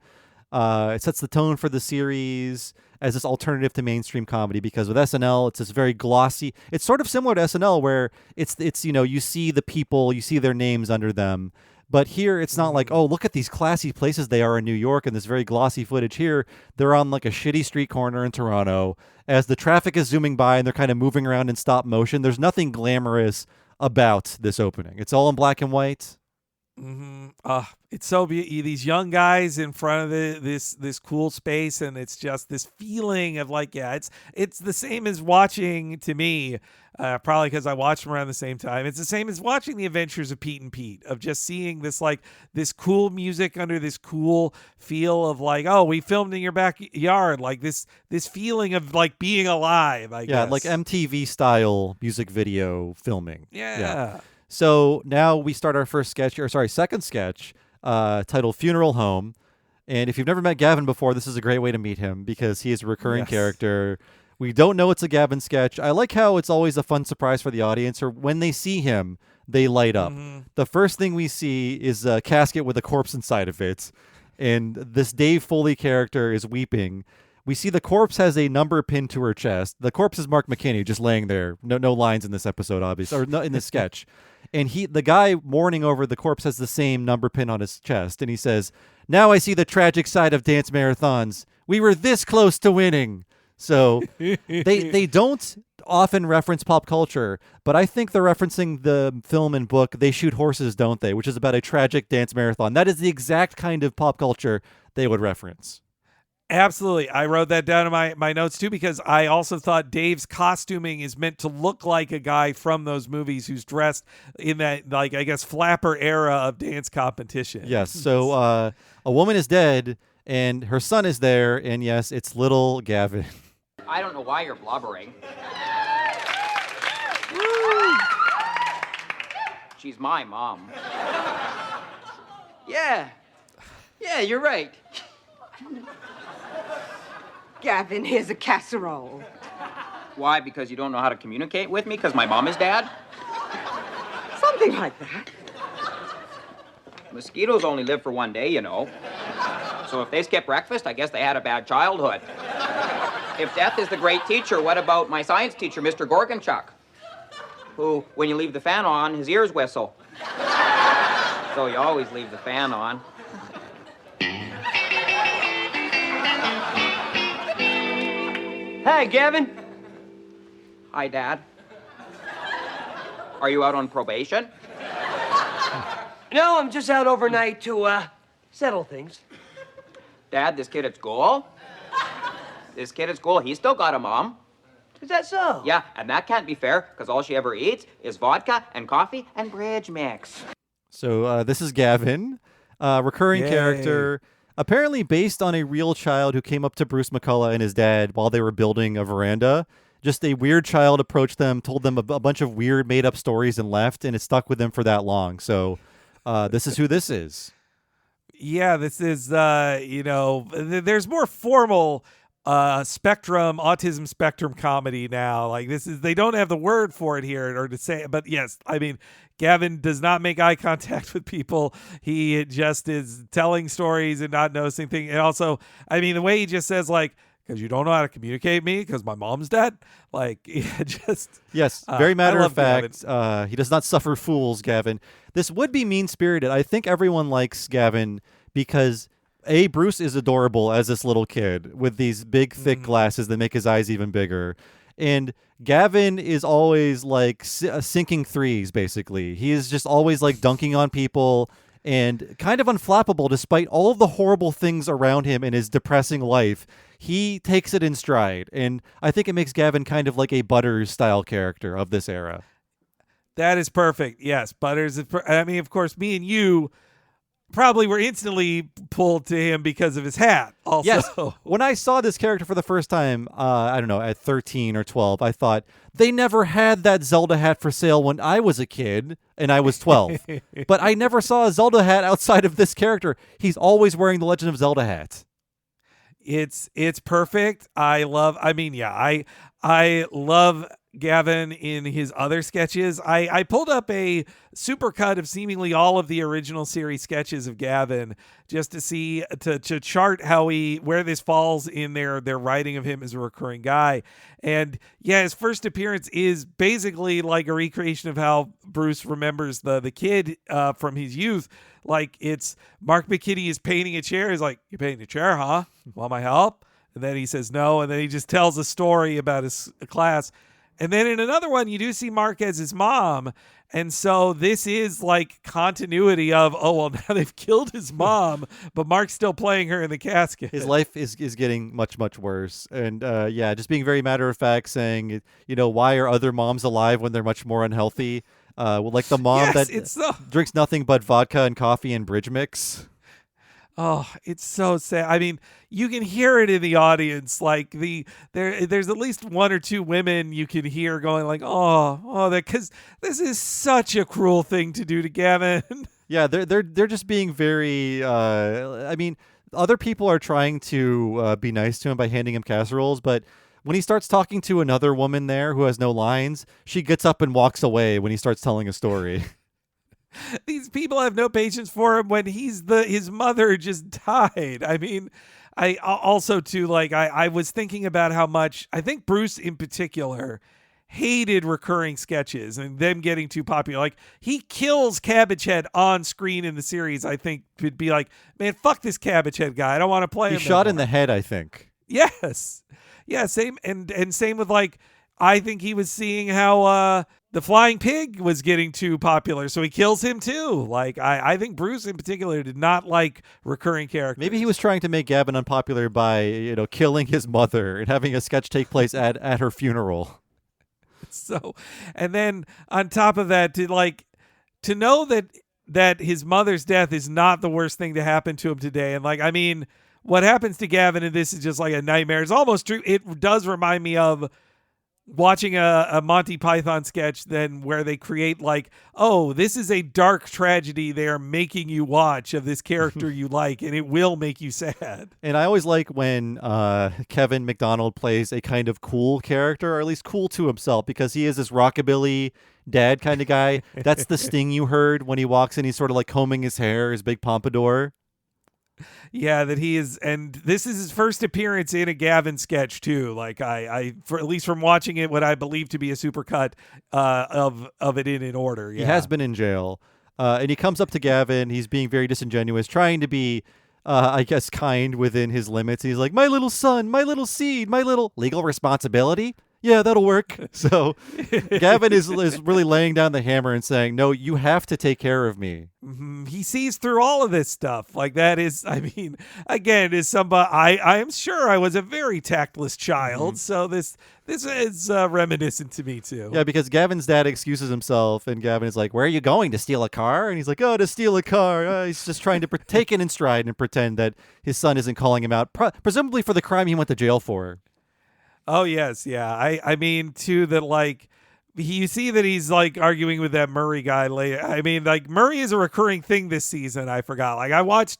It sets the tone for the series as this alternative to mainstream comedy, because with SNL, it's this very glossy. It's sort of similar to SNL, where it's you see the people, you see their names under them. But here, it's not like, oh, look at these classy places they are in New York and this very glossy footage. Here, they're on like a shitty street corner in Toronto as the traffic is zooming by and they're kind of moving around in stop motion. There's nothing glamorous about this opening. It's all in black and white. It's so these young guys in front of this cool space, and it's just this feeling of like, yeah, it's the same as watching, to me, probably because I watched them around the same time. It's the same as watching The Adventures of Pete and Pete, of just seeing this like this cool music under this cool feel of like, oh, we filmed in your backyard, like this feeling of like being alive. I guess. Yeah, like MTV style music video filming. Yeah. So now we start our second sketch, titled Funeral Home. And if you've never met Gavin before, this is a great way to meet him, because he is a recurring character. We don't know it's a Gavin sketch. I like how it's always a fun surprise for the audience, or when they see him, they light up. The first thing we see is a casket with a corpse inside of it, and this Dave Foley character is weeping. We see the corpse has a number pinned to her chest. The corpse is Mark McKinney, just laying there. No lines in this episode, obviously, or no, in this sketch. And the guy mourning over the corpse has the same number pin on his chest, and he says, "Now I see the tragic side of dance marathons. We were this close to winning." So they don't often reference pop culture, but I think they're referencing the film and book They Shoot Horses, Don't They?, which is about a tragic dance marathon. That is the exact kind of pop culture they would reference. Absolutely. I wrote that down in my notes too, because I also thought Dave's costuming is meant to look like a guy from those movies who's dressed in that, like, I guess, flapper era of dance competition. Yes. So a woman is dead and her son is there. And yes, it's little Gavin. I don't know why you're blubbering. She's my mom. Yeah, you're right. Gavin, here's a casserole. Why? Because you don't know how to communicate with me? Because my mom is dad? Something like that. Mosquitoes only live for one day, you know. So if they skip breakfast, I guess they had a bad childhood. If death is the great teacher, what about my science teacher, Mr. Gorgonchuk? Who, when you leave the fan on, his ears whistle. So you always leave the fan on. Hey, Gavin. Hi, Dad. Are you out on probation? No, I'm just out overnight to settle things. Dad, this kid at school? This kid at school, he's still got a mom. Is that so? Yeah, and that can't be fair, because all she ever eats is vodka and coffee and bridge mix. So this is Gavin, recurring character, apparently based on a real child who came up to Bruce McCullough and his dad while they were building a veranda. Just a weird child approached them, told them a bunch of weird made-up stories and left, and it stuck with them for that long. So this is who this is. Yeah, this is, there's more formal autism spectrum comedy now. Like, this is, they don't have the word for it here or to say it, but yes, I mean, Gavin does not make eye contact with people. He just is telling stories and not noticing things. And also, I mean, the way he just says, like, because you don't know how to communicate me because my mom's dead. Like, just. Yes, very matter of fact. Gavin. He does not suffer fools, Gavin. This would be mean-spirited. I think everyone likes Gavin because Bruce is adorable as this little kid with these big, thick glasses that make his eyes even bigger. And Gavin is always like sinking threes, basically. He is just always like dunking on people and kind of unflappable despite all of the horrible things around him in his depressing life. He takes it in stride. And I think it makes Gavin kind of like a Butters style character of this era. That is perfect. Yes, Butters is I mean, of course, me and you probably were instantly pulled to him because of his hat also. Yes. When I saw this character for the first time, I don't know, at 13 or 12, I thought, they never had that Zelda hat for sale when I was a kid and I was 12. But I never saw a Zelda hat outside of this character. He's always wearing the Legend of Zelda hat. It's perfect. I love Gavin in his other sketches. I pulled up a supercut of seemingly all of the original series sketches of Gavin just to see to chart where this falls in their writing of him as a recurring guy. And yeah, his first appearance is basically like a recreation of how Bruce remembers the kid from his youth. Like, it's Mark McKinney is painting a chair. He's like, "You painting a chair, huh? Want my help?" And then he says no, and then he just tells a story about his class. And then in another one, you do see Mark as his mom. And so this is like continuity of, oh, well, now they've killed his mom, but Mark's still playing her in the casket. His life is getting much, much worse. And just being very matter of fact, saying, why are other moms alive when they're much more unhealthy? Like the mom that drinks nothing but vodka and coffee and bridge mix. Oh, it's so sad. I mean, you can hear it in the audience. Like there's at least one or two women you can hear going like, oh, that, because this is such a cruel thing to do to Gavin. Yeah, they're just being very. I mean, other people are trying to be nice to him by handing him casseroles, but when he starts talking to another woman there who has no lines, she gets up and walks away when he starts telling a story. These people have no patience for him when his mother just died. I mean, I also too, like, I was thinking about how much I think Bruce in particular hated recurring sketches and them getting too popular. Like, he kills Cabbage Head on screen in the series. I think would be like, man, fuck this Cabbage Head guy. I don't want to play him. He shot anymore. in the head, I think. Yes. Yeah, same and same with, like, I think he was seeing how the flying pig was getting too popular, so he kills him too. Like, I think Bruce in particular did not like recurring characters. Maybe he was trying to make Gavin unpopular by, killing his mother and having a sketch take place at her funeral. So, and then on top of that, to know that his mother's death is not the worst thing to happen to him today. And, like, I mean, what happens to Gavin in this is just like a nightmare. It's almost true. It does remind me of watching a Monty Python sketch then where they create, like, oh, this is a dark tragedy they are making you watch of this character you like, and it will make you sad. And I always like when Kevin McDonald plays a kind of cool character, or at least cool to himself, because he is this rockabilly dad kind of guy. That's the sting you heard when he walks in. He's sort of like combing his hair, his big pompadour. Yeah, that he is, and this is his first appearance in a Gavin sketch too. Like, I for at least from watching it, what I believe to be a supercut of it in order. Yeah. He has been in jail, and he comes up to Gavin. He's being very disingenuous, trying to be, I guess, kind within his limits. He's like, "My little son, my little seed, my little legal responsibility. Yeah, that'll work." So Gavin is really laying down the hammer and saying, "No, you have to take care of me." Mm-hmm. He sees through all of this stuff. Like, that is, I mean, again, is somebody, I am sure I was a very tactless child. So this is reminiscent to me too. Yeah, because Gavin's dad excuses himself, and Gavin is like, "Where are you going, to steal a car?" And he's like, "Oh, to steal a car." He's just trying to take it in stride and pretend that his son isn't calling him out, presumably for the crime he went to jail for. Oh, yes. Yeah. I mean, too, that, like, you see that he's, like, arguing with that Murray guy later. I mean, like, Murray is a recurring thing this season. I forgot. Like, I watched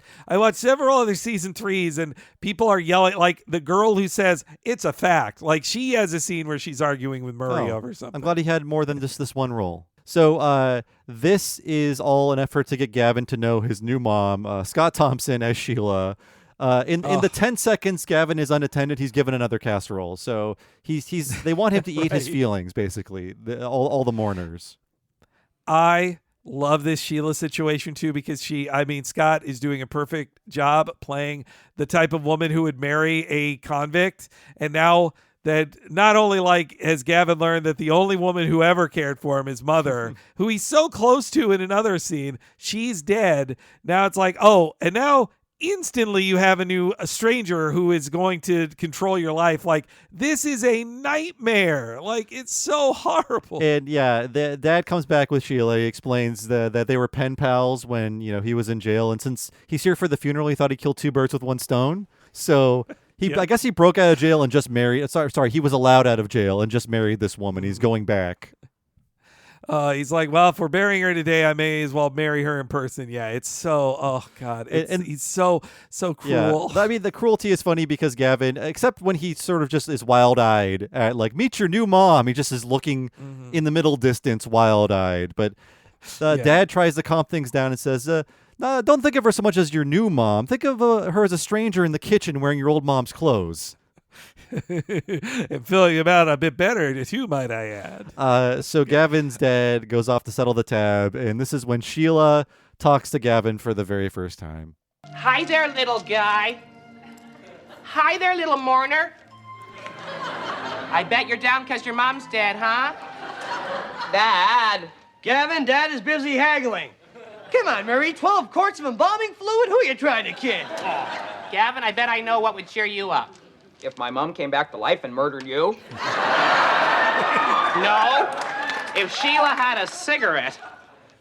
several other season 3s, and people are yelling, like, the girl who says it's a fact. Like, she has a scene where she's arguing with Murray over something. I'm glad he had more than just this one role. So this is all an effort to get Gavin to know his new mom, Scott Thompson as Sheila. In the 10 seconds Gavin is unattended, he's given another casserole. So they want him to eat his feelings, basically, all the mourners. I love this Sheila situation too, because Scott is doing a perfect job playing the type of woman who would marry a convict. And now that not only, like, has Gavin learned that the only woman who ever cared for him, his mother, who he's so close to in another scene, she's dead. Now it's like, oh, and now instantly you have a stranger who is going to control your life. Like, this is a nightmare. Like, it's so horrible. And yeah, dad comes back with Sheila. He explains that they were pen pals when he was in jail, and since he's here for the funeral, he thought he killed two birds with one stone. So I guess he broke out of jail and just married. Sorry, he was allowed out of jail and just married this woman. He's going back. He's like, well, if we're burying her today, I may as well marry her in person. Yeah, it's so, oh, God. He's so cruel. Yeah. I mean, the cruelty is funny because Gavin, except when he sort of just is wild-eyed at, like, meet your new mom. He just is looking in the middle distance wild-eyed. But Dad tries to calm things down and says, no, don't think of her so much as your new mom. Think of her as a stranger in the kitchen wearing your old mom's clothes. And filling him out a bit better too, might I add. So Gavin's dad goes off to settle the tab, and this is when Sheila talks to Gavin for the very first time. Hi there, little guy. Hi there, little mourner. I bet you're down because your mom's dead, huh? Dad! Gavin, Dad is busy haggling. Come on, Murray, 12 quarts of embalming fluid? Who are you trying to kid? Gavin, I bet I know what would cheer you up. If my mom came back to life and murdered you? No. If Sheila had a cigarette.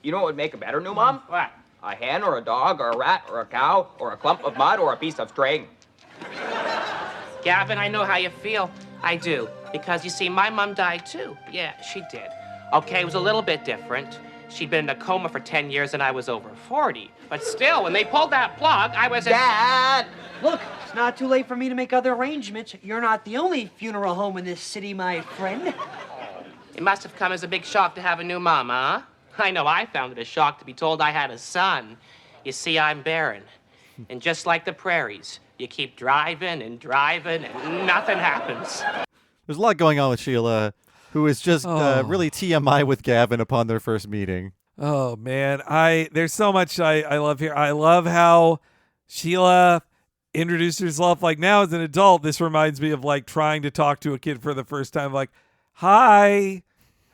You know what would make a better new mom? What? A hen or a dog or a rat or a cow or a clump of mud or a piece of string. Gavin, I know how you feel. I do. Because, you see, my mom died too. Yeah, she did. Okay, it was a little bit different. She'd been in a coma for 10 years and I was over 40. But still, when they pulled that plug, I was... Dad! Look, it's not too late for me to make other arrangements. You're not the only funeral home in this city, my friend. It must have come as a big shock to have a new mom, huh? I know I found it a shock to be told I had a son. You see, I'm barren. And just like the prairies, you keep driving and driving and nothing happens. There's a lot going on with Sheila, who is just really TMI with Gavin upon their first meeting. Oh man, there's so much I love here. I love how Sheila introduced herself. Like, now as an adult, this reminds me of like trying to talk to a kid for the first time. Like, hi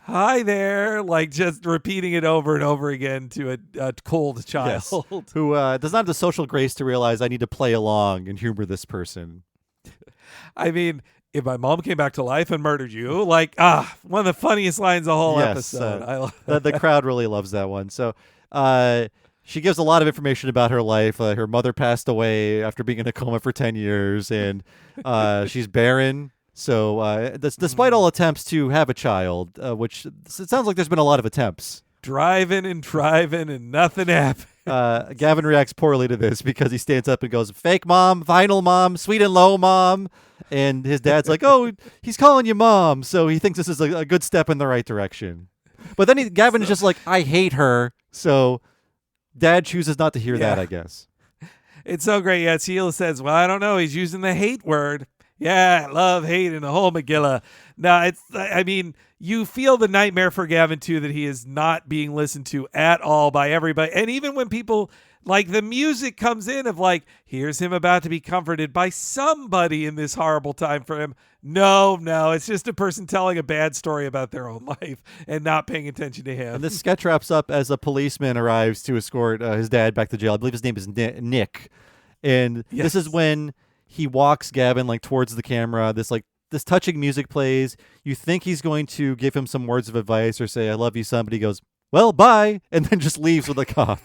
there. Like, just repeating it over and over again to a cold child. Yes. Who does not have the social grace to realize I need to play along and humor this person. I mean, if my mom came back to life and murdered you, like, one of the funniest lines of the whole episode. I love the crowd really loves that one. So she gives a lot of information about her life. Her mother passed away after being in a coma for 10 years, and she's barren. So despite all attempts to have a child, which it sounds like there's been a lot of attempts. Driving and nothing happened. Gavin reacts poorly to this because he stands up and goes, "Fake mom, vinyl mom, sweet and low mom." And his dad's like, "Oh, he's calling you mom." So he thinks this is a good step in the right direction. But then Gavin is just like, "I hate her." So dad chooses not to hear that, I guess. It's so great. Yeah, Sheila says, "Well, I don't know. He's using the hate word." Yeah, love, hate, and the whole Megillah. Now, I mean, you feel the nightmare for Gavin, too, that he is not being listened to at all by everybody. And even when people, like, the music comes in of, like, here's him about to be comforted by somebody in this horrible time for him. No, it's just a person telling a bad story about their own life and not paying attention to him. And this sketch wraps up as a policeman arrives to escort his dad back to jail. I believe his name is Nick. And This is when he walks Gavin like towards the camera. This touching music plays. You think he's going to give him some words of advice or say, "I love you," son, but he goes, "Well, bye," and then just leaves with a cop.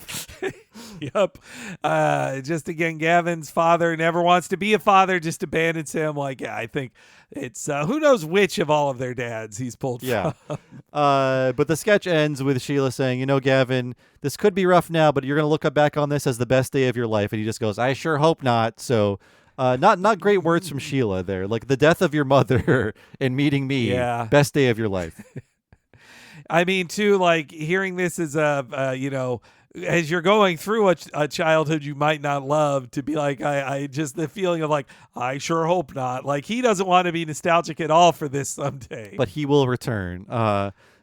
Yep. Just again, Gavin's father never wants to be a father, just abandons him. Like, yeah, I think it's who knows which of all of their dads he's pulled from. But the sketch ends with Sheila saying, "Gavin, this could be rough now, but you're going to look back on this as the best day of your life." And he just goes, "I sure hope not." So not great words from Sheila there. Like, the death of your mother and meeting me, best day of your life. I mean, too, like, hearing this as as you're going through a childhood you might not love, to be like, I just, the feeling of like, I sure hope not. Like, he doesn't want to be nostalgic at all for this someday. But he will return.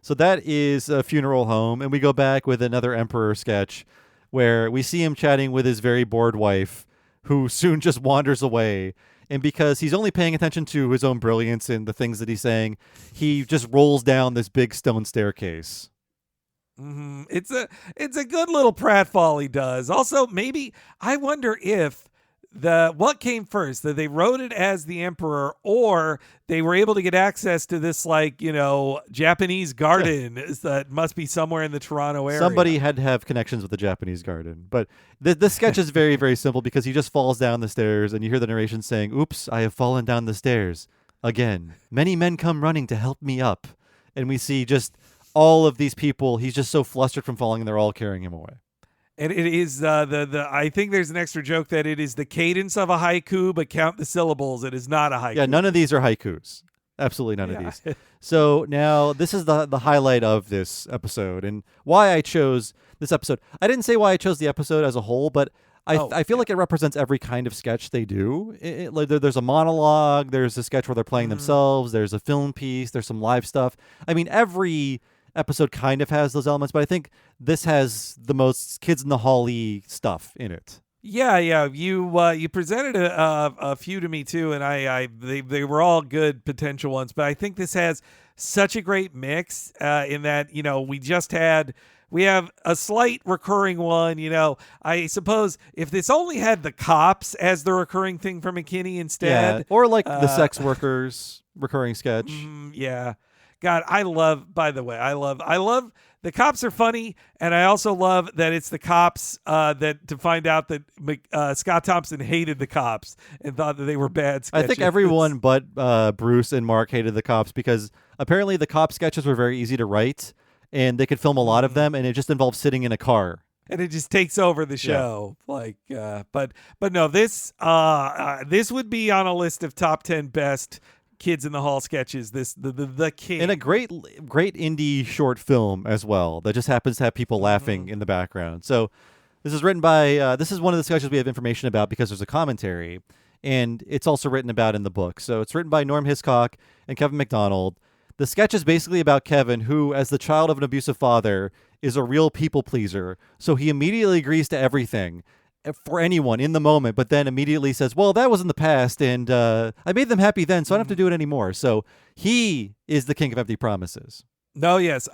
So that is a funeral home. And we go back with another Emperor sketch where we see him chatting with his very bored wife, who soon just wanders away. And because he's only paying attention to his own brilliance and the things that he's saying, he just rolls down this big stone staircase. Mm-hmm. It's a good little pratfall he does. Also, maybe I wonder if what came first, that they wrote it as the Emperor, or they were able to get access to this, like, Japanese garden that must be somewhere in the Toronto area. Somebody had to have connections with the Japanese garden. But this sketch is very, very simple because he just falls down the stairs and you hear the narration saying, "Oops, I have fallen down the stairs again. Many men come running to help me up." And we see just all of these people. He's just so flustered from falling and they're all carrying him away. And it is I think there's an extra joke that it is the cadence of a haiku, but count the syllables. It is not a haiku. Yeah, none of these are haikus. Absolutely none of these. So now this is the highlight of this episode and why I chose this episode. I didn't say why I chose the episode as a whole, but I feel like it represents every kind of sketch they do. There's a monologue. There's a sketch where they're playing themselves. There's a film piece. There's some live stuff. I mean, every episode kind of has those elements, but I think this has the most kids in the hall-y stuff in it. Yeah. You presented a few to me too, and they were all good potential ones. But I think this has such a great mix in that we have a slight recurring one. I suppose if this only had the cops as the recurring thing for McKinney instead, or like the sex workers recurring sketch. Yeah. God, I love the cops are funny, and I also love that it's the cops that to find out that Scott Thompson hated the cops and thought that they were bad sketches. I think everyone but Bruce and Mark hated the cops because apparently the cop sketches were very easy to write, and they could film a lot of them, and it just involves sitting in a car. And it just takes over the show. Yeah. But no, this would be on a list of top 10 best Kids in the Hall sketches. The king. And a great indie short film as well that just happens to have people laughing in the background. So this is written by, this is one of the sketches we have information about because there's a commentary, and it's also written about in the book. So it's written by Norm Hiscock and Kevin McDonald. The sketch is basically about Kevin, who, as the child of an abusive father, is a real people pleaser. So he immediately agrees to everything for anyone in the moment, but then immediately says, well, that was in the past, and I made them happy then, so I don't have to do it anymore. So he is the king of empty promises. No, yes.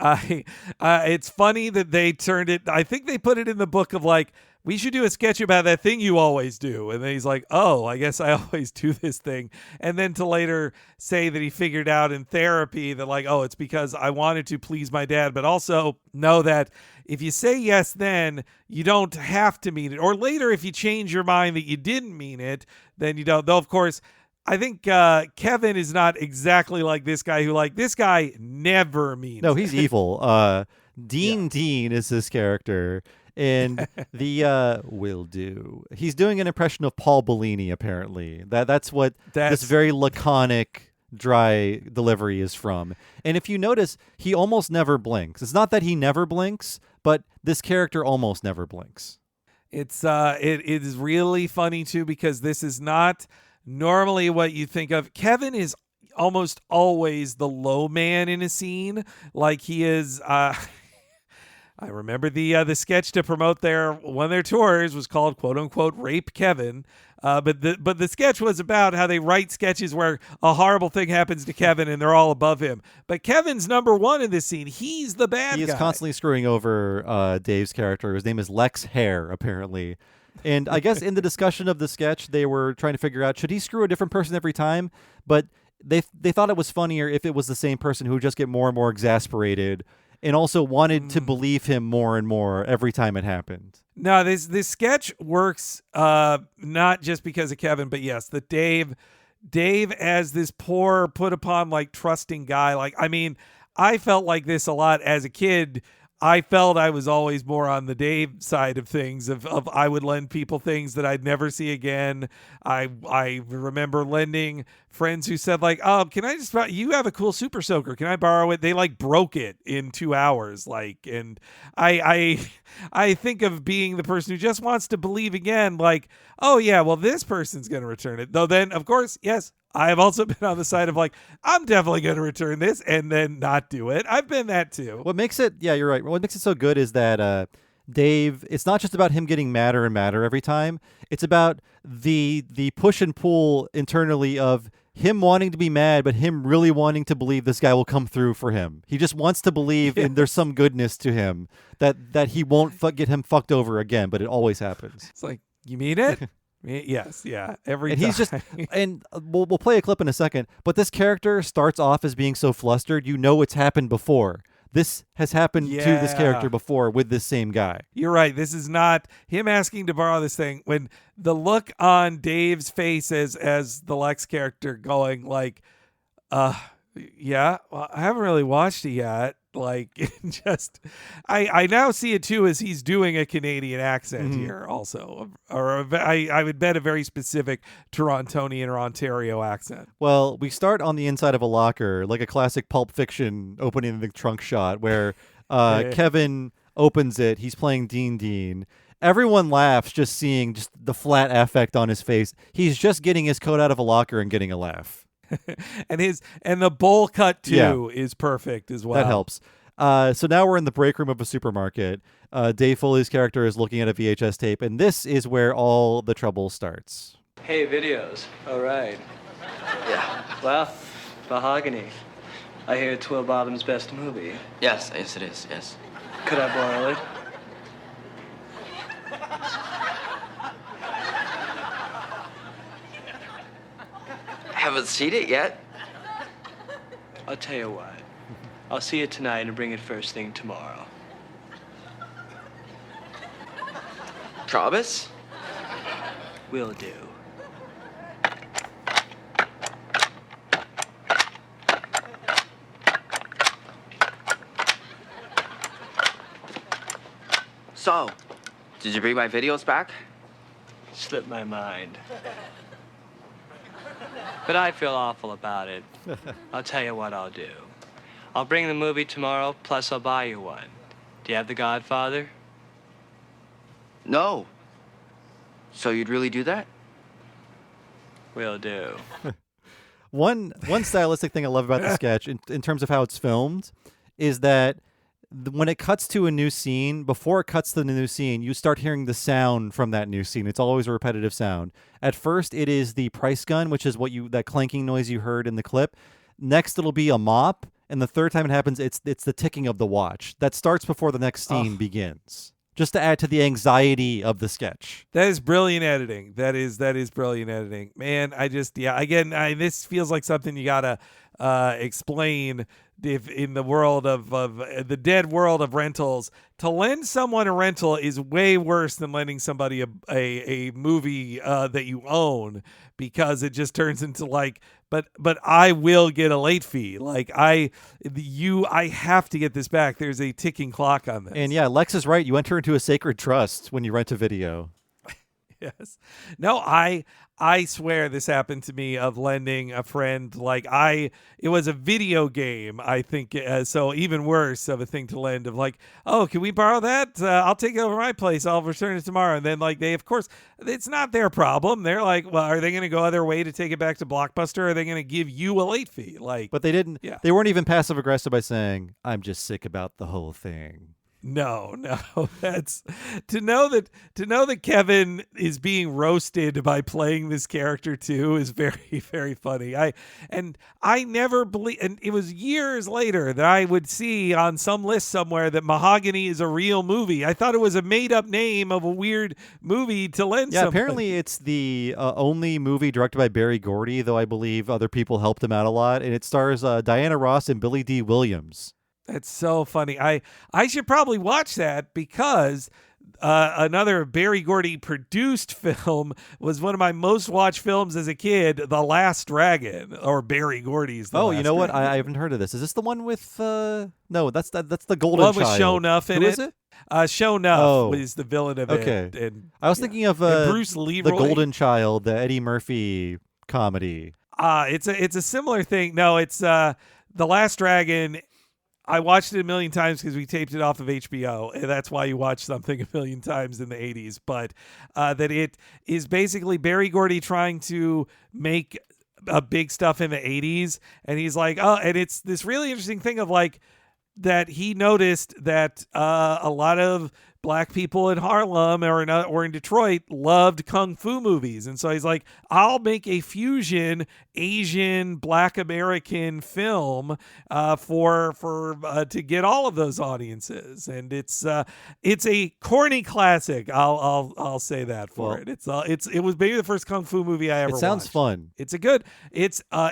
It's funny that they turned it, I think they put it in the book of like, we should do a sketch about that thing you always do. And then he's like, oh, I guess I always do this thing. And then to later say that he figured out in therapy that like, oh, it's because I wanted to please my dad, but also know that if you say yes then, you don't have to mean it. Or later, if you change your mind that you didn't mean it, then you don't. Though, of course, I think Kevin is not exactly like this guy who like, this guy never means No, he's evil. Dean is his character. And the will do. He's doing an impression of Paul Bellini, apparently. That's what this very laconic, dry delivery is from. And if you notice, he almost never blinks. It's not that he never blinks, but this character almost never blinks. It is really funny too, because this is not normally what you think of. Kevin is almost always the low man in a scene, like he is. I remember the sketch to promote one of their tours was called "quote unquote" Rape Kevin, but the sketch was about how they write sketches where a horrible thing happens to Kevin and they're all above him. But Kevin's number one in this scene. He's the bad guy. He is constantly screwing over Dave's character. His name is Lex Hare, apparently. And I guess in the discussion of the sketch, they were trying to figure out, should he screw a different person every time? But they thought it was funnier if it was the same person who would just get more and more exasperated and also wanted to believe him more and more every time it happened. No, this sketch works not just because of Kevin, but yes, that Dave as this poor, put upon, like, trusting guy. Like, I mean, I felt like this a lot as a kid. I felt I was always more on the Dave side of things, of I would lend people things that I'd never see again. I remember lending friends who said like, oh, can I just, you have a cool super soaker, can I borrow it? They like broke it in 2 hours. Like, and I think of being the person who just wants to believe again, like, oh yeah, well, this person's going to return it. Though then, of course, yes, I have also been on the side of like, I'm definitely going to return this and then not do it. I've been that too. What makes it, yeah, you're right. What makes it so good is that Dave, it's not just about him getting madder and madder every time. It's about the push and pull internally of him wanting to be mad, but him really wanting to believe this guy will come through for him. He just wants to believe and there's some goodness to him that he won't get him fucked over again, but it always happens. It's like, you mean it? Yes, yeah, every and time. He's just, and we'll play a clip in a second, but this character starts off as being so flustered, you know it's happened before. This has happened to this character before with this same guy. You're right. This is not him asking to borrow this thing. When the look on Dave's face as the Lex character going like, yeah, well, I haven't really watched it yet. Like, just, I now see it too as he's doing a Canadian accent here also, or I would bet a very specific Torontonian or Ontario accent. Well, we start on the inside of a locker, like a classic Pulp Fiction opening the trunk shot where Kevin opens it. He's playing Dean. Everyone laughs just seeing just the flat affect on his face. He's just getting his coat out of a locker and getting a laugh. and the bowl cut too is perfect as well. That helps. So now we're in the break room of a supermarket. Dave Foley's character is looking at a VHS tape, and this is where all the trouble starts. Hey, videos. All right. Yeah. Well, Mahogany. I hear it's Will Bottom's best movie. Yes, it is, yes. Could I borrow it? Haven't seen it yet. I'll tell you what. I'll see it tonight and bring it first thing tomorrow. Promise? Will do. So, did you bring my videos back? Slipped my mind. But I feel awful about it. I'll tell you what I'll do. I'll bring the movie tomorrow, plus I'll buy you one. Do you have The Godfather? No. So you'd really do that? Will do. One stylistic thing I love about the sketch, in terms of how it's filmed, is that when it cuts to a new scene, before it cuts to the new scene, you start hearing the sound from that new scene. It's always a repetitive sound. At first, it is the price gun, which is that clanking noise you heard in the clip. Next, it'll be a mop, and the third time it happens, it's the ticking of the watch. That starts before the next scene begins, just to add to the anxiety of the sketch. That is brilliant editing. That is brilliant editing. Man, this feels like something you gotta explain if in the world of the dead world of rentals. To lend someone a rental is way worse than lending somebody a movie that you own, because it just turns into like, but I will get a late fee. Like I have to get this back. There's a ticking clock on this. And yeah, Lex is right. You enter into a sacred trust when you rent a video. Yes. No, I swear this happened to me, of lending a friend. It was a video game, I think. So even worse of a thing to lend, of like, oh, can we borrow that? I'll take it over my place. I'll return it tomorrow. And then of course, it's not their problem. They're like, well, are they going to go other way to take it back to Blockbuster? Or are they going to give you a late fee? But they didn't. Yeah. They weren't even passive aggressive by saying, I'm just sick about the whole thing. No, that's to know that Kevin is being roasted by playing this character too is very, very funny. I never believe, and it was years later that I would see on some list somewhere that Mahogany is a real movie. I thought it was a made up name of a weird movie to lend. Yeah, somebody. apparently it's the only movie directed by Barry Gordy, though I believe other people helped him out a lot, and it stars Diana Ross and Billy D. Williams. That's so funny. I should probably watch that, because another Barry Gordy produced film was one of my most watched films as a kid, The Last Dragon, or Barry Gordy's The Last you know what? Dragon. I haven't heard of this. Is this the one with no, that's the Golden one Child. with Show Nuff in Who it. Is it? Show Nuff was the villain of it. Okay. And, I was thinking of Bruce Leroy. The Golden Child, the Eddie Murphy comedy. It's a similar thing. No, it's The Last Dragon. I watched it a million times because we taped it off of HBO, and that's why you watch something a million times in the 80s. But that it is basically Barry Gordy trying to make big stuff in the 80s, and he's like, oh, and it's this really interesting thing of like that he noticed that a lot of black people in Harlem or in Detroit loved kung fu movies, and so he's like, I'll make a fusion Asian Black American film for to get all of those audiences, and it's a corny classic. I'll say that for it. It was maybe the first kung fu movie I ever. It sounds watched. fun. It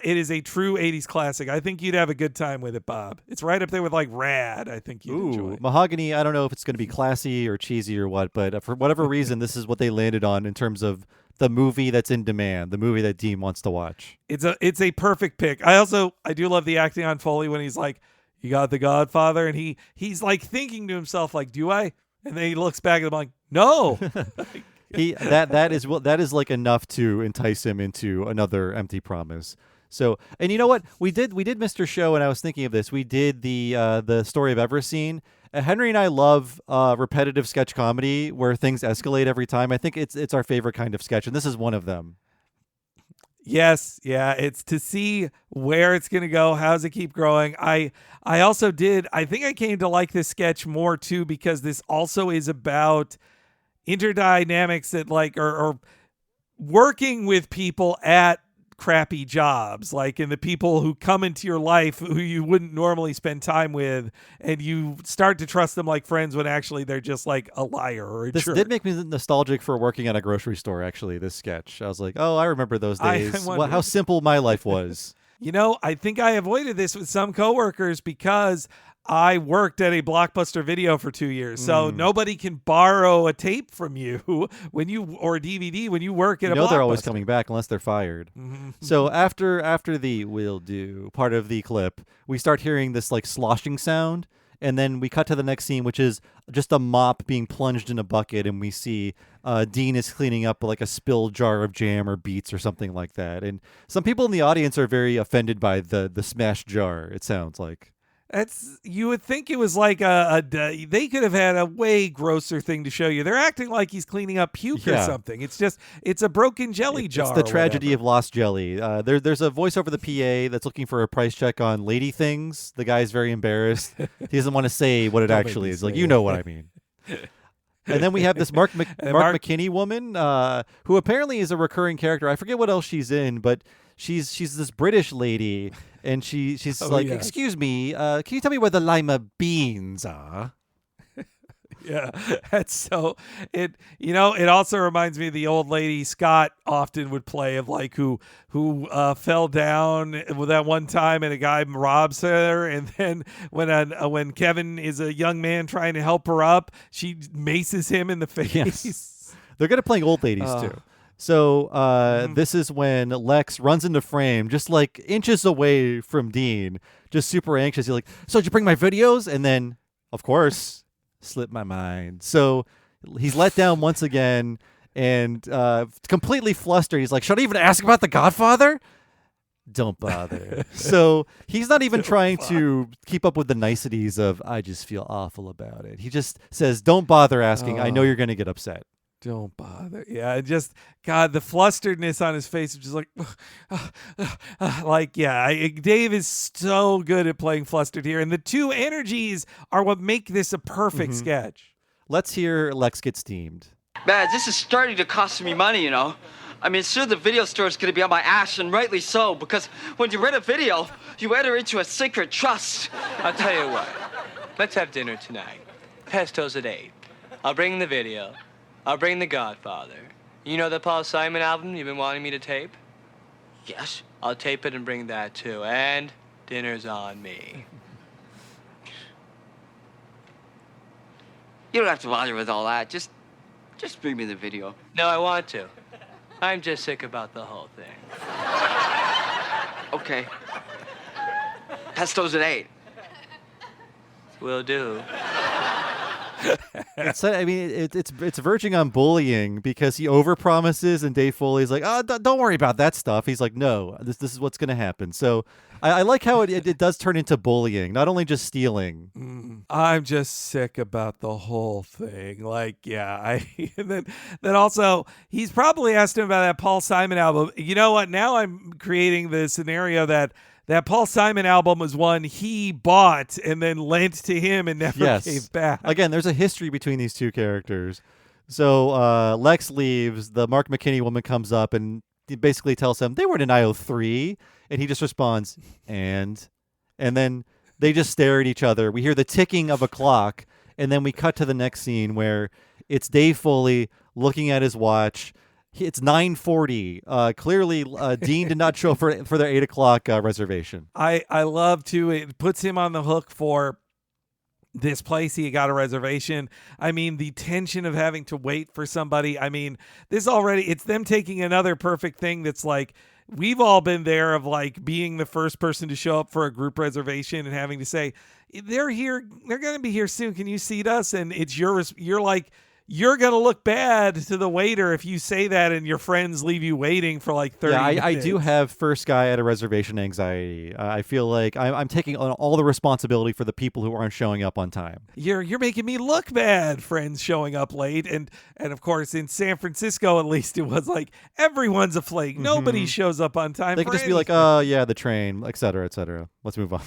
is a true 80s classic. I think you'd have a good time with it, Bob. It's right up there with like Rad. I think you'd enjoy it. Mahogany, I don't know if it's going to be classy or cheesy or what, but for whatever reason, this is what they landed on in terms of the movie that's in demand, the movie that Dean wants to watch. It's a perfect pick. I do love the acting on Foley when he's like, you got The Godfather, and he's like thinking to himself like, do I? And then he looks back at him like, no. That is like enough to entice him into another empty promise. So, and you know what? We did Mr. Show, and I was thinking of this. We did the Story of Ever Seen. Henry and I love repetitive sketch comedy where things escalate every time. I think it's our favorite kind of sketch, and this is one of them. Yes, yeah, it's to see where it's going to go. How does it keep growing? I also I think I came to like this sketch more too, because this also is about interdynamics that like or working with people at crappy jobs, like, and the people who come into your life who you wouldn't normally spend time with, and you start to trust them like friends when actually they're just like a liar or a This jerk. did make me nostalgic for working at a grocery store, actually, this sketch. I was like, oh, I remember those days. How simple my life was. You know, I think I avoided this with some coworkers because I worked at a Blockbuster Video for 2 years, so nobody can borrow a tape from you or a DVD when you work at a Blockbuster. They're always coming back unless they're fired. Mm-hmm. So after the "will do" part of the clip, we start hearing this like sloshing sound, And then we cut to the next scene, which is just a mop being plunged in a bucket, and we see Dean is cleaning up like a spilled jar of jam or beets or something like that. And some people in the audience are very offended by the smashed jar, it sounds like. You would think it was like they could have had a way grosser thing to show you. They're acting like he's cleaning up puke or something. It's a broken jelly jar. It's the tragedy of lost jelly. There's a voice over the PA that's looking for a price check on lady things. The guy's very embarrassed. He doesn't want to say what it actually is. Like, you know what I mean. And then we have this Mark McKinney woman who apparently is a recurring character. I forget what else she's in, but she's this British lady, and she's excuse me, can you tell me where the lima beans are? Yeah, that's so it also reminds me of the old lady Scott often would play, of like who fell down that one time and a guy robs her, and then when Kevin is a young man trying to help her up, she maces him in the face. Yes. They're good at playing old ladies too. So this is when Lex runs into frame just like inches away from Dean, just super anxious. He's like, so did you bring my videos? And then, of course, slipped my mind. So he's let down once again and completely flustered. He's like, should I even ask about The Godfather? Don't bother. So he's not even trying to keep up with the niceties of, I just feel awful about it. He just says, don't bother asking. I know you're going to get upset. Don't bother. Yeah, just God, the flusteredness on his face is just like, Dave is so good at playing flustered here, and the two energies are what make this a perfect sketch. Let's hear Lex get steamed. Man, this is starting to cost me money, you know. I mean, soon the video store is going to be on my ass, and rightly so, because when you rent a video, you enter into a sacred trust. I'll tell you what. Let's have dinner tonight. Pesto's at 8. I'll bring the video. I'll bring The Godfather. You know the Paul Simon album you've been wanting me to tape? Yes. I'll tape it and bring that too. And dinner's on me. You don't have to bother with all that. Just bring me the video. No, I want to. I'm just sick about the whole thing. Okay. Pesto's at 8. Will do. It's verging on bullying because he overpromises and Dave Foley's like, oh, don't worry about that stuff. He's like, no, this is what's going to happen. So I like how it does turn into bullying, not only just stealing. I'm just sick about the whole thing. Like, yeah, and then also he's probably asked him about that Paul Simon album. You know what? Now I'm creating the scenario that Paul Simon album was one he bought and then lent to him and never gave back. Again, there's a history between these two characters. So Lex leaves. The Mark McKinney woman comes up and he basically tells him they weren't in aisle 3. And he just responds, and then they just stare at each other. We hear the ticking of a clock. And then we cut to the next scene where it's Dave Foley looking at his watch. It's 9:40. Clearly, Dean did not show up for their 8 o'clock reservation. I love to. It puts him on the hook for this place. He got a reservation. I mean, the tension of having to wait for somebody. I mean, it's them taking another perfect thing that's like, we've all been there, of like being the first person to show up for a group reservation and having to say, they're here. They're going to be here soon. Can you seat us? And it's you're like, you're going to look bad to the waiter if you say that and your friends leave you waiting for like 30 minutes. I do have first guy at a reservation anxiety. I feel like I'm taking on all the responsibility for the people who aren't showing up on time. You're making me look bad, friends showing up late. And of course, in San Francisco, at least, it was like everyone's a flake. Nobody shows up on time. They could just be like, oh, yeah, the train, et cetera, et cetera. Let's move on.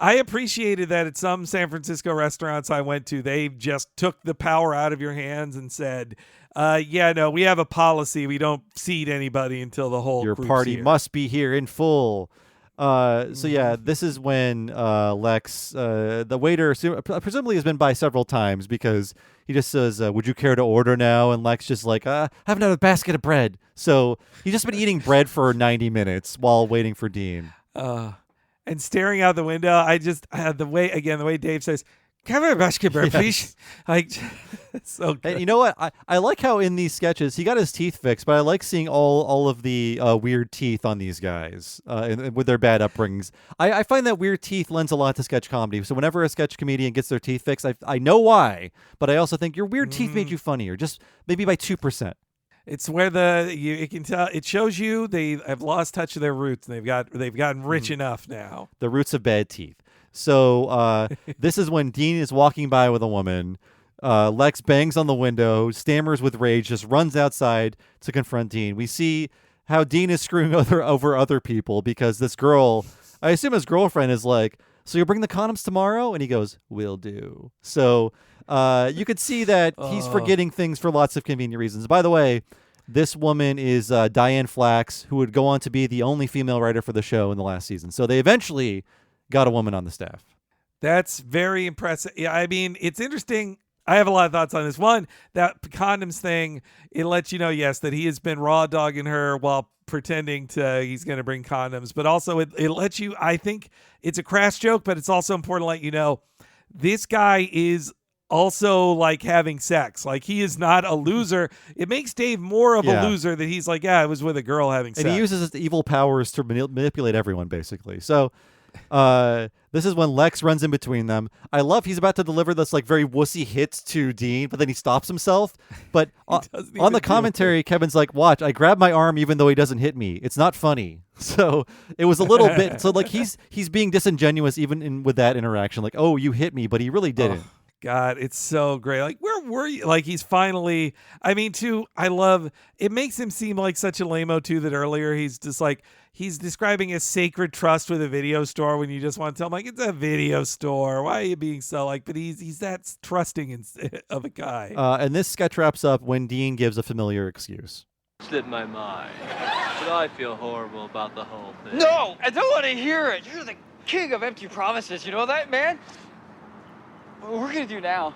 I appreciated that at some San Francisco restaurants I went to, they just took the power out of your hands and said, we have a policy. We don't seat anybody until the whole your group's party here. must be here in full. This is when Lex, the waiter, presumably has been by several times because he just says, would you care to order now? And Lex just like, I haven't had a basket of bread. So he's just been eating bread for 90 minutes while waiting for Dean. And staring out the window, the way Dave says, Can I have a basketball, Yes. please? Like, so good. And you know what? I like how in these sketches he got his teeth fixed, but I like seeing all of the weird teeth on these guys and with their bad upbringings. I find that weird teeth lends a lot to sketch comedy. So whenever a sketch comedian gets their teeth fixed, I know why, but I also think your weird teeth made you funnier, just maybe by 2%. It's where you can tell. It shows you they have lost touch of their roots, and they've gotten rich enough now. The roots of bad teeth. So this is when Dean is walking by with a woman. Lex bangs on the window, stammers with rage, just runs outside to confront Dean. We see how Dean is screwing over other people because this girl, I assume his girlfriend, is like, so you'll bring the condoms tomorrow? And he goes, will do. So you could see that he's forgetting things for lots of convenient reasons. By the way, this woman is Diane Flax, who would go on to be the only female writer for the show in the last season. So they eventually got a woman on the staff. That's very impressive. Yeah, I mean, it's interesting. I have a lot of thoughts on this. One, that condoms thing, it lets you know, yes, that he has been raw dogging her while pretending he's going to bring condoms. But also it lets you, I think it's a crass joke, but it's also important to let you know, this guy is also like having sex. Like, he is not a loser. It makes Dave more of a loser that he's like, yeah, I was with a girl having sex. And he uses his evil powers to manipulate everyone, basically. So this is when Lex runs in between them. I love he's about to deliver this like very wussy hit to Dean, but then he stops himself. But on the commentary, Kevin's like, watch, I grab my arm even though he doesn't hit me. It's not funny. So it was a little bit, so like he's being disingenuous even with that interaction. Like, oh, you hit me, but he really didn't. God, it's so great. Like, where were you? Like, he's finally, I mean, too, I love, it makes him seem like such a lame-o, too, that earlier he's just like, he's describing a sacred trust with a video store when you just want to tell him, like, it's a video store. Why are you being so, like, but he's that trusting of a guy. And this sketch wraps up when Dean gives a familiar excuse. Slipped my mind. But I feel horrible about the whole thing. No, I don't want to hear it. You're the king of empty promises. You know that, man? What we're gonna do now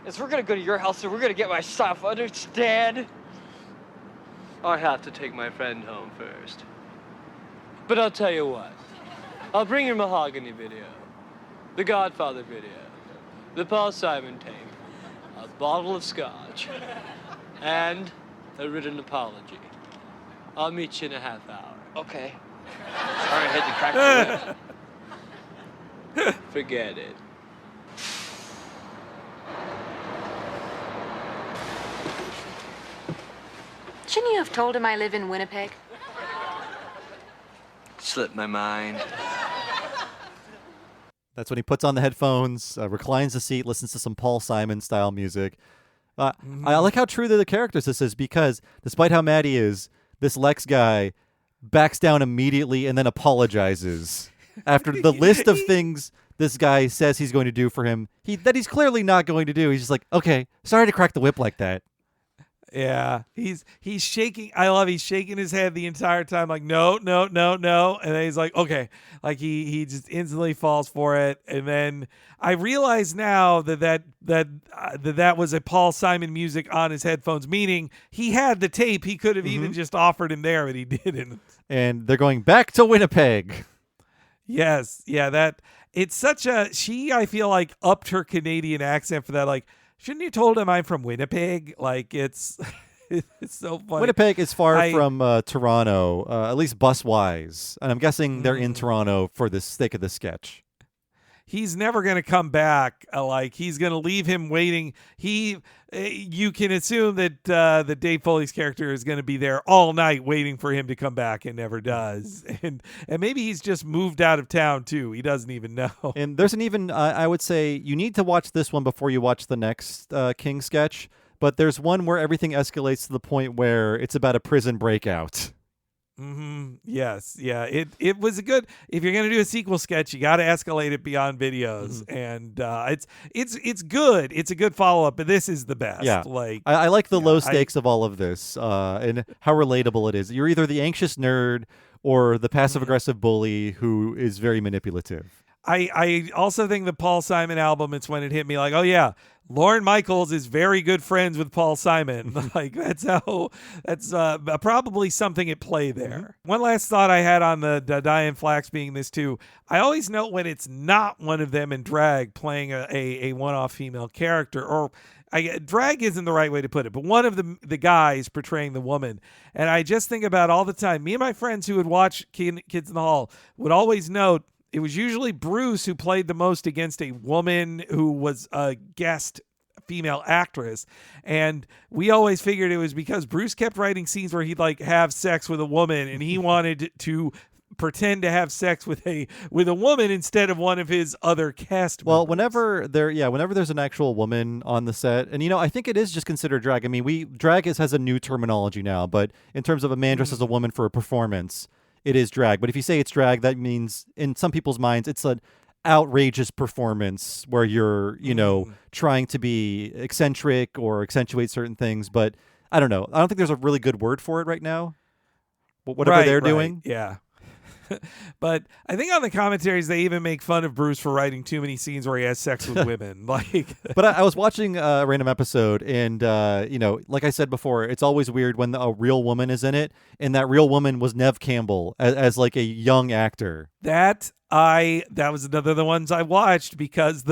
is we're gonna go to your house and we're gonna get my stuff. Understand? I have to take my friend home first. But I'll tell you what. I'll bring your mahogany video, the Godfather video, the Paul Simon tape, a bottle of scotch, and a written apology. I'll meet you in a half hour. Okay. Sorry, I had to crack the whip. Forget it. Shouldn't you have told him I live in Winnipeg? Slipped my mind. That's when he puts on the headphones, reclines the seat, listens to some Paul Simon style music. I like how true to the characters this is because despite how mad he is, this Lex guy backs down immediately and then apologizes after the list of things this guy says he's going to do for him that he's clearly not going to do. He's just like, okay, sorry to crack the whip like that. Yeah, he's shaking. I love he's shaking his head the entire time, like no, and then he's like, okay, like he just instantly falls for it. And then I realize now that was a Paul Simon music on his headphones, meaning he had the tape. He could have even just offered him there, but he didn't. And they're going back to Winnipeg. Yes, yeah, it's such a I feel like upped her Canadian accent for that, like. Shouldn't you told him I'm from Winnipeg? Like, it's so funny. Winnipeg is far from Toronto, at least bus-wise. And I'm guessing they're in Toronto for the sake of the sketch. He's never going to come back. Like, he's going to leave him waiting. You can assume that Dave Foley's character is going to be there all night waiting for him to come back and never does. And maybe he's just moved out of town, too. He doesn't even know. And there's an even, I would say, you need to watch this one before you watch the next King sketch. But there's one where everything escalates to the point where it's about a prison breakout. Yes. Yeah. It was a good. If you're gonna do a sequel sketch, you got to escalate it beyond videos, and it's good. It's a good follow up, but this is the best. Yeah. Like I like the low stakes of all of this, and how relatable it is. You're either the anxious nerd or the passive aggressive bully who is very manipulative. I also think the Paul Simon album, it's when it hit me like, oh yeah, Lorne Michaels is very good friends with Paul Simon. Like that's probably something at play there. One last thought I had on the Diane Flax being this too. I always note when it's not one of them in drag playing a one-off female character, or drag isn't the right way to put it, but one of the guys portraying the woman. And I just think about all the time, me and my friends who would watch Kids in the Hall would always note it was usually Bruce who played the most against a woman who was a guest female actress. And we always figured it was because Bruce kept writing scenes where he'd like have sex with a woman and he wanted to pretend to have sex with a woman instead of one of his other cast members. Whenever there's an actual woman on the set, and I think it is just considered drag. I mean, drag has a new terminology now, but in terms of a man dressed as a woman for a performance, it is drag. But if you say it's drag, that means in some people's minds it's an outrageous performance where you're, trying to be eccentric or accentuate certain things. But I don't know. I don't think there's a really good word for it right now. Whatever they're doing. Yeah. But I think on the commentaries they even make fun of Bruce for writing too many scenes where he has sex with women. But I was watching a random episode, and like I said before, it's always weird when a real woman is in it, and that real woman was Neve Campbell as like a young actor. That was another of the ones I watched because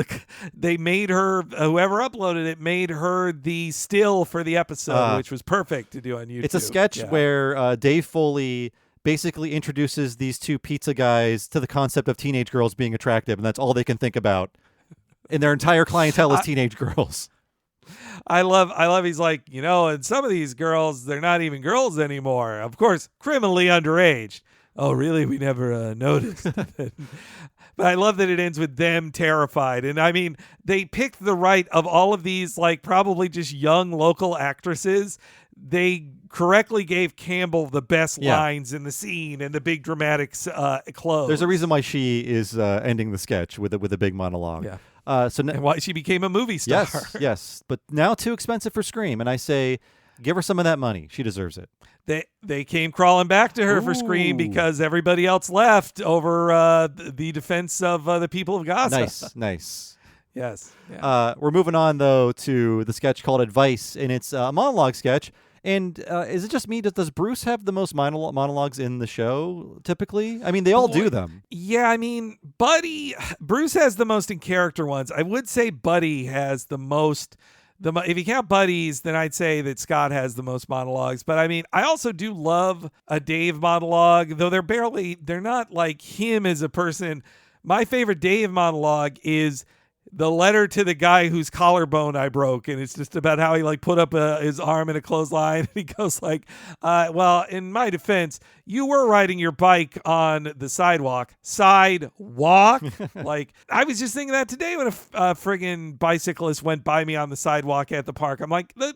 they made her, whoever uploaded it made her the still for the episode, which was perfect to do on YouTube. It's a sketch where Dave Foley basically introduces these two pizza guys to the concept of teenage girls being attractive, and that's all they can think about. And their entire clientele is teenage girls. I love he's like, and some of these girls, they're not even girls anymore. Of course, criminally underage. Oh, really? We never noticed. But I love that it ends with them terrified. And I mean, they picked the right of all of these, like probably just young local actresses. They correctly gave Campbell the best lines in the scene and the big dramatic close. There's a reason why she is ending the sketch with a big monologue. Yeah. And why she became a movie star. Yes. But now too expensive for Scream. And I say, give her some of that money. She deserves it. They came crawling back to her for Scream because everybody else left over the defense of the people of Gaza. Nice. Yes. Yeah. We're moving on, though, to the sketch called Advice, and it's a monologue sketch. And is it just me? Does Bruce have the most monologues in the show, typically? I mean, they all do them. Yeah, I mean, Bruce has the most in character ones. I would say Buddy has the most. If you count Buddies, then I'd say that Scott has the most monologues. But I mean, I also do love a Dave monologue, though they're not like him as a person. My favorite Dave monologue is the letter to the guy whose collarbone I broke, and it's just about how he like put up his arm in a clothesline. And he goes like, well, in my defense, you were riding your bike on the sidewalk. Like, I was just thinking that today when a friggin' bicyclist went by me on the sidewalk at the park. I'm like, the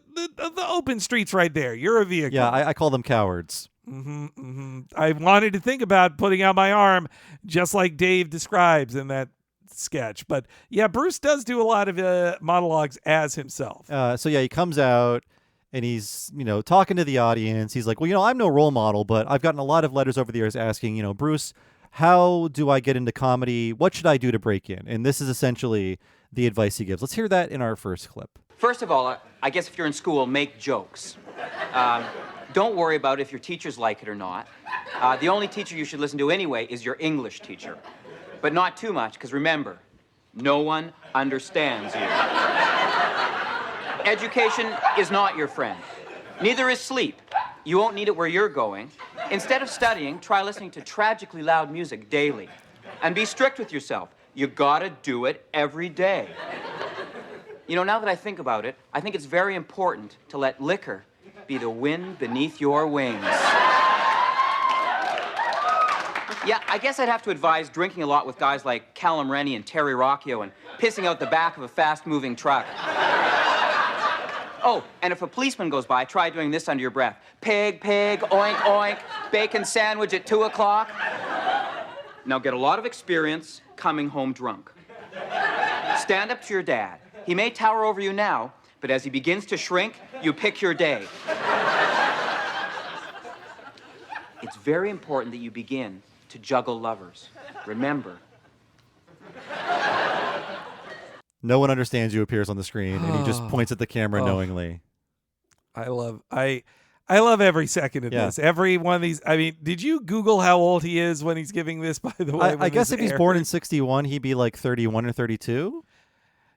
open street's right there. You're a vehicle. Yeah, I call them cowards. I wanted to think about putting out my arm just like Dave describes in that sketch. But yeah, Bruce does do a lot of monologues as himself. So he comes out and he's, talking to the audience. He's like, well, I'm no role model, but I've gotten a lot of letters over the years asking, Bruce, how do I get into comedy? What should I do to break in? And this is essentially the advice he gives. Let's hear that in our first clip. First of all, I guess if you're in school, make jokes. Don't worry about if your teachers like it or not. The only teacher you should listen to anyway is your English teacher. But not too much, because remember, no one understands you. Education is not your friend. Neither is sleep. You won't need it where you're going. Instead of studying, try listening to tragically loud music daily. And be strict with yourself. You gotta do it every day. Now that I think about it, I think it's very important to let liquor be the wind beneath your wings. Yeah, I guess I'd have to advise drinking a lot with guys like Callum Rennie and Terry Roccchio and pissing out the back of a fast-moving truck. Oh, and if a policeman goes by, try doing this under your breath. Pig, pig, oink, oink, bacon sandwich at 2 o'clock. Now get a lot of experience coming home drunk. Stand up to your dad. He may tower over you now, but as he begins to shrink, you pick your day. It's very important that you begin to juggle lovers. Remember, No one understands you appears on the screen, and he just points at the camera knowingly. I love every second of this. Every one of these. I mean, did you Google how old he is when he's giving this? By the way, I guess if he's born in 61, he'd be like 31 or 32.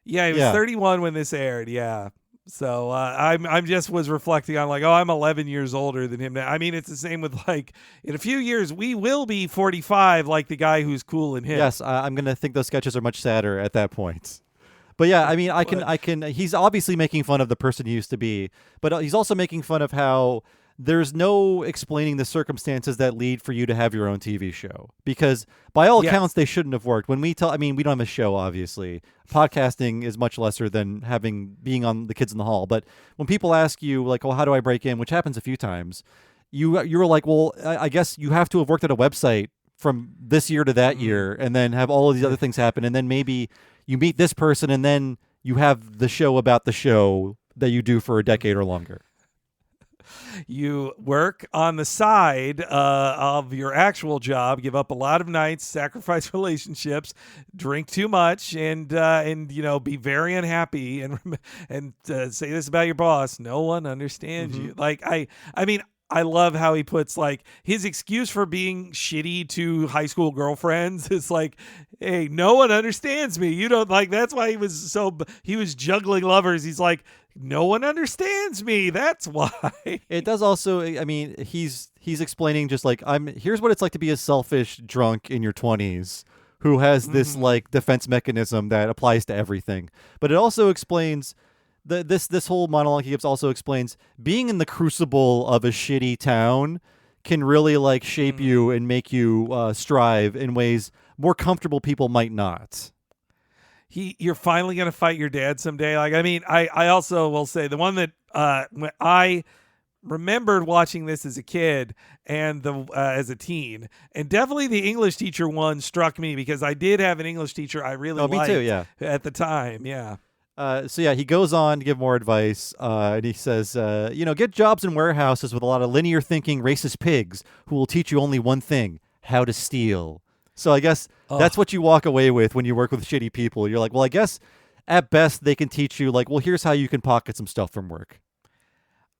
Yeah, he was 31 when this aired. Yeah. So I'm just was reflecting on like, oh, I'm 11 years older than him now. I mean, it's the same with like in a few years we will be 45, like the guy who's cool in him. Yes, I'm gonna think those sketches are much sadder at that point. But yeah, I mean, I can. He's obviously making fun of the person he used to be, but he's also making fun of how there's no explaining the circumstances that lead for you to have your own TV show. Because by all accounts, they shouldn't have worked. When we tell, I mean, we don't have a show, obviously. Podcasting is much lesser than being on the Kids in the Hall. But when people ask you, like, well, how do I break in? Which happens a few times. You're like, well, I guess you have to have worked at a website from this year to that year, and then have all of these other things happen, and then maybe you meet this person, and then you have the show about the show that you do for a decade or longer. You work on the side of your actual job, give up a lot of nights, sacrifice relationships, drink too much, and be very unhappy, and say this about your boss: no one understands you. Like I mean. I love how he puts like his excuse for being shitty to high school girlfriends is like, hey, no one understands me. You don't like, that's why he was juggling lovers. He's like, no one understands me. That's why. It does also, I mean, he's explaining just like, here's what it's like to be a selfish drunk in your 20s who has this like defense mechanism that applies to everything. But it also explains this whole monologue he gives also explains being in the crucible of a shitty town can really like shape you and make you strive in ways more comfortable people might not. You're finally going to fight your dad someday. Like, I mean, I also will say the one that when I remembered watching this as a kid and as a teen, and definitely the English teacher one struck me because I did have an English teacher I really liked me too, yeah. At the time. Yeah. So yeah, he goes on to give more advice, and he says, get jobs in warehouses with a lot of linear thinking, racist pigs who will teach you only one thing: how to steal. So I guess that's what you walk away with when you work with shitty people. You're like, well, I guess at best they can teach you like, well, here's how you can pocket some stuff from work.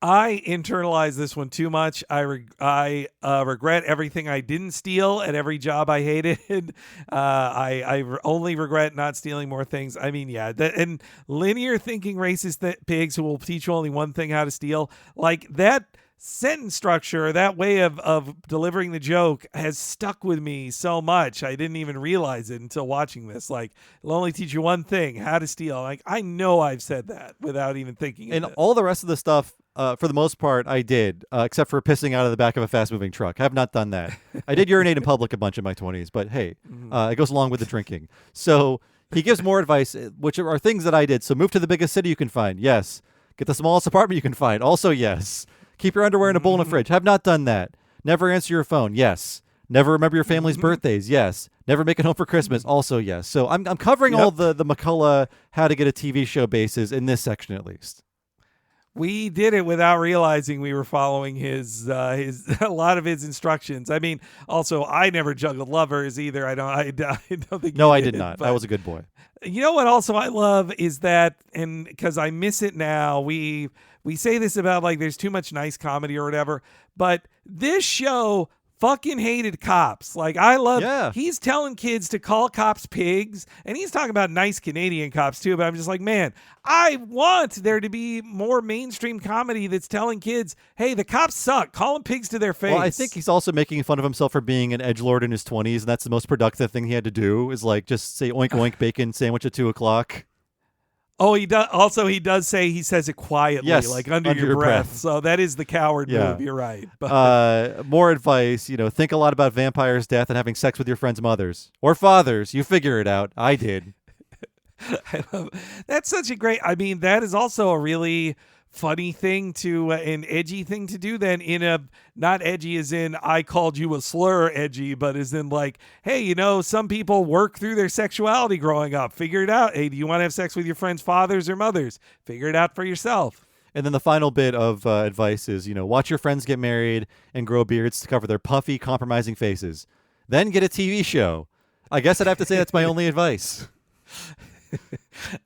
I internalized this one too much. I regret everything I didn't steal at every job I hated. I only regret not stealing more things. I mean, yeah, and linear thinking racist pigs who will teach you only one thing: how to steal. Like that sentence structure, that way of delivering the joke has stuck with me so much. I didn't even realize it until watching this. Like, it'll only teach you one thing: how to steal. Like, I know I've said that without even thinking. And all the rest of the stuff, for the most part, I did, except for pissing out of the back of a fast-moving truck. I have not done that. I did urinate in public a bunch in my 20s, but hey, it goes along with the drinking. So he gives more advice, which are things that I did. So move to the biggest city you can find. Yes. Get the smallest apartment you can find. Also, yes. Keep your underwear in a bowl in a fridge. Have not done that. Never answer your phone. Yes. Never remember your family's birthdays. Yes. Never make it home for Christmas. Also, yes. So I'm covering all the McCullough how to get a TV show bases in this section at least. We did it without realizing we were following his a lot of his instructions. I mean, also I never juggled lovers either. I don't think. No, I did not. I was a good boy. You know what? Also, I love is that, and because I miss it now. We say this about like there's too much nice comedy or whatever, but this show fucking hated cops. Like, I love, he's telling kids to call cops pigs, and he's talking about nice Canadian cops too, but I'm just like, man, I want there to be more mainstream comedy that's telling kids, hey, the cops suck. Call them pigs to their face. Well, I think he's also making fun of himself for being an edgelord in his 20s, and that's the most productive thing he had to do is like just say oink oink bacon sandwich at 2:00. Oh, he does. Also, he does say he says it quietly, like under your breath. So that is the coward move. You're right. But more advice. Think a lot about vampires' death and having sex with your friends' mothers or fathers. You figure it out. I did. I love that's such a great. I mean, that is also a really funny thing to an edgy thing to do. Then in a not edgy as in I called you a slur edgy, but as in like, hey, some people work through their sexuality growing up. Figure it out. Hey, do you want to have sex with your friends' fathers or mothers? Figure it out for yourself. And then the final bit of advice is, watch your friends get married and grow beards to cover their puffy, compromising faces. Then get a TV show. I guess I'd have to say that's my only advice.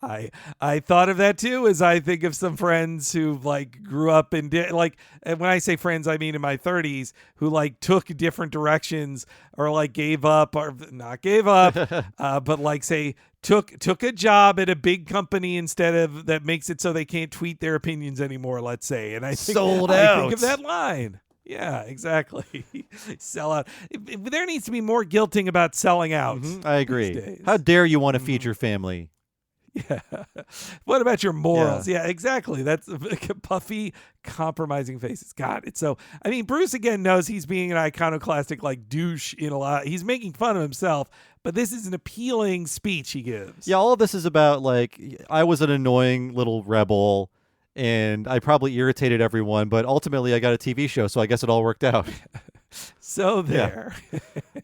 I thought of that too, as I think of some friends who like grew up in like, and when I say friends, I mean in my 30s, who like took different directions or like gave up or not gave up, but like say took a job at a big company instead of that makes it so they can't tweet their opinions anymore. Let's say, and I think, Sold I out. think of that line. Yeah, exactly. Sell out. There needs to be more guilting about selling out. I agree. How dare you want to feed your family? Yeah. What about your morals? Yeah, exactly. That's puffy, compromising faces. God, it's so. I mean, Bruce again knows he's being an iconoclastic like douche in a lot. He's making fun of himself, but this is an appealing speech he gives. Yeah, all of this is about like I was an annoying little rebel, and I probably irritated everyone, but ultimately I got a TV show, so I guess it all worked out. So there.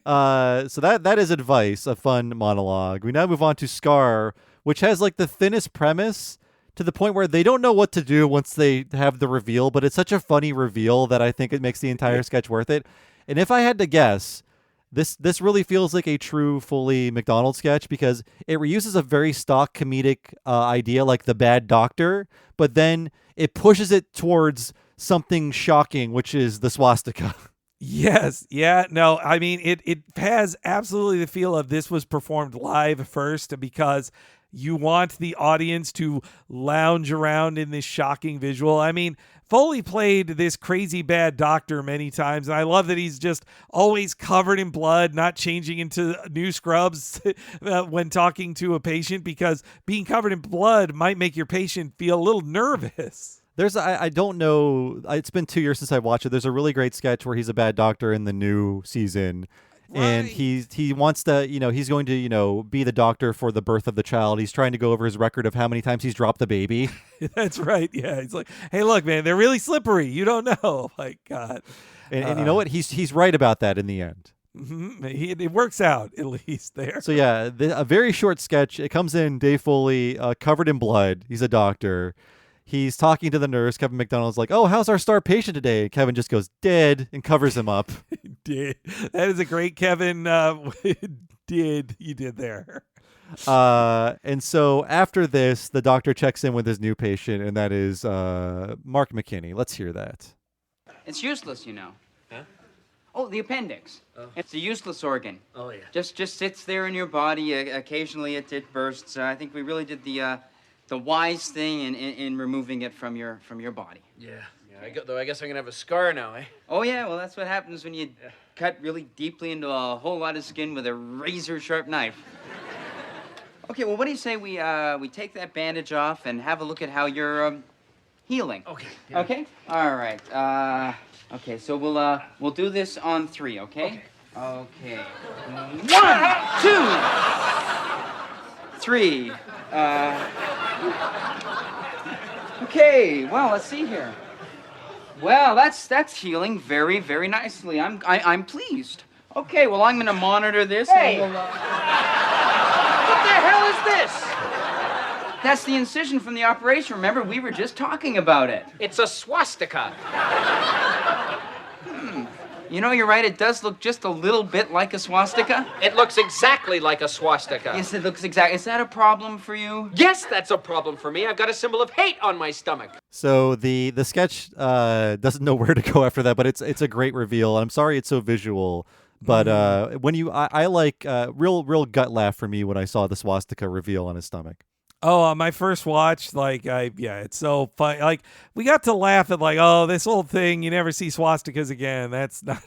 So that is advice, a fun monologue. We now move on to Scar, which has like the thinnest premise to the point where they don't know what to do once they have the reveal, but it's such a funny reveal that I think it makes the entire sketch worth it. And if I had to guess, this really feels like a true Foley McDonald sketch because it reuses a very stock comedic idea like the bad doctor, but then it pushes it towards something shocking, which is the swastika. Yes. Yeah. No, I mean, it has absolutely the feel of this was performed live first because you want the audience to lounge around in this shocking visual. I mean, Foley played this crazy bad doctor many times, and I love that he's just always covered in blood, not changing into new scrubs when talking to a patient, because being covered in blood might make your patient feel a little nervous. I don't know. It's been 2 years since I watched it. There's a really great sketch where he's a bad doctor in the new season. Right. And he wants to, he's going to, be the doctor for the birth of the child. He's trying to go over his record of how many times he's dropped the baby. That's right. Yeah. He's like, hey, look, man, they're really slippery. You don't know. Like, God. And you know what? He's right about that in the end. Mm-hmm. It works out, at least there. So, yeah, a very short sketch. It comes in, Dave Foley, covered in blood. He's a doctor. He's talking to the nurse. Kevin McDonald's like, oh, how's our star patient today? Kevin just goes, dead, and covers him up. Dead. That is a great Kevin you did there. And so after this, the doctor checks in with his new patient, and that is Mark McKinney. Let's hear that. It's useless, you know. Huh? Oh, the appendix. Oh. It's a useless organ. Oh, yeah. Just sits there in your body. Occasionally it bursts. I think we really did the wise thing in removing it from your body. Yeah. Though I guess I'm gonna have a scar now, eh? Oh yeah, well that's what happens when you cut really deeply into a whole lot of skin with a razor sharp knife. Okay, well what do you say we take that bandage off and have a look at how you're healing? Okay. Yeah. Okay. All right. Okay. So we'll do this on 3. Okay. Okay. 1, 2, 3. Okay, well, let's see here. Well, that's healing very, very nicely. I'm pleased. Okay, well, I'm gonna monitor this. Hey! And we'll, What the hell is this? That's the incision from the operation. Remember, we were just talking about it. It's a swastika. You know, you're right. It does look just a little bit like a swastika. It looks exactly like a swastika. Yes, it looks exactly. Is that a problem for you? Yes, that's a problem for me. I've got a symbol of hate on my stomach. So the sketch doesn't know where to go after that, but it's a great reveal. I'm sorry it's so visual, but when I like real gut laugh for me when I saw the swastika reveal on his stomach. Oh, on my first watch, it's so fun. Like, we got to laugh at oh, this old thing, you never see swastikas again. That's not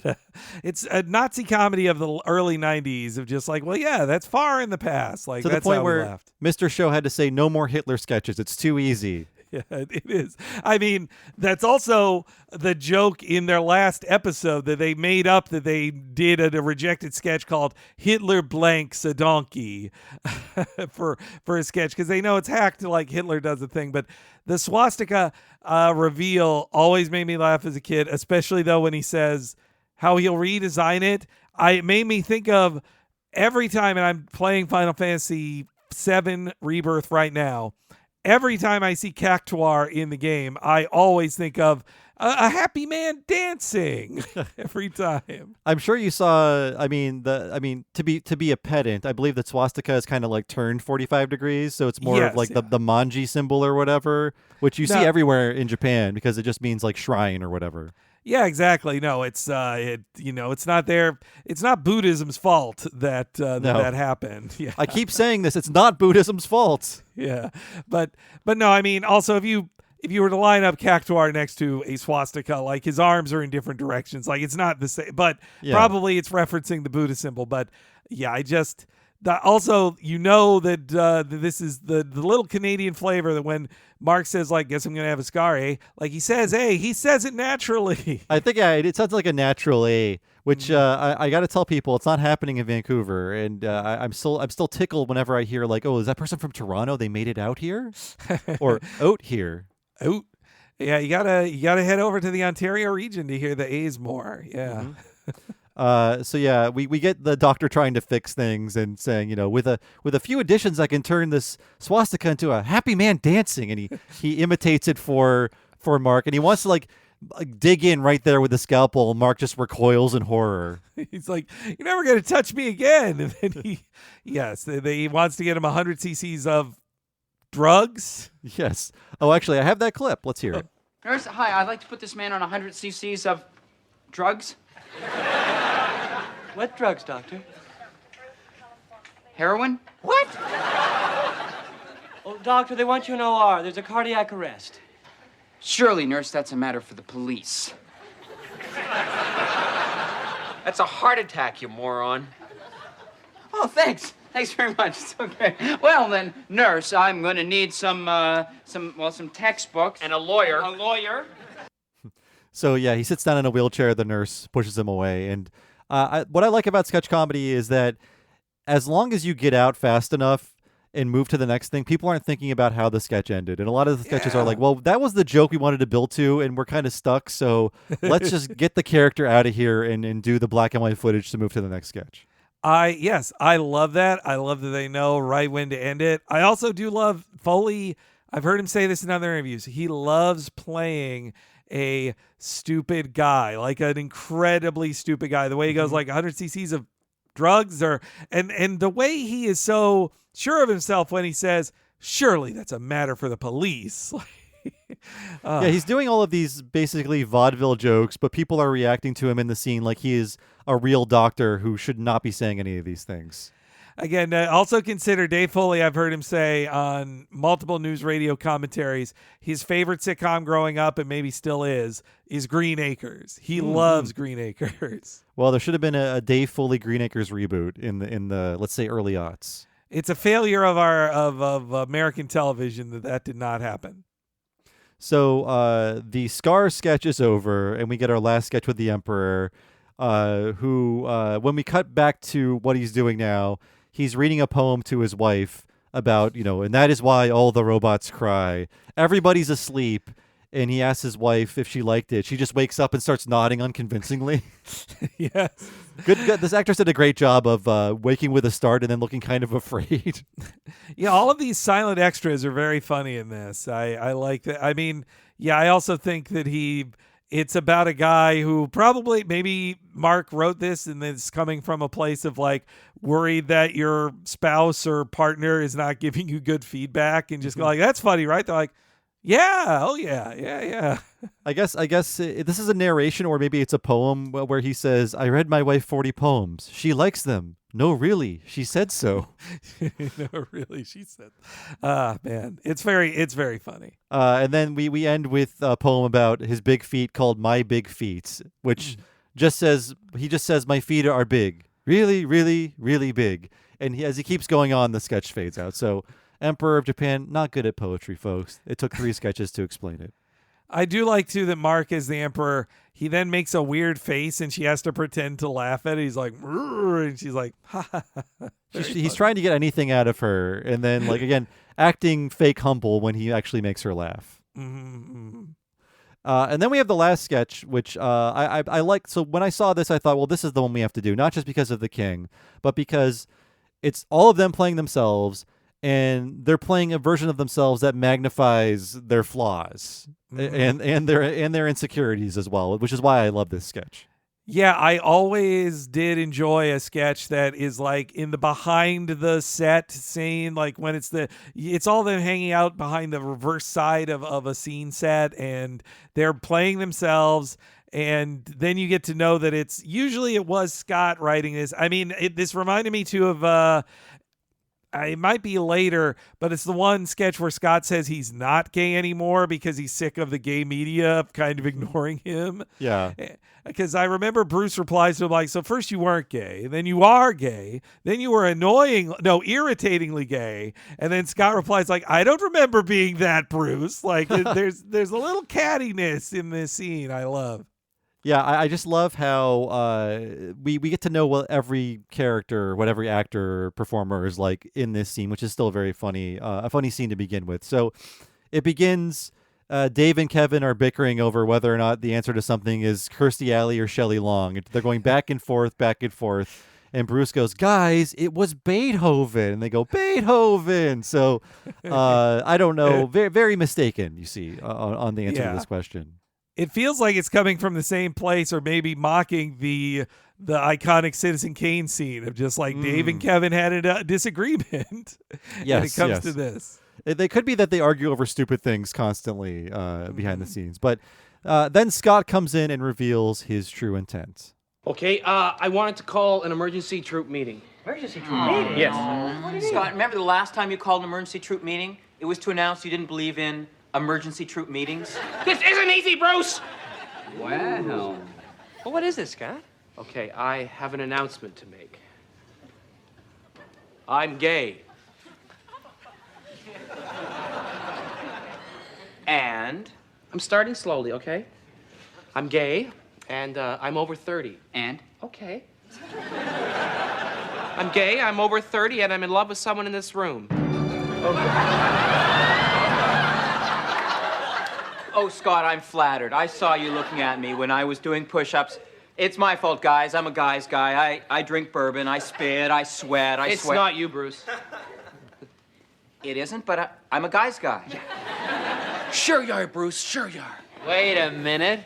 it's a Nazi comedy of the early 90s of just well, yeah, that's far in the past. Like, to that's the point how we where laughed. Mr. Show had to say no more Hitler sketches. It's too easy. Yeah, it is. I mean, that's also the joke in their last episode that they made up, that they did a rejected sketch called Hitler blanks a donkey for a sketch, because they know it's hacked like Hitler does a thing. But the swastika reveal always made me laugh as a kid, especially though when he says how he'll redesign it. It made me think of every time, and I'm playing Final Fantasy VII Rebirth right now, every time I see Cactuar in the game, I always think of a happy man dancing every time. I'm sure you saw. I mean, to be a pedant, I believe the swastika is kind of like turned 45 degrees, so it's more of like the manji symbol or whatever, which you see everywhere in Japan because it just means like shrine or whatever. Yeah, exactly. No, it's it's not there. It's not Buddhism's fault that that happened. Yeah, I keep saying this. It's not Buddhism's fault. Yeah, but no. I mean, also if you were to line up Cactuar next to a swastika, like his arms are in different directions, like it's not the same. But probably it's referencing the Buddha symbol. But yeah, also, that this is the little Canadian flavor that when Mark says, like, guess I'm going to have a scar, eh? Like he says, eh, he says it naturally. I think it sounds like a natural A, which I got to tell people it's not happening in Vancouver. And I'm still tickled whenever I hear like, oh, is that person from Toronto? They made it out here? Or out here? Out. Yeah, you gotta head over to the Ontario region to hear the A's more. Yeah. So yeah, we get the doctor trying to fix things and saying, with a few additions, I can turn this swastika into a happy man dancing, and he imitates it for Mark, and he wants to like dig in right there with the scalpel. Mark just recoils in horror. He's like, "You're never gonna touch me again." And then he wants to get him 100 cc's of drugs. Yes. Oh, actually, I have that clip. Let's hear it. Nurse, hi. I'd like to put this man on 100 cc's of drugs. What drugs, doctor? Heroin? What? Oh, doctor, they want you in OR. There's a cardiac arrest. Surely, nurse, that's a matter for the police. That's a heart attack, you moron. Oh, thanks. Thanks very much. It's okay. Well, then, nurse, I'm going to need some textbooks. And a lawyer. A lawyer. So yeah, he sits down in a wheelchair. The nurse pushes him away, and what I like about sketch comedy is that as long as you get out fast enough and move to the next thing, people aren't thinking about how the sketch ended. And a lot of the sketches are like, well, that was the joke we wanted to build to, and we're kind of stuck. So let's just get the character out of here and do the black and white footage to move to the next sketch. I love that. I love that they know right when to end it. I also do love Foley. I've heard him say this in other interviews. He loves playing a stupid guy, like an incredibly stupid guy. The way he goes like 100 cc's of drugs, and the way he is so sure of himself when he says, surely that's a matter for the police. Yeah, he's doing all of these basically vaudeville jokes, but people are reacting to him in the scene like he is a real doctor who should not be saying any of these things. Again, also consider Dave Foley, I've heard him say on multiple news radio commentaries, his favorite sitcom growing up, and maybe still is Green Acres. He loves Green Acres. Well, there should have been a Dave Foley Green Acres reboot in the let's say early aughts. It's a failure of American television that did not happen. So the Scar sketch is over, and we get our last sketch with the Emperor, who, when we cut back to what he's doing now, he's reading a poem to his wife about, and that is why all the robots cry. Everybody's asleep, and he asks his wife if she liked it. She just wakes up and starts nodding unconvincingly. Yes. Good. This actress did a great job of waking with a start and then looking kind of afraid. Yeah, all of these silent extras are very funny in this. I like that. I mean, yeah, I also think that it's about a guy who probably, maybe Mark wrote this and it's coming from a place of like worried that your spouse or partner is not giving you good feedback and just go like, that's funny, right? They're like, yeah, oh yeah. I guess this is a narration, or maybe it's a poem where he says, I read my wife 40 poems. She likes them. No, really. She said so. No, really. She said, man, it's very funny. And then we end with a poem about his big feet called My Big Feet, which just says, my feet are big. Really, really, really big. And as he keeps going on, the sketch fades out. So Emperor of Japan, not good at poetry, folks. It took 3 sketches to explain it. I do like, too, that Mark is the Emperor. He then makes a weird face, and she has to pretend to laugh at it. He's like, and she's like, ha, ha, ha. He's trying to get anything out of her. And then, like, again, acting fake humble when he actually makes her laugh. Mm-hmm. And then we have the last sketch, which I like. So when I saw this, I thought, well, this is the one we have to do, not just because of the king, but because it's all of them playing themselves. and they're playing a version of themselves that magnifies their flaws and their insecurities as well, which is why I love this sketch. Yeah, I always did enjoy a sketch that is like in the behind the set scene, like when it's all them hanging out behind the reverse side of a scene set, and they're playing themselves. And then you get to know that it was Scott writing this. I mean, this reminded me too of it might be later, but it's the one sketch where Scott says he's not gay anymore because he's sick of the gay media kind of ignoring him. Yeah. Because I remember Bruce replies to him like, so first you weren't gay, then you are gay, then you were irritatingly gay. And then Scott replies like, I don't remember being that, Bruce. Like there's a little cattiness in this scene I love. Yeah, I just love how we get to know what every character, what every actor or performer is like in this scene, which is still very funny, a funny scene to begin with. So it begins, Dave and Kevin are bickering over whether or not the answer to something is Kirstie Alley or Shelley Long. They're going back and forth, and Bruce goes, guys, it was Beethoven. And they go, Beethoven. So I don't know, very, very mistaken, you see, on the answer to this question. It feels like it's coming from the same place, or maybe mocking the iconic Citizen Kane scene of just like Dave and Kevin had a disagreement. Yes, when it comes to this. They could be that they argue over stupid things constantly behind the scenes. But then Scott comes in and reveals his true intent. Okay, I wanted to call an emergency troop meeting. Emergency troop meeting? Yes. Scott, remember the last time you called an emergency troop meeting? It was to announce you didn't believe in emergency troop meetings. This isn't easy, Bruce! Wow. Well, what is this, Scott? Okay, I have an announcement to make. I'm gay. And? I'm starting slowly, okay? I'm gay, and I'm over 30. And? Okay. I'm gay, I'm over 30, and I'm in love with someone in this room. Oh, Scott, I'm flattered. I saw you looking at me when I was doing push-ups. It's my fault, guys. I'm a guy's guy. I drink bourbon. I spit. I sweat. It's not you, Bruce. It isn't, but I'm a guy's guy. Sure you are, Bruce. Sure you are. Wait a minute.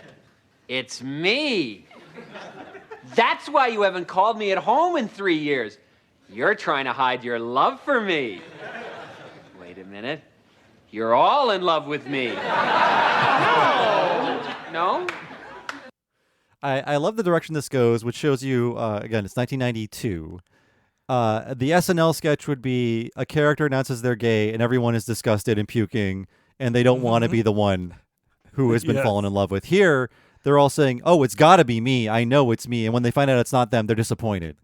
It's me. That's why you haven't called me at home in 3 years. You're trying to hide your love for me. Wait a minute. You're all in love with me. No? I love the direction this goes, which shows you, again, it's 1992. The SNL sketch would be a character announces they're gay and everyone is disgusted and puking and they don't want to be the one who has been fallen in love with. Here, they're all saying, oh, it's got to be me. I know it's me. And when they find out it's not them, they're disappointed.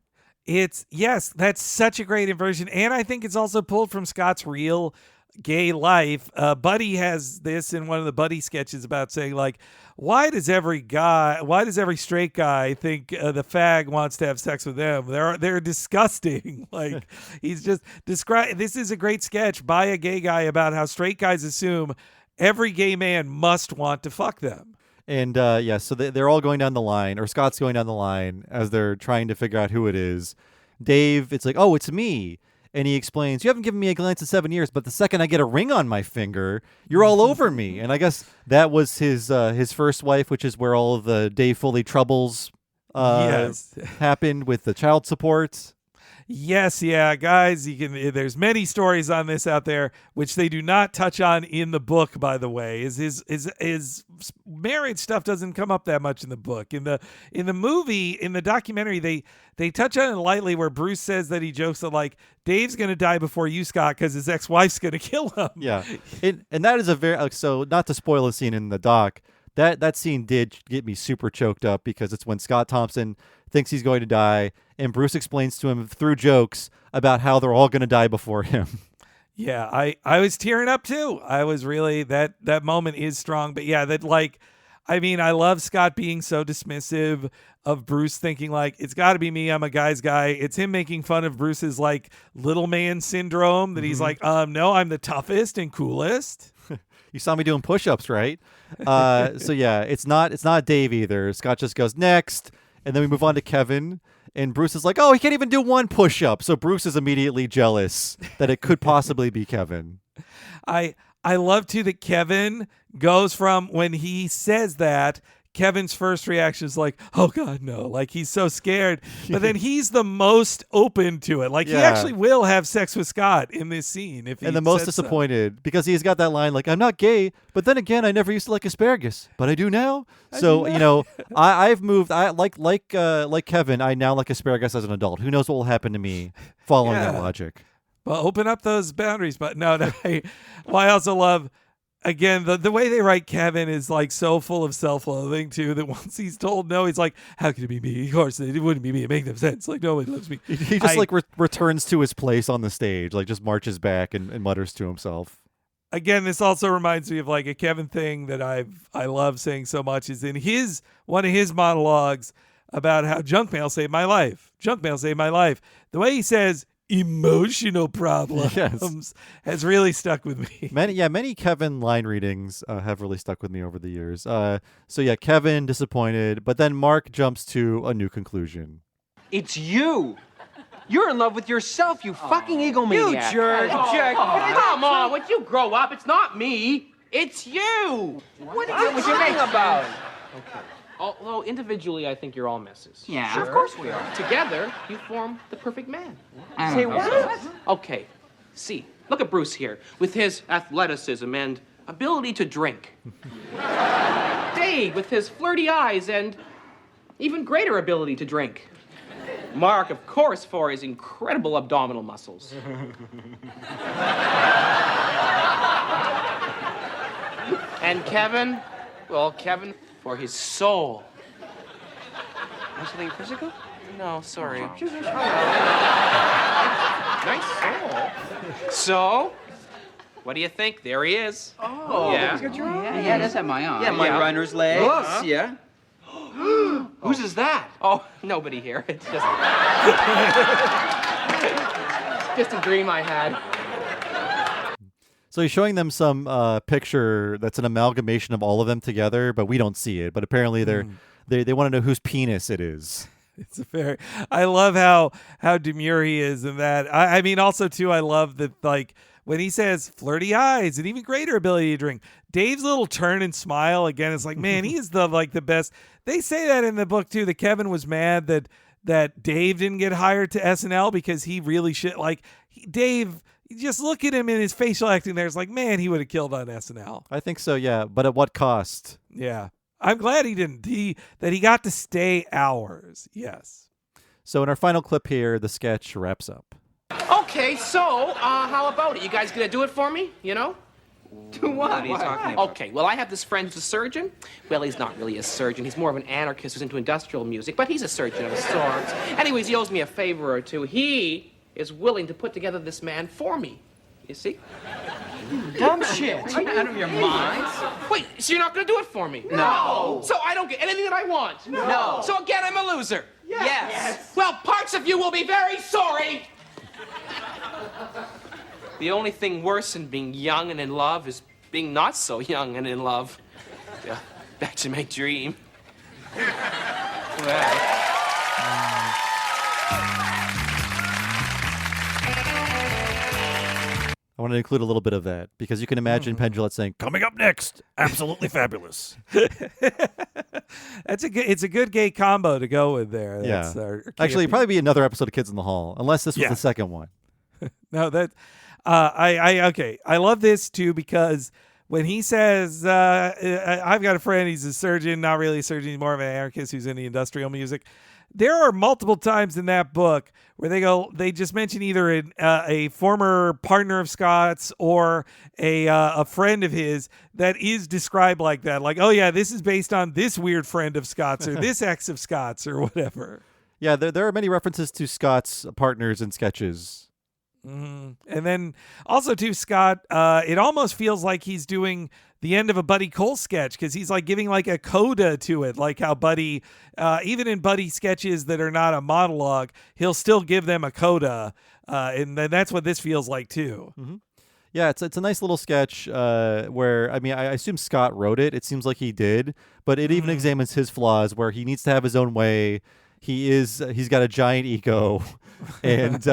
Yes, that's such a great inversion. And I think it's also pulled from Scott's real gay life. Buddy has this in one of the Buddy sketches about saying like, why does every straight guy think the fag wants to have sex with them? They're disgusting. Like he's just this is a great sketch by a gay guy about how straight guys assume every gay man must want to fuck them. And so they're all going down the line, or Scott's going down the line as they're trying to figure out who it is. Dave, it's like, oh, it's me. And he explains, you haven't given me a glance in 7 years, but the second I get a ring on my finger, you're all over me. And I guess that was his first wife, which is where all of the Dave Foley troubles happened with the child support. Yes, yeah, guys, there's many stories on this out there, which they do not touch on in the book, by the way. His marriage stuff doesn't come up that much in the book. In the movie, in the documentary, they touch on it lightly, where Bruce says that he jokes that like Dave's gonna die before you, Scott, because his ex-wife's gonna kill him. Yeah, and that is a very so not to spoil a scene in the doc. That scene did get me super choked up because it's when Scott Thompson thinks he's going to die, and Bruce explains to him through jokes about how they're all going to die before him. Yeah, I was tearing up too. I was really that moment is strong, but yeah, I love Scott being so dismissive of Bruce, thinking like it's got to be me. I'm a guy's guy. It's him making fun of Bruce's like little man syndrome that he's like, no, I'm the toughest and coolest. You saw me doing push-ups, right? So yeah, it's not Dave either. Scott just goes next, and then we move on to Kevin, And Bruce is like, oh, he can't even do one push-up. So Bruce is immediately jealous that it could possibly be Kevin. I love too that Kevin goes from when he says that, Kevin's first reaction is like, oh God, no. Like he's so scared. But then he's the most open to it. Like he actually will have sex with Scott in this scene. And the most disappointed because he's got that line like, I'm not gay, but then again, I never used to like asparagus, but I do now. So, I've moved. I like Kevin, I now like asparagus as an adult. Who knows what will happen to me following that logic. Well, open up those boundaries. But no. I also love, again, the way they write Kevin is like so full of self-loathing too, that once he's told no, he's like, how could it be me? Of course, it wouldn't be me. It makes no sense. Like, nobody loves me. He just returns to his place on the stage, like just marches back and mutters to himself. Again, this also reminds me of like a Kevin thing that I love saying so much is in one of his monologues about how junk mail saved my life. Junk mail saved my life. The way he says emotional problems has really stuck with me. Many Kevin line readings have really stuck with me over the years. Kevin disappointed, but then Mark jumps to a new conclusion. It's you. You're in love with yourself, you fucking egomaniac. You jerk. Come on, would you grow up? It's not me. It's you. What are you talking about? Okay. Although individually, I think you're all messes. Yeah, sure. Of course we are. Together, you form the perfect man. Say what? Okay. See, look at Bruce here with his athleticism and ability to drink. Dave with his flirty eyes and even greater ability to drink. Mark, of course, for his incredible abdominal muscles. And Kevin, for his soul. Something physical? No, sorry. Nice soul. So, what do you think? There he is. Oh, yeah. Yeah, that's at my arm. Yeah, my runner's legs. Yeah. Whose is that? Oh, nobody here. It's just just a dream I had. So he's showing them some picture that's an amalgamation of all of them together, but we don't see it. But apparently they want to know whose penis it is. It's I love how demure he is in that. I mean, also too, I love that like when he says flirty eyes and even greater ability to drink. Dave's little turn and smile again. It's like, man, he is the best. They say that in the book too. That Kevin was mad that Dave didn't get hired to SNL because he really should. Like Dave. Just look at him in his facial acting there. It's like, man, he would have killed on SNL. I think so, yeah. But at what cost? Yeah. I'm glad he didn't. That he got to stay hours. Yes. So in our final clip here, the sketch wraps up. Okay, so how about it? You guys gonna do it for me? You know? Do what? What are you talking about? Okay, well, I have this friend who's a surgeon. Well, he's not really a surgeon. He's more of an anarchist who's into industrial music, but he's a surgeon of sorts. Anyways, he owes me a favor or two. He is willing to put together this man for me. You see? Dumb shit. Are you out of your mind? Wait, so you're not going to do it for me? No. So I don't get anything that I want? No. So again, I'm a loser? Yes. Well, parts of you will be very sorry. The only thing worse than being young and in love is being not so young and in love. Yeah, back to my dream. Well. I want to include a little bit of that because you can imagine Penn Jillette saying, "Coming up next, absolutely fabulous." It's a good gay combo to go with there. Yeah. That's Actually, it'd probably be another episode of Kids in the Hall, unless this was the second one. No, that I love this too because when he says, "I've got a friend, he's a surgeon, not really a surgeon, he's more of an anarchist who's into industrial music." There are multiple times in that book where they just mention either a former partner of Scott's or a friend of his that is described like that. Like, oh yeah, this is based on this weird friend of Scott's or this ex of Scott's or whatever. Yeah, there are many references to Scott's partners in sketches. Mm-hmm. And then also to Scott, it almost feels like he's doing the end of a Buddy Cole sketch because he's like giving like a coda to it, like how Buddy, even in Buddy sketches that are not a monologue, he'll still give them a coda, and that's what this feels like too. Mm-hmm. Yeah, it's a nice little sketch where, I mean, I assume Scott wrote it. It seems like he did, but it even examines his flaws where he needs to have his own way. he's got a giant ego, and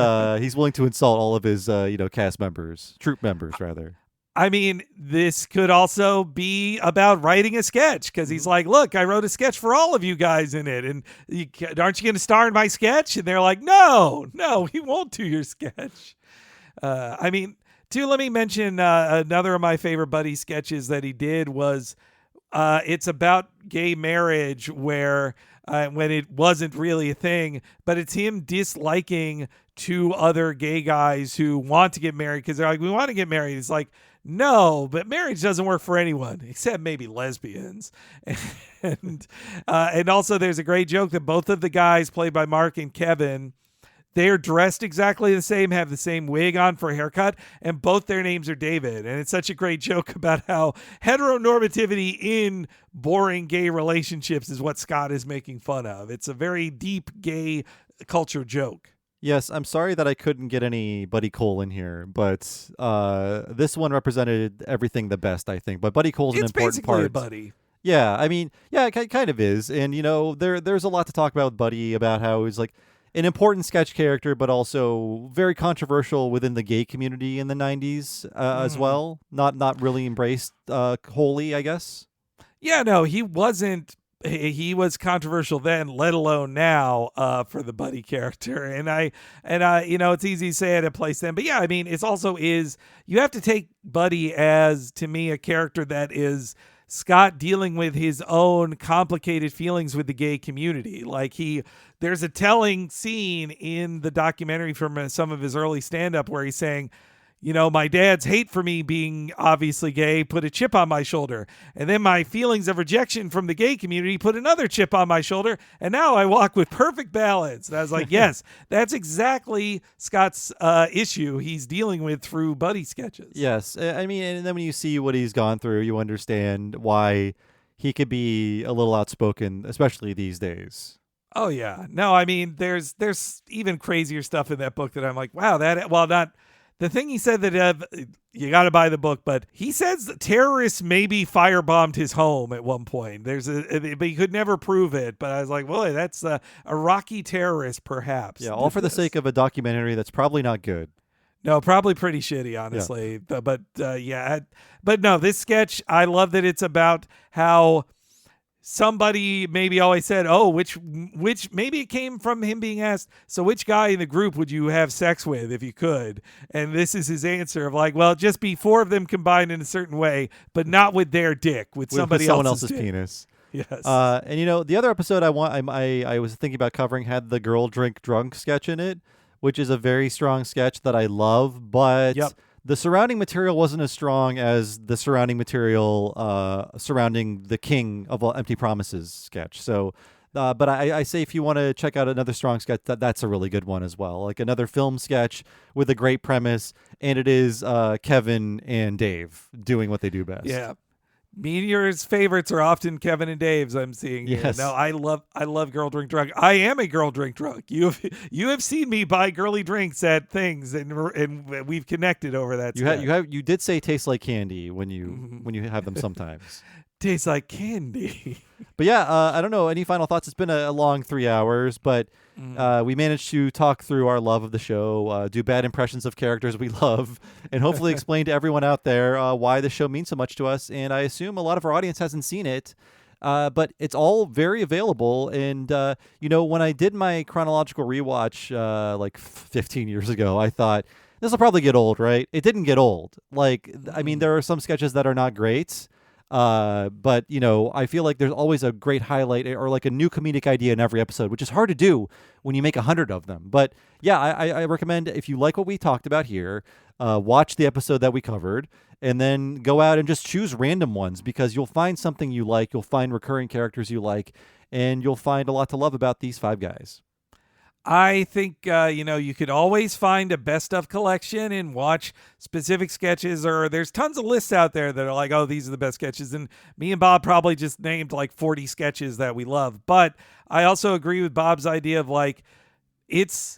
he's willing to insult all of his cast members, troop members rather. I mean, this could also be about writing a sketch because he's like, look, I wrote a sketch for all of you guys in it. And aren't you going to star in my sketch? And they're like, no, he won't do your sketch. I mean, let me mention another of my favorite Buddy sketches that he did was it's about gay marriage where when it wasn't really a thing, but it's him disliking two other gay guys who want to get married because they're like, we want to get married. It's like, no, but marriage doesn't work for anyone except maybe lesbians. And also there's a great joke that both of the guys played by Mark and Kevin, they're dressed exactly the same, have the same wig on for a haircut, and both their names are David. And it's such a great joke about how heteronormativity in boring gay relationships is what Scott is making fun of. It's a very deep gay culture joke. Yes, I'm sorry that I couldn't get any Buddy Cole in here, but this one represented everything the best, I think. But Buddy Cole's an important part. It's basically a buddy. Yeah, I mean, yeah, it kind of is. And, there's a lot to talk about with Buddy, about how he's like an important sketch character, but also very controversial within the gay community in the 90s as well. Not really embraced wholly, I guess. Yeah, no, he wasn't. He was controversial then, let alone now, for the Buddy character. And it's easy to say it at place then, but yeah, I mean, it's also you have to take Buddy as, to me, a character that is Scott dealing with his own complicated feelings with the gay community. Like there's a telling scene in the documentary from some of his early stand-up where he's saying, my dad's hate for me being obviously gay put a chip on my shoulder. And then my feelings of rejection from the gay community put another chip on my shoulder. And now I walk with perfect balance. And I was like, yes, that's exactly Scott's issue he's dealing with through Buddy sketches. Yes. I mean, and then when you see what he's gone through, you understand why he could be a little outspoken, especially these days. Oh, yeah. No, I mean, there's even crazier stuff in that book that I'm like, wow, not... The thing he said that you got to buy the book, but he says that terrorists maybe firebombed his home at one point. But he could never prove it. But I was like, boy, that's a Iraqi terrorist, perhaps. Yeah, all for the sake of a documentary that's probably not good. No, probably pretty shitty, honestly. Yeah. But no, this sketch, I love that it's about how somebody maybe always said, oh, which maybe it came from him being asked, so which guy in the group would you have sex with if you could? And this is his answer of like, well, just be four of them combined in a certain way, but not with their dick, with someone else's penis. Yes. And the other episode I was thinking about covering had the girl drink drunk sketch in it, which is a very strong sketch that I love, but the surrounding material wasn't as strong as the surrounding material surrounding the King of All Empty Promises sketch. So, but I say if you want to check out another strong sketch, that's a really good one as well. Like another film sketch with a great premise, and it is Kevin and Dave doing what they do best. Yeah. Meteor's favorites are often Kevin and Dave's. I'm seeing here. Yes. No, I love Girl Drink Drunk. I am a Girl Drink Drunk. You have seen me buy girly drinks at things, and we've connected over that. You did say tastes like candy when you have them sometimes. Tastes like candy. But yeah, I don't know. Any final thoughts? It's been a long 3 hours, but we managed to talk through our love of the show, do bad impressions of characters we love, and hopefully explain to everyone out there why the show means so much to us. And I assume a lot of our audience hasn't seen it, but it's all very available. And, when I did my chronological rewatch like 15 years ago, I thought, this will probably get old, right? It didn't get old. Like, I mean, there are some sketches that are not great. But I feel like there's always a great highlight or like a new comedic idea in every episode, which is hard to do when you make 100 of them. But yeah, I recommend, if you like what we talked about here, watch the episode that we covered and then go out and just choose random ones, because you'll find something you like, you'll find recurring characters you like, and you'll find a lot to love about these five guys. I think, you could always find a best of collection and watch specific sketches, or there's tons of lists out there that are like, oh, these are the best sketches. And me and Bob probably just named like 40 sketches that we love. But I also agree with Bob's idea of like, it's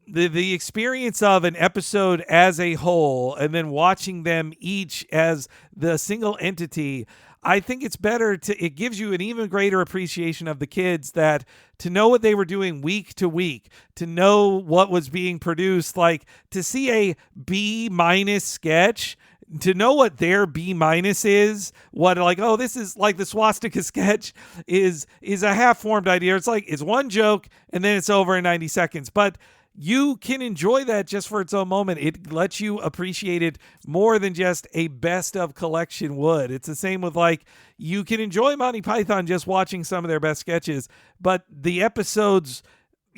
the experience of an episode as a whole and then watching them each as the single entity. I think it's better it gives you an even greater appreciation of the kids, that to know what they were doing week to week, to know what was being produced, like to see a B- sketch, to know what their B- is, what like, oh, this is like the swastika sketch is a half-formed idea. It's like, it's one joke and then it's over in 90 seconds. But you can enjoy that just for its own moment. It lets you appreciate it more than just a best of collection would. It's the same with, like, you can enjoy Monty Python just watching some of their best sketches, but the episodes,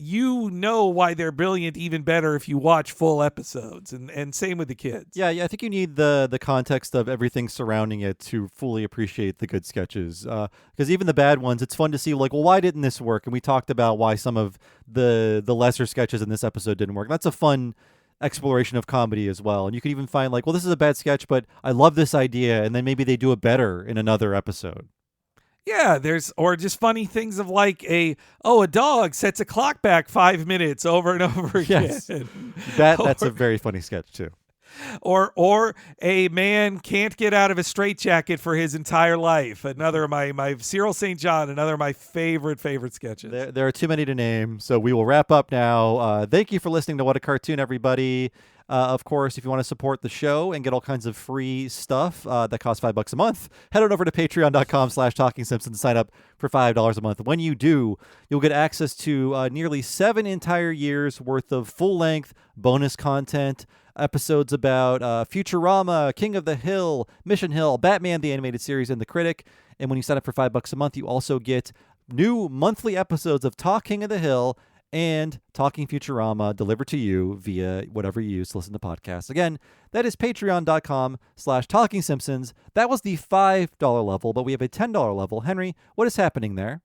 you know why they're brilliant even better if you watch full episodes, and same with the kids. Yeah, I think you need the context of everything surrounding it to fully appreciate the good sketches. Because even the bad ones, it's fun to see, like, well, why didn't this work? And we talked about why some of the lesser sketches in this episode didn't work. And that's a fun exploration of comedy as well. And you can even find, like, well, this is a bad sketch, but I love this idea, and then maybe they do it better in another episode. Yeah, or just funny things of, like, a dog sets a clock back 5 minutes over and over again. Yes, that's a very funny sketch too. Or a man can't get out of a straitjacket for his entire life. Another of my Cyril St. John, another of my favorite sketches. There are too many to name, so we will wrap up now. Thank you for listening to What a Cartoon, everybody. Of course, if you want to support the show and get all kinds of free stuff that costs $5 a month, head on over to patreon.com/TalkingSimpsons and sign up for $5 a month. When you do, you'll get access to nearly 7 entire years worth of full-length bonus content, episodes about Futurama, King of the Hill, Mission Hill, Batman the Animated Series, and The Critic. And when you sign up for $5 a month, you also get new monthly episodes of Talk King of the Hill and Talking Futurama delivered to you via whatever you use to listen to podcasts. Again, that is patreon.com/TalkingSimpsons. That was the $5 level, but we have a $10 level. Henry, what is happening there?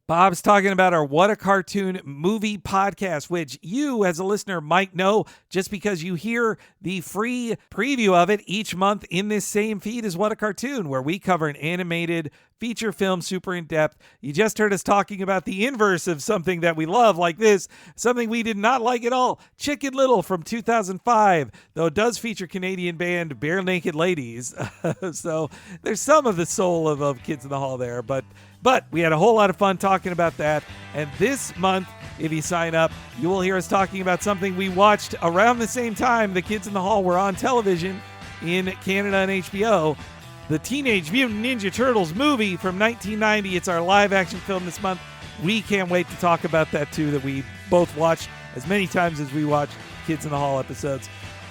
Bob's talking about our What a Cartoon movie podcast, which you as a listener might know just because you hear the free preview of it each month in this same feed as What a Cartoon, where we cover an animated feature film super in depth. You just heard us talking about the inverse of something that we love, like this, something we did not like at all, Chicken Little from 2005, though it does feature Canadian band Bare Naked Ladies. So there's some of the soul of Kids in the Hall there, but we had a whole lot of fun talking about that. And this month, if you sign up, you will hear us talking about something we watched around the same time the Kids in the Hall were on television in Canada and HBO. The Teenage Mutant Ninja Turtles movie from 1990. It's our live action film this month. We can't wait to talk about that too, that we both watched as many times as we watched Kids in the Hall episodes.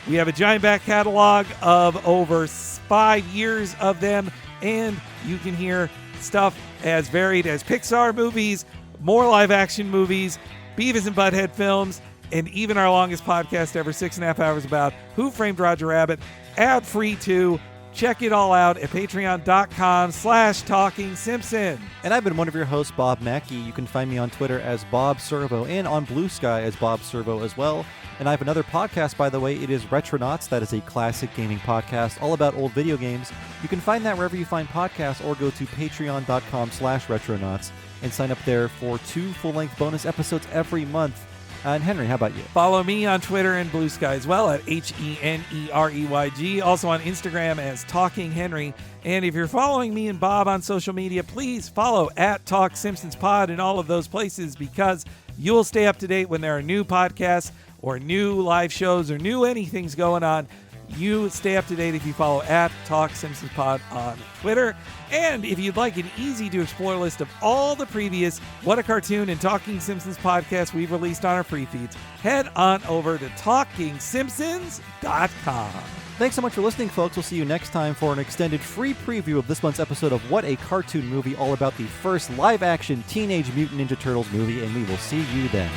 We have a giant back catalog of over 5 years of them, and you can hear stuff as varied as Pixar movies, more live action movies, Beavis and Butthead films, and even our longest podcast ever, 6.5 hours, about Who Framed Roger Rabbit, ad-free too. Check it all out at patreon.com/TalkingSimpson. And I've been one of your hosts, Bob Mackey. You can find me on Twitter as Bob Servo and on Blue Sky as Bob Servo as well. And I have another podcast, by the way. It is Retronauts. That is a classic gaming podcast all about old video games. You can find that wherever you find podcasts, or go to patreon.com/Retronauts and sign up there for 2 full-length bonus episodes every month. And Henry, how about you? Follow me on Twitter and Blue Sky as well at HENEREYG. Also on Instagram as Talking Henry. And if you're following me and Bob on social media, please follow at Talk Simpsons Pod in all of those places, because you'll stay up to date when there are new podcasts or new live shows or new anything's going on. You stay up to date if you follow at Talk Simpsons Pod on Twitter. And if you'd like an easy-to-explore list of all the previous What a Cartoon and Talking Simpsons podcasts we've released on our free feeds, head on over to TalkingSimpsons.com. Thanks so much for listening, folks. We'll see you next time for an extended free preview of this month's episode of What a Cartoon Movie, all about the first live-action Teenage Mutant Ninja Turtles movie, and we will see you then.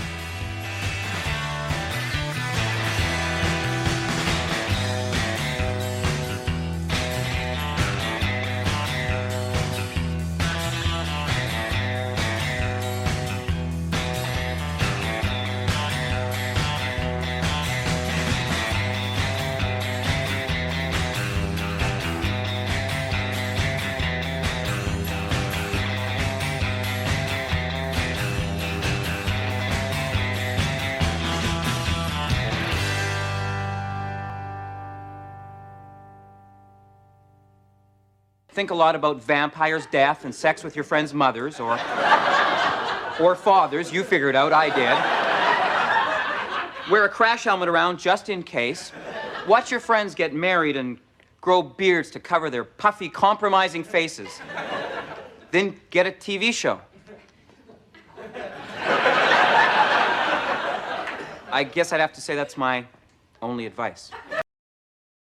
think a lot about vampires, death, and sex with your friends' mothers, or fathers. You figure it out, I did. Wear a crash helmet around just in case. Watch your friends get married and grow beards to cover their puffy, compromising faces. Then get a TV show. I guess I'd have to say that's my only advice.